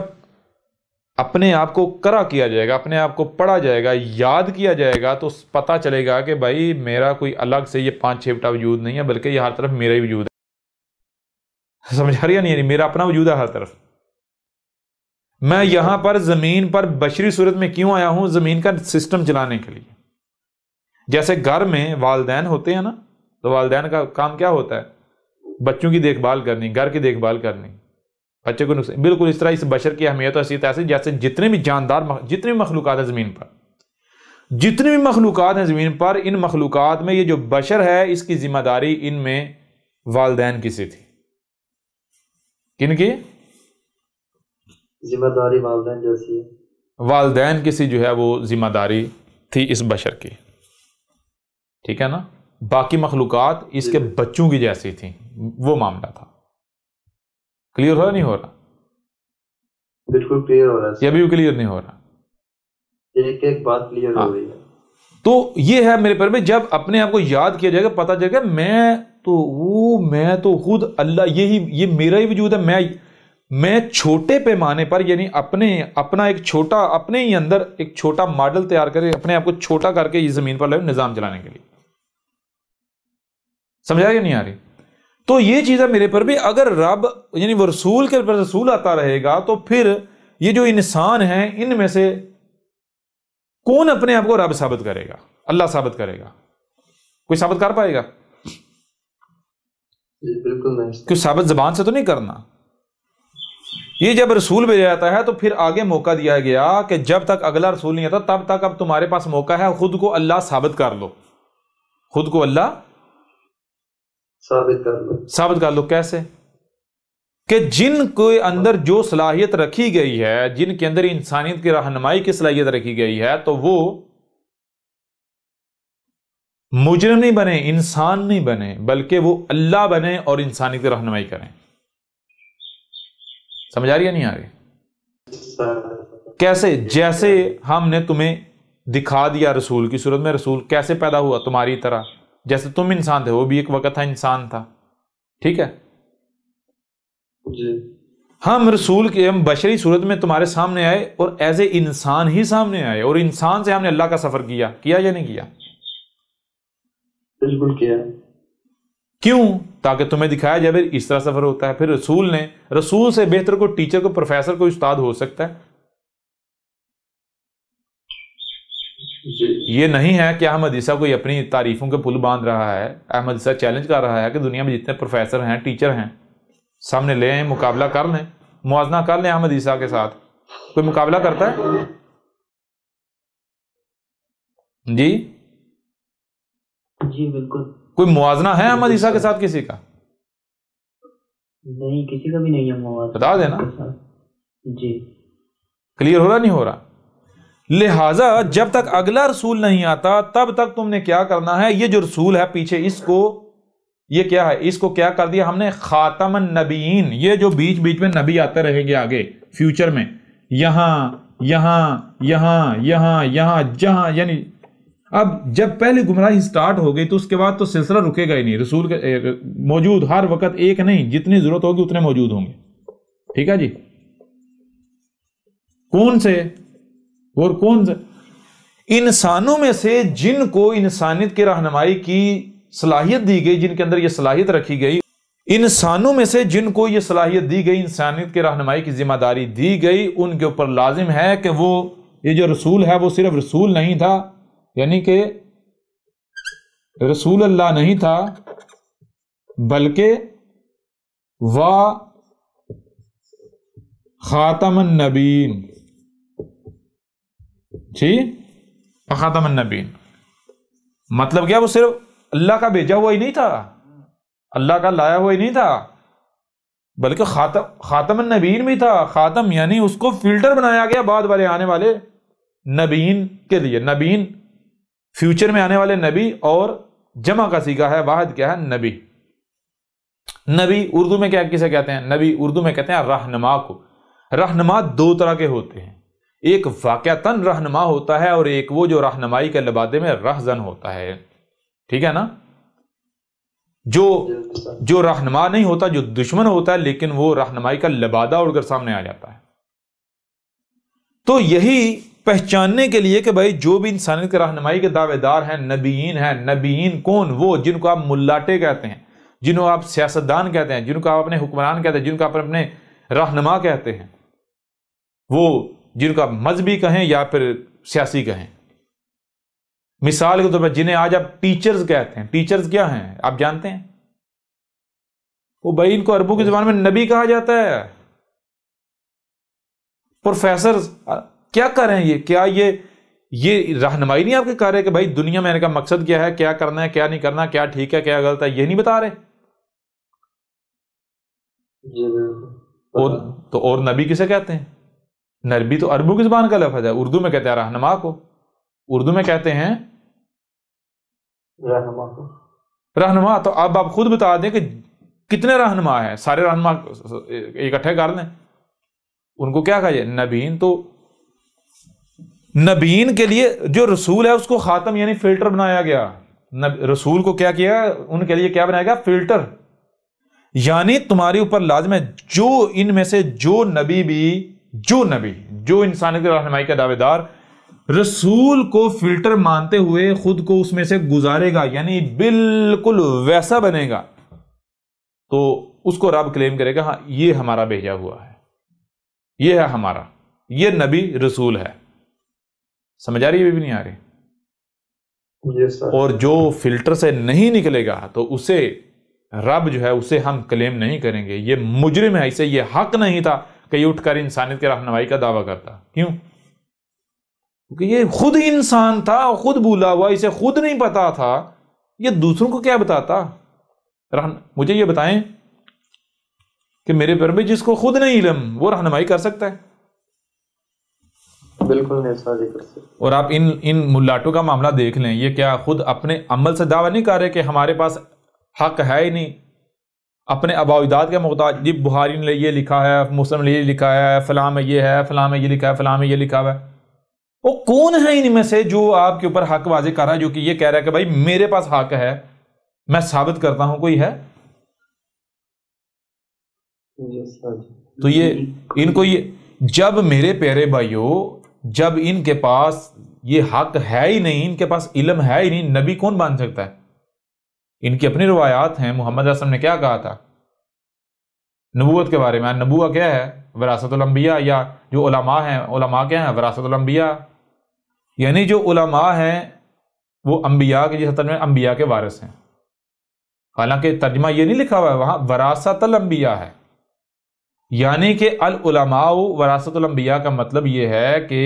S1: اپنے آپ کو کرا کیا جائے گا، اپنے آپ کو پڑھا جائے گا، یاد کیا جائے گا، تو پتہ چلے گا کہ بھائی میرا کوئی الگ سے یہ 5-6 بٹا وجود نہیں ہے، بلکہ یہ ہر طرف میرا ہی وجود ہے. سمجھ آ رہی ہے نہیں؟ میرا اپنا وجود ہے ہر طرف. میں یہاں پر زمین پر بشری صورت میں کیوں آیا ہوں؟ زمین کا سسٹم چلانے کے لیے. جیسے گھر میں والدین ہوتے ہیں نا، تو والدین کا کام کیا ہوتا ہے؟ بچوں کی دیکھ بھال کرنی، گھر کی دیکھ بھال کرنی. بچے کو نقصان بالکل اس طرح اس بشر کی اہمیت و حیثیت ایسی جیسے جتنے بھی جاندار جتنے بھی مخلوقات ہیں زمین پر، جتنی بھی مخلوقات ہیں زمین پر، ان مخلوقات میں یہ جو بشر ہے اس کی ذمہ داری ان میں والدین کی سی تھی. کن کی
S2: ذمہ داری؟ والدین جیسی ہے،
S1: والدین کی سی جو ہے وہ ذمہ داری تھی اس بشر کی. ٹھیک ہے نا؟ باقی مخلوقات اس کے بچوں کی جیسی تھیں، وہ معاملہ تھا. کلیئر ہو رہا نہیں ہو رہا؟
S2: بالکل کلیئر ہو رہا ہے.
S1: یہ بھی کلیئر نہیں ہو رہا؟
S2: ایک ایک بات کلیئر ہو رہی ہے.
S1: تو یہ ہے میرے پر میں جب اپنے آپ کو یاد کیا جائے گا، پتہ چلے گا میں تو خود اللہ، یہ میرا ہی وجود ہے. میں چھوٹے پیمانے پر یعنی اپنا ایک چھوٹا، اپنے ہی اندر ایک چھوٹا ماڈل تیار کرے، اپنے آپ کو چھوٹا کر کے یہ زمین پر لائے نظام چلانے کے لیے. سمجھا کہ نہیں آ رہی؟ تو یہ چیز ہے میرے پر بھی. اگر رب یعنی وہ رسول کے پر رسول آتا رہے گا تو پھر یہ جو انسان ہیں ان میں سے کون اپنے آپ کو رب ثابت کرے گا؟ اللہ ثابت کرے گا. کوئی ثابت کر پائے گا؟
S2: بالکل نہیں.
S1: کوئی ثابت زبان سے تو نہیں کرنا. یہ جب رسول بھیجا جاتا ہے تو پھر آگے موقع دیا گیا کہ جب تک اگلا رسول نہیں آتا تب تک اب تمہارے پاس موقع ہے، خود کو اللہ ثابت کر لو. خود کو اللہ ثابت کر لو. کیسے؟ کہ جن کے اندر جو صلاحیت رکھی گئی ہے، جن کے اندر انسانیت کی رہنمائی کی صلاحیت رکھی گئی ہے، تو وہ مجرم نہیں بنے، انسان نہیں بنے، بلکہ وہ اللہ بنے اور انسانیت کی رہنمائی کریں. سمجھ آ رہی ہے نہیں آ رہی؟ کیسے؟ جیسے ہم نے تمہیں دکھا دیا رسول کی صورت میں، رسول کیسے پیدا ہوا تمہاری طرح، جیسے تم انسان تھے وہ بھی ایک وقت تھا انسان تھا. ٹھیک ہے
S2: جی.
S1: ہم رسول کے ہم بشری صورت میں تمہارے سامنے آئے اور ایز اے انسان ہی سامنے آئے، اور انسان سے ہم نے اللہ کا سفر کیا یا نہیں کیا؟
S2: بالکل کیا.
S1: کیوں؟ تاکہ تمہیں دکھایا جائے اس طرح سفر ہوتا ہے. پھر رسول سے بہتر کوئی ٹیچر، کوئی پروفیسر، کوئی استاد ہو سکتا ہے؟ یہ نہیں ہے کہ احمد عیسیٰ کوئی اپنی تعریفوں کے پل باندھ رہا ہے. احمد عیسیٰ چیلنج کر رہا ہے کہ دنیا میں جتنے پروفیسر ہیں، ٹیچر ہیں، سامنے لے آئیں، مقابلہ کر لیں، موازنہ کر لیں احمد عیسیٰ کے ساتھ. کوئی مقابلہ کرتا ہے؟ جی
S2: بالکل.
S1: کوئی موازنہ ہے احمد عیسیٰ کے ساتھ کسی کا؟
S2: نہیں، کسی کا بھی نہیں ہے موازنہ.
S1: بتا دینا.
S2: جی.
S1: کلیئر ہو رہا نہیں ہو رہا؟ لہٰذا جب تک اگلا رسول نہیں آتا تب تک تم نے کیا کرنا ہے؟ یہ جو رسول ہے پیچھے، اس کو یہ کیا ہے؟ اس کو کیا کر دیا ہم نے؟ خاتم النبیین. یہ جو بیچ بیچ میں نبی آتے رہیں گے آگے فیوچر میں، یہاں جہاں، یعنی اب جب پہلے گمراہی سٹارٹ ہو گئی تو اس کے بعد تو سلسلہ رکے گا ہی نہیں. رسول کے موجود ہر وقت ایک نہیں، جتنی ضرورت ہوگی اتنے موجود ہوں گے. ٹھیک ہے جی؟ کون سے؟ اور کون سے؟ انسانوں میں سے جن کو انسانیت کی رہنمائی کی صلاحیت دی گئی، جن کے اندر یہ صلاحیت رکھی گئی، انسانوں میں سے جن کو یہ صلاحیت دی گئی، انسانیت کی رہنمائی کی ذمہ داری دی گئی، ان کے اوپر لازم ہے کہ وہ یہ جو رسول ہے وہ صرف رسول نہیں تھا، یعنی کہ رسول اللہ نہیں تھا، بلکہ خاتم النبیین. ٹھیک؟ خاتم النبیین مطلب کیا؟ وہ صرف اللہ کا بھیجا ہوا ہی نہیں تھا، اللہ کا لایا ہوا ہی نہیں تھا، بلکہ خاتم النبیین بھی تھا. خاتم یعنی اس کو فلٹر بنایا گیا بعد والے آنے والے نبیین کے لیے. نبیین فیوچر میں آنے والے نبی، اور جمع کا صیغہ ہے، واحد کیا ہے؟ نبی. نبی اردو میں کسے کہتے ہیں؟ نبی اردو میں کہتے ہیں رہنما کو. رہنما دو طرح کے ہوتے ہیں، ایک واقعتاً رہنما ہوتا ہے اور ایک وہ جو رہنمائی کے لبادے میں رہزن ہوتا ہے. ٹھیک ہے نا؟ جو رہنما نہیں ہوتا، جو دشمن ہوتا ہے، لیکن وہ رہنمائی کا لبادہ اڑ کر سامنے آ جاتا ہے. تو یہی پہچاننے کے لیے کہ بھائی جو بھی انسانیت کے رہنمائی کے دعوے دار ہیں نبیین ہیں. نبیین کون؟ وہ جن کو آپ ملاٹے کہتے ہیں، جن کو آپ سیاستدان کہتے ہیں، جن کو آپ اپنے حکمران کہتے ہیں، جن کو آپ اپنے رہنما کہتے ہیں، وہ جن کو آپ مذہبی کہیں یا پھر سیاسی کہیں. مثال کے طور پر جنہیں آج آپ ٹیچرز کہتے ہیں. ٹیچرز کیا ہیں آپ جانتے ہیں؟ وہ بھائی ان کو عربوں کی زبان میں نبی کہا جاتا ہے. پروفیسر کیا کر رہے ہیں؟ یہ کیا یہ رہنمائی نہیں آپ کے کر رہے کہ بھائی دنیا میں آنے کا مقصد کیا ہے، کیا کرنا ہے، کیا نہیں کرنا، کیا ٹھیک ہے، کیا غلط ہے، یہ نہیں بتا رہے؟ اور نبی کسے کہتے ہیں؟ نبی تو عربوں کی زبان کا لفظ ہے، اردو میں کہتے ہیں رہنما کو، اردو میں کہتے ہیں رہنما۔ تو اب آپ خود بتا دیں کہ کتنے رہنما ہیں؟ سارے رہنما اکٹھے کر لیں، ان کو کیا کہا جائے؟ نبیین۔ تو نبیین کے لیے جو رسول ہے اس کو خاتم یعنی فلٹر بنایا گیا۔ رسول کو کیا کیا؟ ان کے لیے کیا بنایا گیا؟ فلٹر۔ یعنی تمہارے اوپر لازم ہے جو ان میں سے جو نبی جو انسانیت کی رہنمائی کا دعوے دار رسول کو فلٹر مانتے ہوئے خود کو اس میں سے گزارے گا، یعنی بالکل ویسا بنے گا، تو اس کو رب کلیم کرے گا ہاں یہ ہمارا بھیجا ہوا ہے، یہ ہے ہمارا، یہ نبی رسول ہے۔ سمجھ آ رہی ہے بھی نہیں آ رہی؟ اور جو فلٹر سے نہیں نکلے گا تو اسے رب جو ہے اسے ہم کلیم نہیں کریں گے، یہ مجرم ہے، اسے یہ حق نہیں تھا کہ یہ اٹھ کر انسانیت کے رہنمائی کا دعویٰ کرتا۔ کیوں؟ کیونکہ یہ خود انسان تھا، خود بھولا ہوا، اسے خود نہیں پتا تھا، یہ دوسروں کو کیا بتاتا؟ مجھے یہ بتائیں کہ میرے پر بھی جس کو خود نہیں علم وہ رہنمائی کر سکتا ہے؟
S3: بالکل نہیں کر سکتا۔
S1: اور آپ ان ملاٹوں کا معاملہ دیکھ لیں، یہ کیا خود اپنے عمل سے دعویٰ نہیں کر رہے کہ ہمارے پاس حق ہے ہی نہیں، اپنے آباء و اجداد کے محتاج؟ جی بخاری نے یہ لکھا ہے، مسلم نے یہ لکھا ہے، فلاں میں یہ ہے، فلاں میں یہ لکھا ہے، فلاں میں یہ لکھا ہے۔ وہ کون ہے ان میں سے جو آپ کے اوپر حق واضح کر رہا ہے، جو کہ یہ کہہ رہا ہے کہ بھائی میرے پاس حق ہے، میں ثابت کرتا ہوں؟ کوئی ہے؟ تو یہ ان کو یہ جب میرے پیارے بھائیوں جب ان کے پاس یہ حق ہے ہی نہیں، ان کے پاس علم ہے ہی نہیں، نبی کون بن سکتا ہے؟ ان کی اپنی روایات ہیں۔ محمد صلی اللہ علیہ وسلم نے کیا کہا تھا نبوت کے بارے میں؟ نبوت کیا ہے؟ وراثت الانبیاء، یا جو علماء ہیں، علماء کیا ہیں؟ وراثت الانبیاء، یعنی جو علماء ہیں وہ انبیاء کے جس میں انبیاء کے وارث ہیں۔ حالانکہ ترجمہ یہ نہیں لکھا ہوا ہے وہاں، وراثت الانبیاء ہے، یعنی کہ العلماء وراثت الانبیاء کا مطلب یہ ہے کہ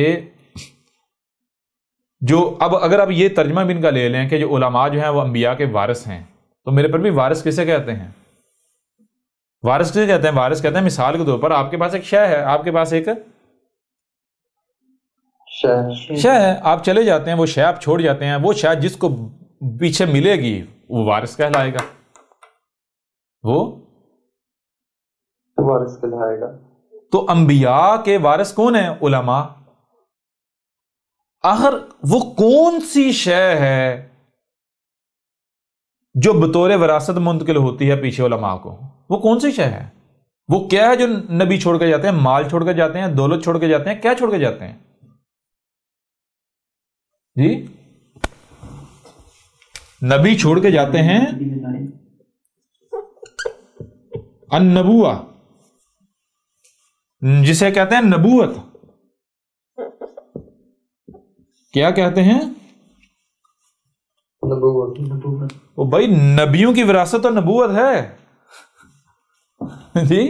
S1: جو اب اگر آپ یہ ترجمہ بھی ان کا لے لیں کہ جو علماء جو ہیں وہ انبیاء کے وارث ہیں، تو میرے پر بھی وارث کسے کہتے ہیں؟ وارث کسے کہتے ہیں؟ وارث کہتے ہیں مثال کے طور پر آپ کے پاس ایک شے ہے، آپ کے پاس ایک شے ہے، آپ چلے جاتے ہیں، وہ شے آپ چھوڑ جاتے ہیں، وہ شے جس کو پیچھے ملے گی وہ وارث کہلائے گا، وہ
S3: وارث کہلائے گا۔
S1: تو انبیاء کے وارث کون ہیں؟ علماء۔ آخر وہ کون سی شے ہے جو بطور وراثت منتقل ہوتی ہے پیچھے علماء کو؟ وہ کون سی شے ہے؟ وہ کیا ہے جو نبی چھوڑ کے جاتے ہیں؟ مال چھوڑ کے جاتے ہیں، دولت چھوڑ کے جاتے ہیں، کیا چھوڑ کے جاتے ہیں؟ جی نبی چھوڑ کے جاتے ہیں النبوہ، جسے کہتے ہیں نبوت۔ کیا کہتے ہیں؟ وہ بھائی نبیوں کی وراثت تو نبوت ہے جی،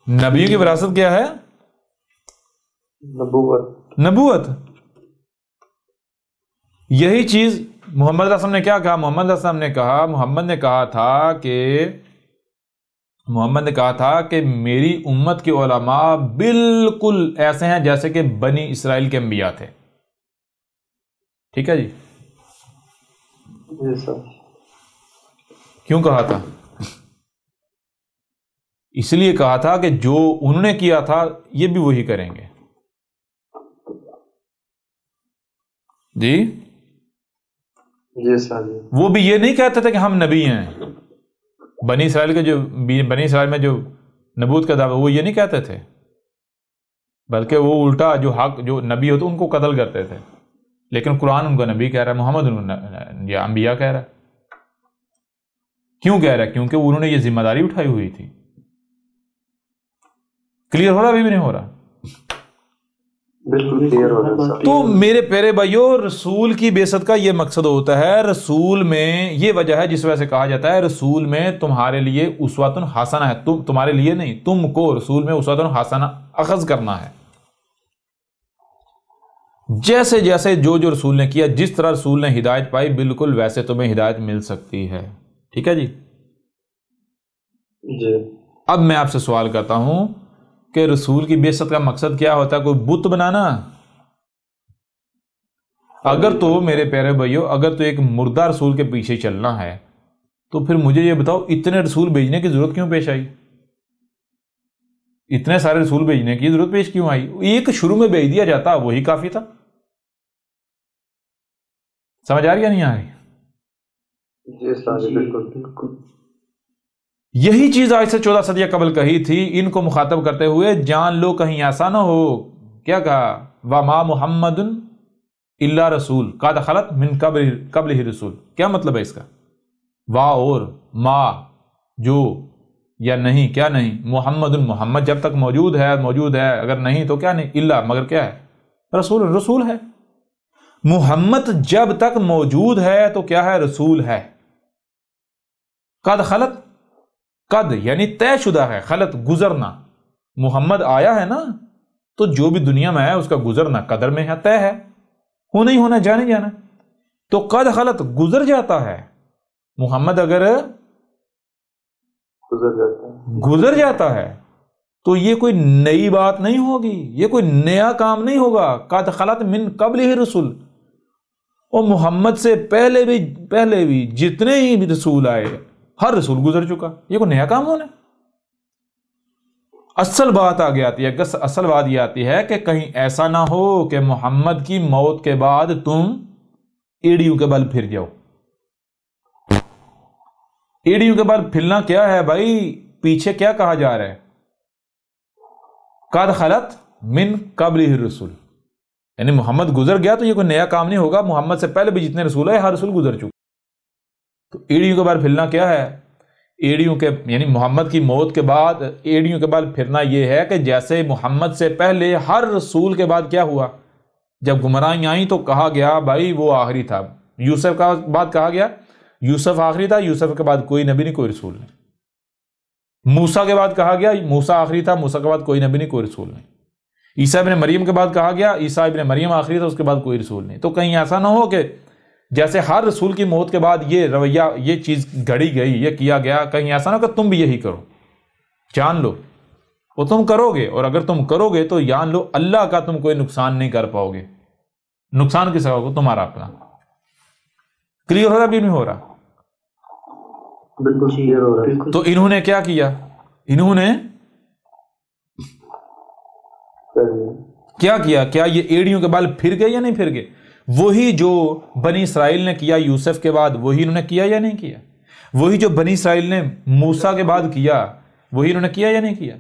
S1: نبیوں کی وراثت کیا ہے؟ نبوت۔ یہی چیز محمد صلی اللہ علیہ وسلم نے کیا کہا؟ محمد صلی اللہ علیہ وسلم نے کہا، محمد نے کہا تھا کہ میری امت کے علماء بالکل ایسے ہیں جیسے کہ بنی اسرائیل کے انبیاء تھے۔ ٹھیک ہے جی؟ کیوں کہا تھا؟ اس لیے کہا تھا کہ جو انہوں نے کیا تھا یہ بھی وہی کریں گے۔ جی وہ بھی یہ نہیں کہتے تھے کہ ہم نبی ہیں۔ بنی اسرائیل میں جو نبوت کا دعویٰ وہ یہ نہیں کہتے تھے، بلکہ وہ الٹا جو حق جو نبی ہوتے ان کو قتل کرتے تھے، لیکن قرآن ان کو نبی کہہ رہا ہے، محمد یا انبیاء کہہ رہا ہے۔ کیوں کہہ رہا ہے؟ کیونکہ انہوں نے یہ ذمہ داری اٹھائی ہوئی تھی۔ کلیئر ہو رہا؟ ابھی بھی نہیں ہو رہا؟
S3: بالکل کلیئر ہو رہا ہے۔
S1: تو میرے پیارے بھائیو، رسول کی بعثت کا یہ مقصد ہوتا ہے، رسول میں یہ وجہ ہے جس وجہ سے کہا جاتا ہے رسول میں تمہارے لیے اسوۃ حسنہ ہے، تمہارے لیے نہیں، تم کو رسول میں اسوۃ حسنہ اخذ کرنا ہے۔ جیسے جیسے جو رسول نے کیا، جس طرح رسول نے ہدایت پائی، بالکل ویسے تمہیں ہدایت مل سکتی ہے۔ ٹھیک ہے جی؟
S3: جی
S1: اب میں آپ سے سوال کرتا ہوں کہ رسول کی بعثت کا مقصد کیا ہوتا ہے؟ کوئی بت بنانا؟ اگر تو میرے پیارے بھائیو، اگر تو ایک مردہ رسول کے پیچھے چلنا ہے تو پھر مجھے یہ بتاؤ اتنے رسول بھیجنے کی ضرورت کیوں پیش آئی؟ اتنے سارے رسول بھیجنے کی ضرورت پیش کیوں آئی؟ ایک شروع میں بھیج دیا جاتا وہی کافی تھا۔ سمجھ آ رہی یا نہیں آ رہی؟
S3: جی بالکل۔
S1: یہی چیز آج سے 14 صدیاں قبل کہی تھی، ان کو مخاطب کرتے ہوئے جان لو کہیں ایسا نہ ہو، کیا کہا؟ وَمَا مُحَمَّدٌ إِلَّا رَسُولٌ قَدْ خَلَتْ مِن قَبْلِهِ رُسُولٌ۔ کیا مطلب ہے اس کا؟ وا اور ما، جو یا نہیں، کیا نہیں؟ محمد، محمد جب تک موجود ہے، اگر نہیں تو کیا نہیں؟ الا، مگر کیا ہے؟ رسول ہے۔ محمد جب تک موجود ہے تو کیا ہے؟ رسول ہے۔ قد خلت، قد یعنی طے شدہ ہے، خلط گزرنا، محمد آیا ہے نا، تو جو بھی دنیا میں ہے اس کا گزرنا قدر میں ہے، طے ہے، ہونا ہی ہونا، جانے جانا۔ تو قد خلط گزر جاتا ہے، محمد اگر گزر جاتا ہے تو یہ کوئی نئی بات نہیں ہوگی، یہ کوئی نیا کام نہیں ہوگا۔ قد خلط من قبلہ رسول، اور محمد سے پہلے بھی جتنے ہی بھی رسول آئے، ہر رسول گزر چکا، یہ کوئی نیا کام ہونا۔ اصل بات آگے آتی ہے، اصل بات یہ آتی ہے کہ کہیں ایسا نہ ہو کہ محمد کی موت کے بعد تم ایڑیوں کے بل پھر جاؤ۔ ایڑیوں کے بل پھرنا کیا ہے بھائی؟ پیچھے کیا کہا جا رہا ہے؟ قد خلط من قبلہ الرسل، یعنی محمد گزر گیا تو یہ کوئی نیا کام نہیں ہوگا، محمد سے پہلے بھی جتنے رسول آئے ہر رسول گزر چکا۔ تو ایڑیوں کے بل پھرنا کیا ہے؟ ایڑیوں کے یعنی محمد کی موت کے بعد ایڑیوں کے بل پھرنا یہ ہے کہ جیسے محمد سے پہلے ہر رسول کے بعد کیا ہوا؟ جب گمراہیاں آئیں تو کہا گیا بھائی وہ آخری تھا۔ یوسف کا بعد کہا گیا یوسف آخری تھا، یوسف کے بعد کوئی نبی نہیں، کوئی رسول نہیں۔ موسیٰ کے بعد کہا گیا موسیٰ آخری تھا، موسیٰ کے بعد کوئی نبی نہیں، کوئی رسول نہیں۔ عیسیٰ ابن مریم کے بعد کہا گیا عیسیٰ ابن مریم آخری تھا، اس کے بعد کوئی رسول نہیں۔ تو کہیں ایسا نہ ہو کہ جیسے ہر رسول کی موت کے بعد یہ رویہ، یہ چیز گھڑی گئی، یہ کیا گیا، کہیں ایسا نہ ہو کہ تم بھی یہی کرو۔ جان لو وہ تم کرو گے، اور اگر تم کرو گے تو جان لو اللہ کا تم کوئی نقصان نہیں کر پاؤ گے۔ نقصان کس کا ہوگا؟ تمہارا اپنا۔ کلیئر ہو رہا بھی نہیں ہو رہا؟
S3: بالکل کلیئر ہو رہا ہے۔
S1: تو انہوں نے کیا کیا؟ انہوں نے کیا کیا؟ کیا یہ ایڑیوں کے بال پھر گئے یا نہیں پھر گئے؟ وہی جو بنی اسرائیل نے کیا یوسف کے بعد، وہی انہوں نے کیا یا نہیں کیا؟ وہی جو بنی اسرائیل نے موسیٰ کے بعد کیا، وہی انہوں نے کیا یا نہیں کیا؟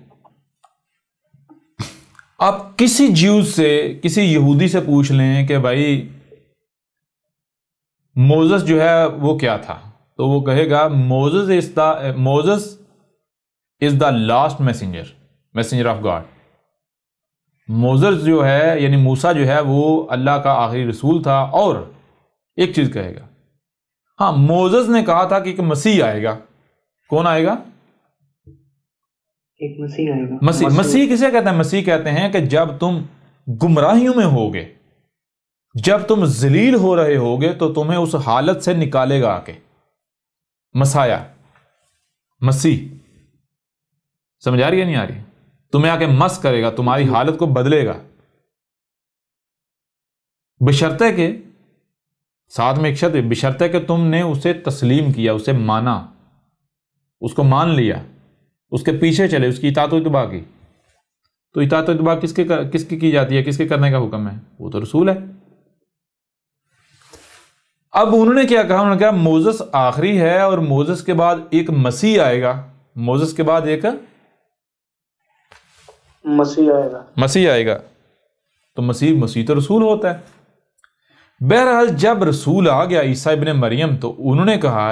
S1: آپ کسی جیوز سے، کسی یہودی سے پوچھ لیں کہ بھائی موزس جو ہے وہ کیا تھا، تو وہ کہے گا Moses is the last messenger of God. Moses جو ہے یعنی موسیٰ جو ہے وہ اللہ کا آخری رسول تھا۔ اور ایک چیز کہے گا، ہاں موزس نے کہا تھا کہ ایک مسیح آئے گا۔ کون آئے گا؟
S2: ایک مسیح آئے گا۔
S1: مسیح کسے کہتے ہیں؟ مسیح کہتے ہیں کہ جب تم گمراہیوں میں ہوگے، جب تم ذلیل ہو رہے ہوگے تو تمہیں اس حالت سے نکالے گا آ کے مسایہ، مسیح۔ سمجھ آ رہی ہے نہیں آ رہی؟ تمہیں آ کے مس کرے گا، تمہاری حالت کو بدلے گا، بشرطے کہ ساتھ میں ایک شرط، بشرطے کہ تم نے اسے تسلیم کیا، اسے مانا، اس کو مان لیا، اس کے پیچھے چلے، اس کی اطاعت و اتباع کی۔ تو اطاعت و اتباع کس کی جاتی ہے؟ کس کے کرنے کا حکم ہے؟ وہ تو رسول ہے۔ اب انہوں نے کیا کہا؟ انہوں نے کہا موزس آخری ہے اور موزس کے بعد ایک مسیح آئے گا، موزس کے بعد ایک مسیح آئے گا۔ تو مسیح تو رسول ہوتا ہے۔ بہرحال جب رسول آ گیا عیسیٰ ابن مریم، تو انہوں نے کہا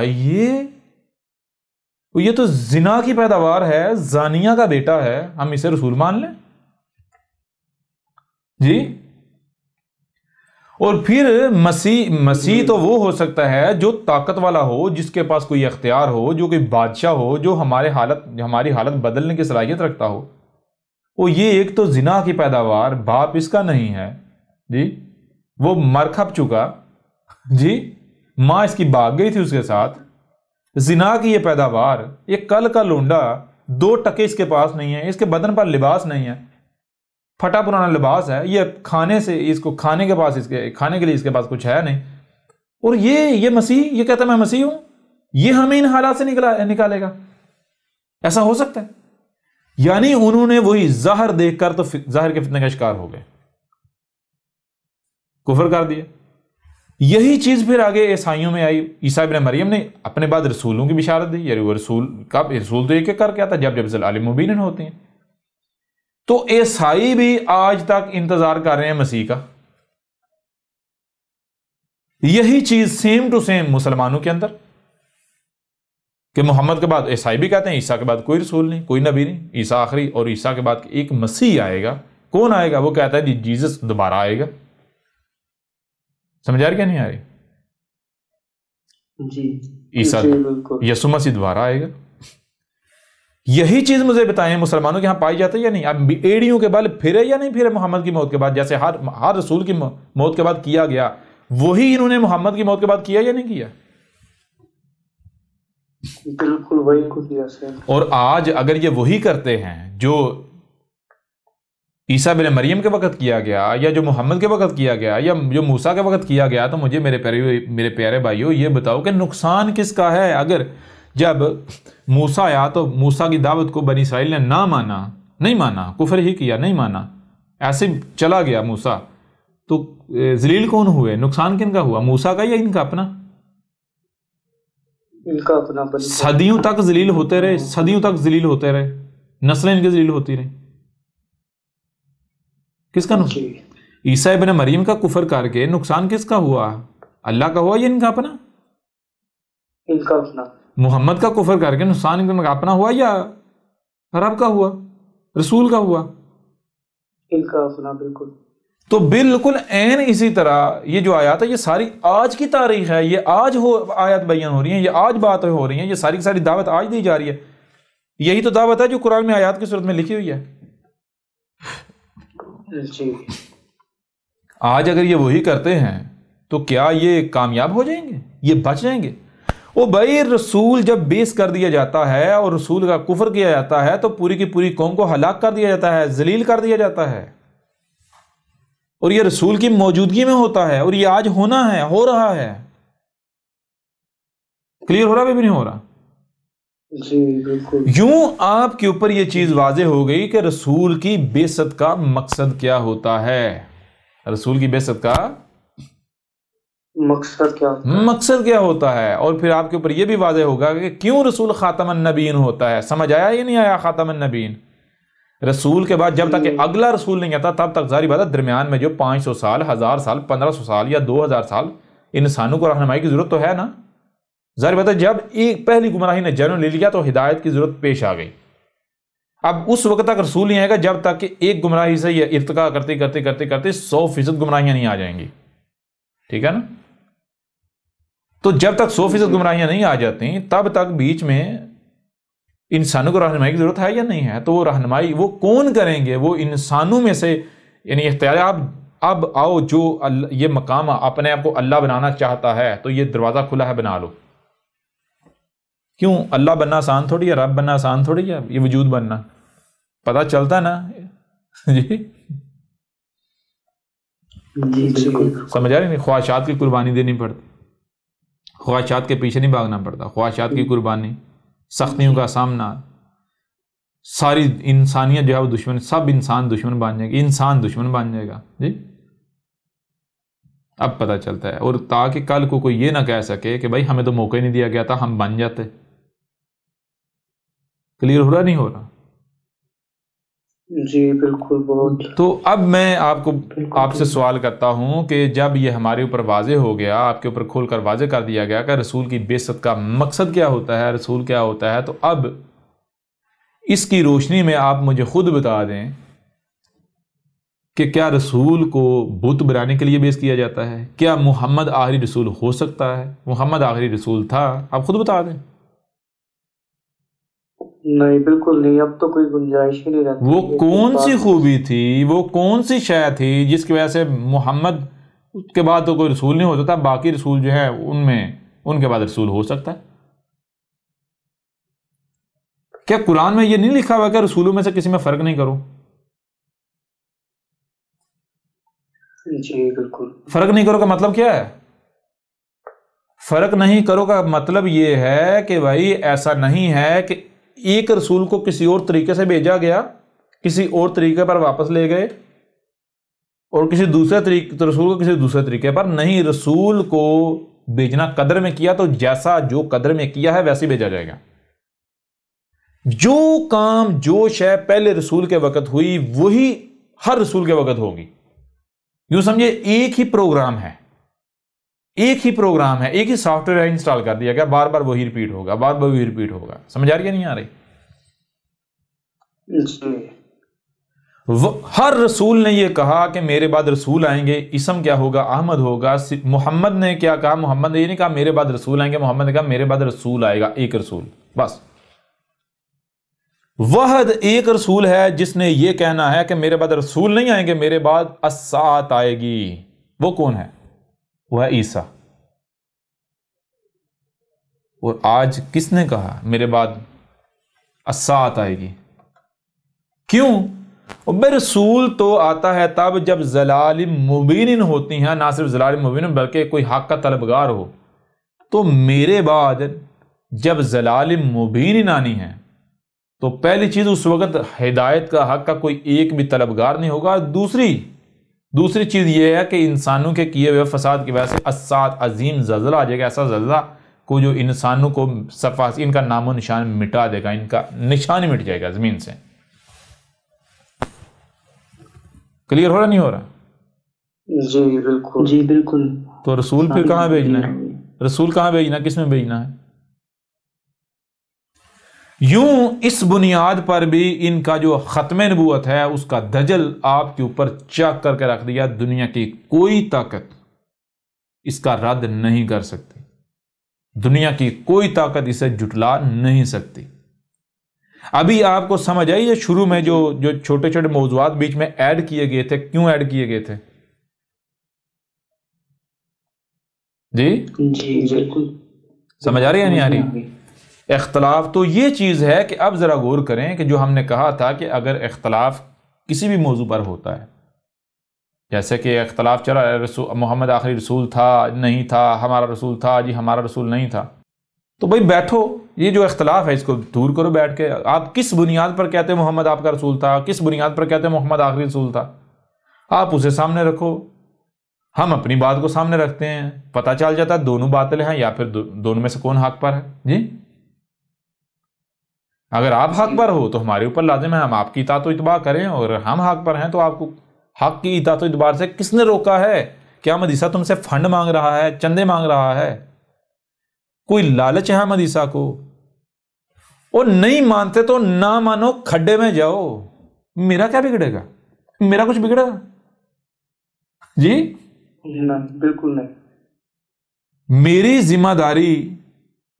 S1: یہ تو زنا کی پیداوار ہے، زانیہ کا بیٹا ہے، ہم اسے رسول مان لیں؟ جی اور پھر مسیح تو وہ ہو سکتا ہے جو طاقت والا ہو، جس کے پاس کوئی اختیار ہو، جو کوئی بادشاہ ہو، جو ہماری حالت بدلنے کی صلاحیت رکھتا ہو۔ وہ یہ ایک تو زنا کی پیداوار باپ اس کا نہیں ہے جی، وہ مر کھپ چکا جی، ماں اس کی بھاگ گئی تھی اس کے ساتھ، زنا کی یہ پیداوار، یہ کل کا لونڈا، 2 ٹکے اس کے پاس نہیں ہے، اس کے بدن پر لباس نہیں ہے، پھٹا پرانا لباس ہے، یہ کھانے سے اس کو کھانے کے لیے اس کے پاس کچھ ہے نہیں، اور یہ مسیح یہ کہتا ہے میں مسیح ہوں، یہ ہمیں ان حالات سے نکالے گا؟ ایسا ہو سکتا ہے؟ یعنی انہوں نے وہی ظاہر دیکھ کر تو ظاہر کے فتنے کا شکار ہو گئے، کفر کر دیا۔ یہی چیز پھر آگے عیسائیوں میں آئی، عیسیٰ ابن مریم نے اپنے بعد رسولوں کی بشارت دی، یعنی وہ رسول تو ایک کر کے آتا جب ذوالعالم مبین ہوتے ہیں۔ تو عیسائی بھی آج تک انتظار کر رہے ہیں مسیح کا، یہی چیز سیم ٹو سیم مسلمانوں کے اندر، کہ محمد کے بعد عیسائی بھی کہتے ہیں عیسیٰ کے بعد کوئی رسول نہیں، کوئی نبی نہیں، عیسیٰ آخری، اور عیسیٰ کے بعد ایک مسیح آئے گا۔ کون آئے گا؟ وہ کہتا ہے جیزس دوبارہ آئے گا۔ سمجھ آ رہی کیا نہیں آ رہی؟
S2: جی
S1: عیسیٰ یسوع مسیح دوبارہ آئے گا۔ یہی چیز مجھے بتائیں مسلمانوں کے ہاں پائی جاتی ہے یا نہیں؟ اب ایڑیوں کے بل پھرے یا نہیں پھرے محمد کی موت کے بعد؟ جیسے ہر رسول کی موت کے بعد کیا گیا، وہی انہوں نے محمد کی موت کے بعد کیا یا نہیں کیا؟
S2: بالکل وہی کو کیا سر۔
S1: اور آج اگر یہ وہی کرتے ہیں جو عیسیٰ بن مریم کے وقت کیا گیا، یا جو محمد کے وقت کیا گیا، یا جو موسیٰ کے وقت کیا گیا، تو مجھے میرے پیارے بھائیو یہ بتاؤ کہ نقصان کس کا ہے؟ اگر جب موسیٰ آیا تو موسیٰ کی دعوت کو بنی اسرائیل نے نہیں مانا، کفر ہی کیا، نہیں مانا، ایسے چلا گیا موسیٰ، تو ذلیل کون ہوئے؟ نقصان کن کا ہوا؟ موسیٰ کا یا ان کا اپنا؟
S2: ان کا اپنا۔
S1: صدیوں تک ذلیل ہوتے رہے، نسلیں ان کی ذلیل ہوتی رہی۔ کس کا نقصان؟ عیسیٰ ابن مریم کا کفر کر کے نقصان کس کا ہوا؟ اللہ کا ہوا یا ان کا اپنا؟
S2: ان کا اپنا۔
S1: محمد کا کفر کر کے نقصان ان کا اپنا ہوا یا رب کا ہوا، رسول کا ہوا؟
S2: ان کا اپنا، بالکل۔
S1: تو بالکل عین اسی طرح یہ جو آیات ہے یہ ساری آج کی تاریخ ہے، یہ آج آیات بیان ہو رہی ہیں، یہ آج بات ہو رہی ہیں، یہ ساری کی ساری دعوت آج دی جا رہی ہے۔ یہی تو دعوت ہے جو قرآن میں آیات کی صورت میں لکھی ہوئی ہے۔
S2: جی
S1: آج اگر یہ وہی کرتے ہیں تو کیا یہ کامیاب ہو جائیں گے؟ یہ بچ جائیں گے؟ وہ بھائی رسول جب بیس کر دیا جاتا ہے اور رسول کا کفر کیا جاتا ہے تو پوری کی پوری قوم کو ہلاک کر دیا جاتا ہے، ذلیل کر دیا جاتا ہے، اور یہ رسول کی موجودگی میں ہوتا ہے، اور یہ آج ہونا ہے، ہو رہا ہے۔ کلیئر ہو رہا بھی نہیں ہو رہا؟
S2: جی بالکل۔
S1: یوں آپ کے اوپر یہ چیز واضح ہو گئی کہ رسول کی بعثت کا مقصد کیا ہوتا ہے۔ رسول کی بعثت کا مقصد کیا ہوتا ہے، اور پھر آپ کے اوپر یہ بھی واضح ہوگا کہ کیوں رسول خاتم النبیین ہوتا ہے۔ سمجھ آیا یا نہیں آیا؟ خاتم النبیین رسول کے بعد جب تک کہ اگلا رسول نہیں آتا تب تک ظاہری بات ہے درمیان میں جو 500 سال، 1000 سال، 1500 سال یا 2000 سال انسانوں کو رہنمائی کی ضرورت تو ہے نا۔ ظاہر بات ہے جب ایک پہلی گمراہی نے جنم لے لیا تو ہدایت کی ضرورت پیش آ گئی۔ اب اس وقت تک رسول نہیں آئے گا جب تک کہ ایک گمراہی سے یہ ارتقا کرتے کرتے کرتے کرتے 100% گمراہیاں نہیں آ جائیں گی، ٹھیک ہے نا؟ تو جب تک 100% گمراہیاں نہیں آ جاتی تب تک بیچ میں انسانوں کو رہنمائی کی ضرورت ہے یا نہیں ہے؟ تو وہ رہنمائی وہ کون کریں گے؟ وہ انسانوں میں سے، یعنی اختیار اب آؤ جو یہ مقام اپنے آپ کو اللہ بنانا چاہتا ہے تو یہ دروازہ کھلا ہے، بنا لو۔ کیوں؟ اللہ بننا آسان تھوڑی ہے، رب بننا آسان تھوڑی ہے، یہ وجود بننا پتہ چلتا ہے نا جی۔ سمجھ آ رہی نہیں؟ خواہشات کی قربانی دینی پڑتی، خواہشات کے پیچھے نہیں بھاگنا پڑتا، خواہشات کی قربانی، سختیوں کا سامنا، ساری انسانیت جو ہے وہ دشمن، سب انسان دشمن بن جائے گا، انسان دشمن بن جائے گا جی۔ اب پتہ چلتا ہے، اور تاکہ کل کو کوئی یہ نہ کہہ سکے کہ بھائی ہمیں تو موقع ہی نہیں دیا گیا تھا، ہم بن جاتے۔ کلیئر ہو رہا نہیں ہو رہا؟
S2: جی بالکل، بہت۔
S1: تو اب میں آپ سے سوال کرتا ہوں کہ جب یہ ہمارے اوپر واضح ہو گیا، آپ کے اوپر کھول کر واضح کر دیا گیا کہ رسول کی بعثت کا مقصد کیا ہوتا ہے، رسول کیا ہوتا ہے، تو اب اس کی روشنی میں آپ مجھے خود بتا دیں کہ کیا رسول کو بت بنانے کے لیے بیس کیا جاتا ہے؟ کیا محمد آخری رسول ہو سکتا ہے؟ محمد آخری رسول تھا؟ آپ خود بتا دیں۔
S2: نہیں بالکل نہیں، اب تو کوئی گنجائش ہی نہیں رہتی۔
S1: وہ کون سی خوبی تھی، وہ کون سی شے تھی جس کی وجہ سے محمد کے بعد تو کوئی رسول نہیں ہو سکتا، باقی رسول جو ہے ان کے بعد رسول ہو سکتا ہے؟ کیا قرآن میں یہ نہیں لکھا ہوا کہ رسولوں میں سے کسی میں فرق نہیں کرو؟
S2: جی بالکل۔
S1: فرق نہیں کرو کا مطلب کیا ہے؟ فرق نہیں کرو کا مطلب یہ ہے کہ بھائی ایسا نہیں ہے کہ ایک رسول کو کسی اور طریقے سے بھیجا گیا، کسی اور طریقے پر واپس لے گئے، اور کسی دوسرے رسول کو کسی دوسرے طریقے پر نہیں۔ رسول کو بھیجنا قدر میں کیا تو جیسا جو قدر میں کیا ہے ویسے بھیجا جائے گا۔ جو کام جو شے پہلے رسول کے وقت ہوئی وہی ہر رسول کے وقت ہوگی۔ یوں سمجھے ایک ہی پروگرام ہے، ایک ہی پروگرام ہے، ایک ہی سافٹ ویئر انسٹال کر دیا گیا، بار بار وہی ریپیٹ ہوگا، بار بار وہی ریپیٹ ہوگا۔ سمجھ آ رہی ہے نہیں آ رہی؟ ہر رسول نے یہ کہا کہ میرے بعد رسول آئیں گے، اسم کیا ہوگا؟ احمد ہوگا۔ محمد نے کیا کہا؟ محمد نے یہ نہیں کہا میرے بعد رسول آئیں گے، محمد نے کہا میرے بعد رسول آئے گا، ایک رسول بس۔ واحد ایک رسول ہے جس نے یہ کہنا ہے کہ میرے بعد رسول نہیں آئیں گے، میرے بعد الساعت آئے گی۔ وہ کون ہے؟ وہ ہے عیسیٰ۔ اور آج کس نے کہا میرے بعد الساعت آئے گی؟ کیوں؟ بے رسول تو آتا ہے تب جب ضلال مبین ہوتی ہیں، نہ صرف ضلال مبین بلکہ کوئی حق کا طلبگار ہو۔ تو میرے بعد جب ضلال مبین آنی ہے تو پہلی چیز اس وقت ہدایت کا حق کا کوئی ایک بھی طلبگار نہیں ہوگا۔ دوسری چیز یہ ہے کہ انسانوں کے کیے ہوئے فساد کی وجہ سے الساعت عظیم زلزلہ آ جائے گا، ایسا زلزلہ کو جو انسانوں کو ان کا نام و نشان مٹا دے گا، ان کا نشان ہی مٹ جائے گا زمین سے۔ کلیئر ہو رہا نہیں ہو رہا؟
S2: جی بالکل، جی بالکل۔
S1: تو رسول پھر کہاں بھیجنا ہے؟ رسول کہاں بھیجنا ہے؟ کس میں بھیجنا ہے؟ یوں اس بنیاد پر بھی ان کا جو ختم نبوت ہے اس کا دجل آپ کے اوپر چاک کر کے رکھ دیا۔ دنیا کی کوئی طاقت اس کا رد نہیں کر سکتی، دنیا کی کوئی طاقت اسے جھٹلا نہیں سکتی۔ ابھی آپ کو سمجھ آئی یہ شروع میں جو چھوٹے چھوٹے موضوعات بیچ میں ایڈ کیے گئے تھے، کیوں ایڈ کیے گئے تھے؟
S2: جی بالکل۔
S1: سمجھ آ رہی ہے نہیں آ رہی؟ اختلاف تو یہ چیز ہے کہ اب ذرا غور کریں کہ جو ہم نے کہا تھا کہ اگر اختلاف کسی بھی موضوع پر ہوتا ہے، جیسے کہ اختلاف چلا محمد آخری رسول تھا نہیں تھا، ہمارا رسول تھا جی ہمارا رسول نہیں تھا، تو بھائی بیٹھو، یہ جو اختلاف ہے اس کو دور کرو بیٹھ کے۔ آپ کس بنیاد پر کہتے ہیں محمد آپ کا رسول تھا، کس بنیاد پر کہتے ہیں محمد آخری رسول تھا، آپ اسے سامنے رکھو، ہم اپنی بات کو سامنے رکھتے ہیں، پتہ چل جاتا ہے دونوں باطل ہیں یا پھر دونوں میں سے کون حق پر ہے۔ جی اگر آپ حق پر ہو تو ہمارے اوپر لازم ہے ہم آپ کی اطاعت و اتباع کریں، اور ہم حق پر ہیں تو آپ کو حق کی اطاعت و اتباع سے کس نے روکا ہے؟ کیا مدیسہ تم سے فنڈ مانگ رہا ہے، چندے مانگ رہا ہے؟ کوئی لالچ ہے مدیسہ کو؟ اور نہیں مانتے تو نہ مانو، کھڈے میں جاؤ، میرا کیا بگڑے گا؟ میرا کچھ بگڑے گا؟ جی
S2: بالکل نہیں۔
S1: میری ذمہ داری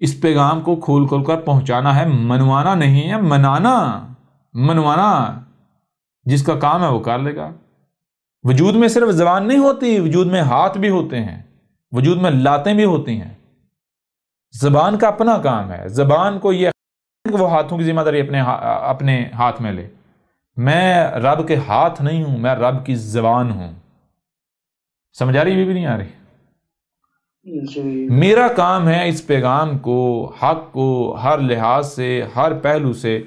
S1: اس پیغام کو کھول کھول کر پہنچانا ہے، منوانا نہیں ہے، منوانا جس کا کام ہے وہ کر لے گا۔ وجود میں صرف زبان نہیں ہوتی، وجود میں ہاتھ بھی ہوتے ہیں، وجود میں لاتیں بھی ہوتی ہیں۔ زبان کا اپنا کام ہے، زبان کو یہ وہ ہاتھوں کی ذمہ داری اپنے ہاتھ میں لے۔ میں رب کے ہاتھ نہیں ہوں، میں رب کی زبان ہوں۔ سمجھ آ رہی بھی نہیں آ رہی؟ میرا کام ہے اس پیغام کو، حق کو ہر لحاظ سے، ہر پہلو سے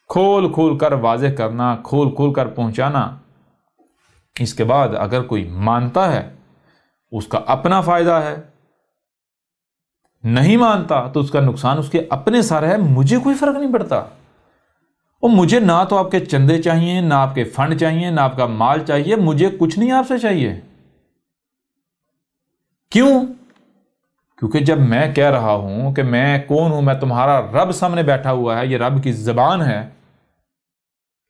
S1: کھول کھول کر واضح کرنا، کھول کھول کر پہنچانا۔ اس کے بعد اگر کوئی مانتا ہے اس کا اپنا فائدہ ہے، نہیں مانتا تو اس کا نقصان اس کے اپنے سر ہے، مجھے کوئی فرق نہیں پڑتا۔ اور مجھے نہ تو آپ کے چندے چاہیے، نہ آپ کے فنڈ چاہیے، نہ آپ کا مال چاہیے، مجھے کچھ نہیں آپ سے چاہیے۔ کیوں؟ کیونکہ جب میں کہہ رہا ہوں کہ میں کون ہوں، میں تمہارا رب سامنے بیٹھا ہوا ہے، یہ رب کی زبان ہے،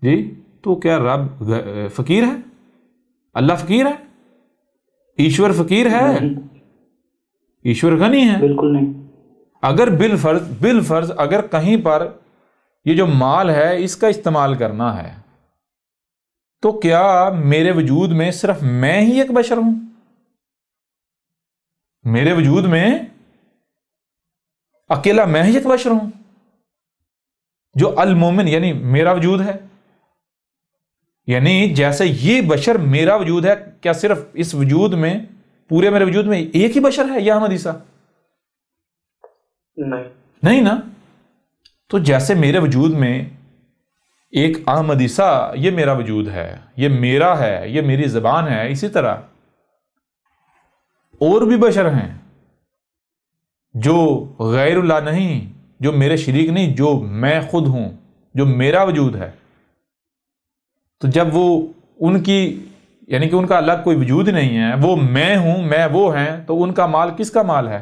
S1: جی تو کیا رب فقیر ہے؟ اللہ فقیر ہے؟ ایشور فقیر ہے؟ ایشور غنی ہے؟
S2: بالکل نہیں.
S1: اگر بالفرض اگر کہیں پر یہ جو مال ہے اس کا استعمال کرنا ہے تو کیا میرے وجود میں صرف میں ہی ایک بشر ہوں؟ میرے وجود میں اکیلا میں ہی ایک بشر ہوں جو المومن یعنی میرا وجود ہے؟ یعنی جیسے یہ بشر میرا وجود ہے، کیا صرف اس وجود میں پورے میرے وجود میں ایک ہی بشر ہے یا احمد عیسیٰ؟ نہیں نا. تو جیسے میرے وجود میں ایک احمد عیسیٰ یہ میرا وجود ہے، یہ میرا ہے، یہ میری زبان ہے، اسی طرح اور بھی بشر ہیں جو غیر اللہ نہیں، جو میرے شریک نہیں، جو میں خود ہوں، جو میرا وجود ہے. تو جب وہ ان کی یعنی کہ ان کا الگ کوئی وجود نہیں ہے، وہ میں ہوں، میں وہ ہیں، تو ان کا مال کس کا مال ہے؟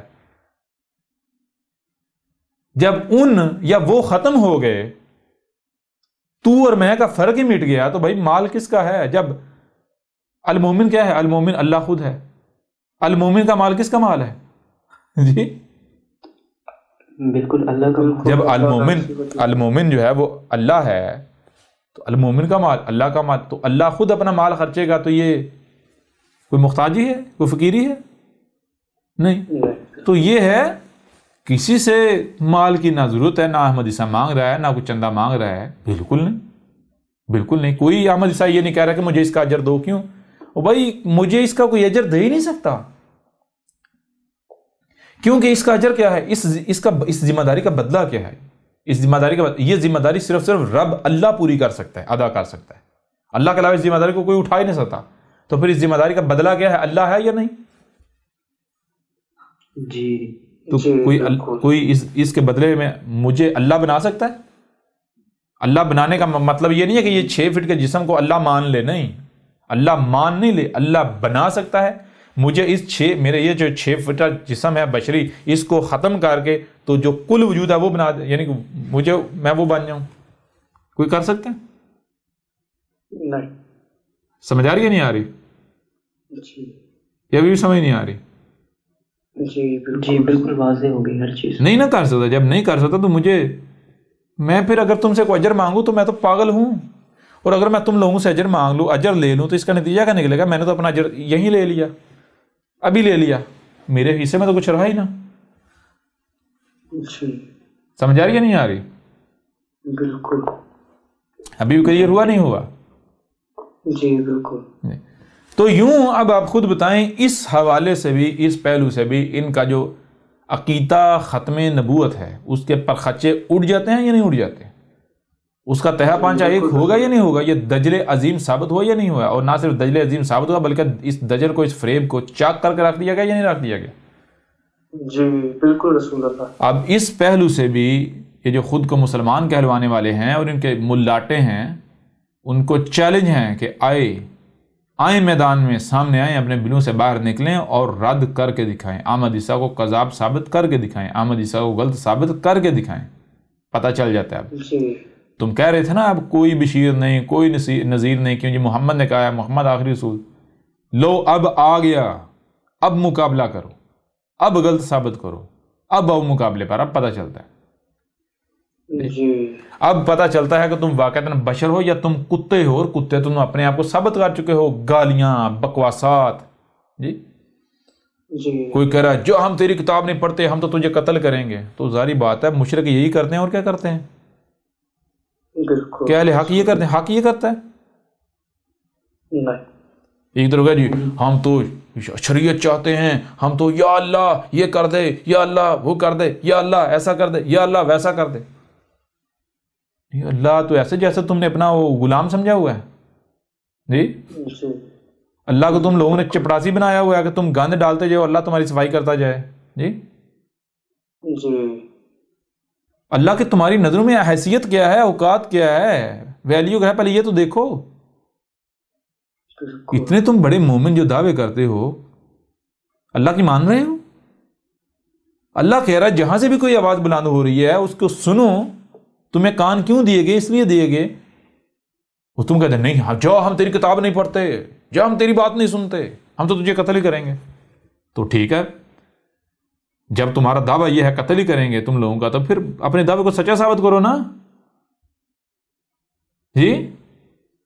S1: جب ان یا وہ ختم ہو گئے، تو اور میں کا فرق ہی مٹ گیا، تو بھائی مال کس کا ہے؟ جب المومن کیا ہے؟ المومن اللہ خود ہے. المومن کا مال کس کا مال ہے جی؟
S2: بالکل اللہ کا.
S1: جب المومن جو ہے وہ اللہ ہے تو المومن کا مال اللہ کا مال، تو اللہ خود اپنا مال خرچے گا تو یہ کوئی محتاجی ہے؟ کوئی فقیری ہے؟ نہیں. تو یہ ہے کسی سے مال کی نہ ضرورت ہے، نہ احمد عیسیٰ مانگ رہا ہے، نہ کوئی چندہ مانگ رہا ہے. بالکل نہیں، بالکل نہیں. کوئی احمد عیسیٰ یہ نہیں کہہ رہا کہ مجھے اس کا اجر دو. کیوں؟ بھائی مجھے اس کا کوئی اجر دے ہی نہیں سکتا، کیونکہ اس کا اجر کیا ہے؟ اس ذمہ داری کا بدلہ کیا ہے؟ اس ذمہ داری کا یہ ذمہ داری صرف رب اللہ پوری کر سکتا ہے، ادا کر سکتا ہے. اللہ کے علاوہ اس ذمہ داری کو کوئی اٹھا ہی نہیں سکتا. تو پھر اس ذمہ داری کا بدلہ کیا ہے؟ اللہ ہے یا نہیں؟
S2: جی.
S1: تو کوئی اس کے بدلے میں مجھے اللہ بنا سکتا ہے؟ اللہ بنانے کا مطلب یہ نہیں ہے کہ یہ 6 فٹ کے جسم کو اللہ مان لے. نہیں، اللہ مان نہیں لے، اللہ بنا سکتا ہے. مجھے میرے یہ جو 6 فٹ جسم ہے بشری، اس کو ختم کر کے تو جو کل وجود ہے وہ بنا دے، یعنی کہ میں وہ بن جاؤں. کوئی کر سکتا ہے؟
S2: نہیں.
S1: سمجھ آ رہی ہے نہیں آ رہی؟ یہ ابھی بھی سمجھ نہیں آ رہی؟
S2: جی بالکل واضح ہو گئی ہر چیز.
S1: نہیں نہ کر سکتا. جب نہیں کر سکتا تو میں پھر اگر تم سے کوئی اجر مانگوں تو میں تو پاگل ہوں. اور اگر میں تم لوگوں سے اجر مانگ لوں، اجر لے لوں، تو اس کا نتیجہ کیا نکلے گا؟ میں نے تو اپنا اجر یہیں لے لیا، ابھی لے لیا، میرے حصے میں تو کچھ رہا ہی نہ. سمجھ آ رہی ہے نہیں آ رہی؟
S2: بالکل.
S1: ابھی بھی کلیئر ہوا نہیں ہوا؟
S2: جی بالکل.
S1: تو یوں اب آپ خود بتائیں، اس حوالے سے بھی، اس پہلو سے بھی ان کا جو عقیدہ ختم نبوت ہے اس کے پرخچے اڑ جاتے ہیں یا نہیں اڑ جاتے؟ اس کا تہا پانچا ایک ہوگا یا نہیں ہوگا؟ یہ دجل عظیم ثابت ہوا یا نہیں ہوا؟ اور نہ صرف دجل عظیم ثابت ہوا بلکہ اس دجل کو، اس فریب کو چاک کر کے رکھ دیا گیا یا نہیں رکھ دیا گیا؟
S2: جی بالکل رسول اللہ.
S1: اب اس پہلو سے بھی یہ جو خود کو مسلمان کہلوانے والے ہیں اور ان کے ملاٹے ہیں، ان کو چیلنج ہے کہ آئیں میدان میں، سامنے آئیں، اپنے بلوں سے باہر نکلیں اور رد کر کے دکھائیں. احمد عیسیٰ کو کذاب ثابت کر کے دکھائیں، احمد عیسیٰ کو غلط ثابت کر کے دکھائیں. پتہ چل جاتا ہے. اب تم کہہ رہے تھے نا اب کوئی بشیر نہیں، کوئی نذیر نہیں، کیوں؟ جی محمد نے کہا ہے، محمد آخری رسول. لو اب آ گیا، اب مقابلہ کرو، اب غلط ثابت کرو، اب آؤ مقابلے پر. اب پتہ چلتا ہے. اب پتہ چلتا ہے کہ تم واقعتاً بشر ہو یا تم کتے ہو، اور کتے تم اپنے آپ کو ثابت کر چکے ہو. گالیاں، بکواسات. جی کوئی کہہ رہا ہے جو ہم تیری کتاب نہیں پڑھتے ہم تو تجھے قتل کریں گے. تو ظاہری بات ہے مشرک یہی کرتے ہیں. اور کیا کرتے ہیں؟ کیا حق یہ کرتے ہیں؟ حق یہ کرتا ہے؟ ایک طرح جی ہم تو شریعت چاہتے ہیں، ہم تو یا اللہ یہ کر دے، یا اللہ وہ کر دے، یا اللہ ایسا کر دے، یا اللہ ویسا کر دے. اللہ تو ایسے جیسے تم نے اپنا وہ غلام سمجھا ہوا ہے. جی اللہ کو تم لوگوں نے چپڑاسی بنایا ہوا ہے کہ تم گند ڈالتے جاؤ، اللہ تمہاری صفائی کرتا جائے. جی اللہ کی تمہاری نظروں میں حیثیت کیا ہے، اوقات کیا ہے، ویلیو کیا ہے؟ پہلے یہ تو دیکھو. اتنے تم بڑے مومن جو دعوے کرتے ہو، اللہ کی مان رہے ہو؟ اللہ کہہ رہا ہے جہاں سے بھی کوئی آواز بلند ہو رہی ہے اس کو سنو. تمہیں کان کیوں دیے گئے؟ اس لیے دیے گئے. وہ تم کہتے ہیں نہیں جاؤ ہم تیری کتاب نہیں پڑھتے، جب ہم تیری بات نہیں سنتے ہم تو تجھے قتل ہی کریں گے. تو ٹھیک ہے، جب تمہارا دعویٰ یہ ہے قتل ہی کریں گے تم لوگوں کا، تو پھر اپنے دعوے کو سچا ثابت کرو نا. جی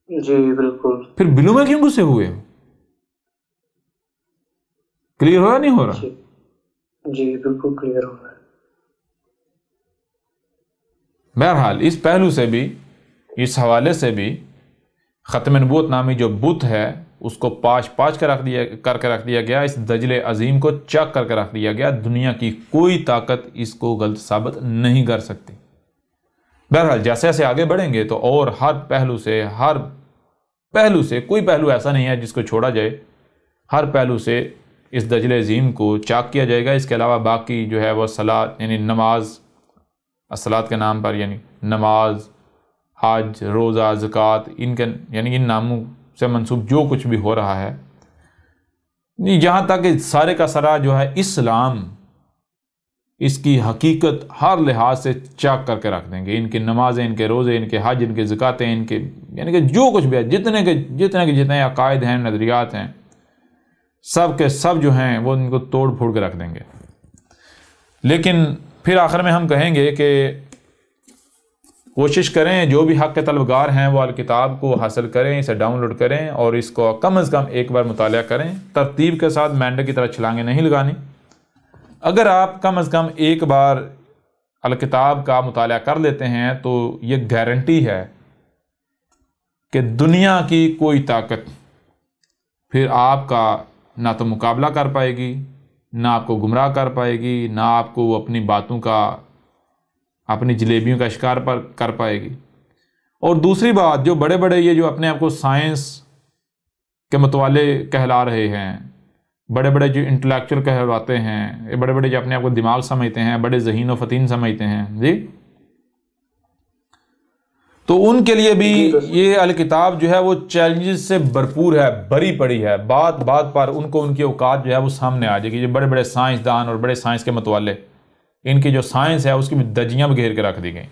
S2: جی بالکل.
S1: پھر بلو میں کیوں غصے ہوئے؟ کلیئر ہو یا نہیں ہو رہا؟
S2: جی بالکل کلیئر ہو رہا ہے.
S1: بہرحال اس پہلو سے بھی، اس حوالے سے بھی ختم نبوت نامی جو بت ہے اس کو پاش کر کے رکھ دیا گیا، اس دجل عظیم کو چک کر کے رکھ دیا گیا. دنیا کی کوئی طاقت اس کو غلط ثابت نہیں کر سکتی. بہرحال جیسے جیسے آگے بڑھیں گے تو اور ہر پہلو سے کوئی پہلو ایسا نہیں ہے جس کو چھوڑا جائے. ہر پہلو سے اس دجل عظیم کو چاک کیا جائے گا. اس کے علاوہ باقی جو ہے وہ صلاۃ یعنی نماز، الصلاۃ کے نام پر یعنی نماز، حج، روزہ، زکوٰۃ، ان ناموں سے منسوب جو کچھ بھی ہو رہا ہے، جہاں تک کہ سارے کا سارا جو ہے اسلام اس کی حقیقت ہر لحاظ سے چاک کر کے رکھ دیں گے. ان کی نمازیں، ان کے روزے، ان کے حج، ان کے زکاتیں، ان کے یعنی کہ جو کچھ بھی ہے، جتنے عقائد ہیں، نظریات ہیں، سب کے سب جو ہیں وہ ان کو توڑ پھوڑ کے رکھ دیں گے. لیکن پھر آخر میں ہم کہیں گے کہ کوشش کریں جو بھی حق کے طلبگار ہیں وہ الکتاب کو حاصل کریں، اسے ڈاؤن لوڈ کریں اور اس کو کم از کم ایک بار مطالعہ کریں. ترتیب کے ساتھ مینڈے کی طرح چھلانگیں نہیں لگانی. اگر آپ کم از کم ایک بار الکتاب کا مطالعہ کر لیتے ہیں تو یہ گارنٹی ہے کہ دنیا کی کوئی طاقت پھر آپ کا نہ تو مقابلہ کر پائے گی، نہ آپ کو گمراہ کر پائے گی، نہ آپ کو اپنی باتوں کا، اپنی جلیبیوں کا شکار کر پائے گی. اور دوسری بات، جو بڑے بڑے یہ جو اپنے آپ کو سائنس کے متوالے کہلا رہے ہیں، بڑے بڑے جو انٹلیکچوئل کہلاتے ہیں، بڑے بڑے جو اپنے آپ کو دماغ سمجھتے ہیں، بڑے ذہین و فطین سمجھتے ہیں، جی، تو ان کے لیے بھی یہ الکتاب جو ہے وہ چیلنجز سے بھرپور ہے، بھری پڑی ہے. بات بات پر ان کو ان کی اوقات جو ہے وہ سامنے آ جائے گی. جو بڑے بڑے سائنسدان اور بڑے سائنس کے متوالے، ان کی جو سائنس ہے اس کی بھی دجیاں بھی گھیر کے رکھ دی گئیں.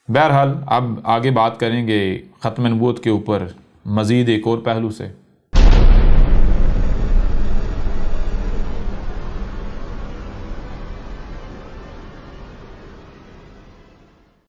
S1: بہرحال اب آگے بات کریں گے ختم نبوت کے اوپر مزید ایک اور پہلو سے.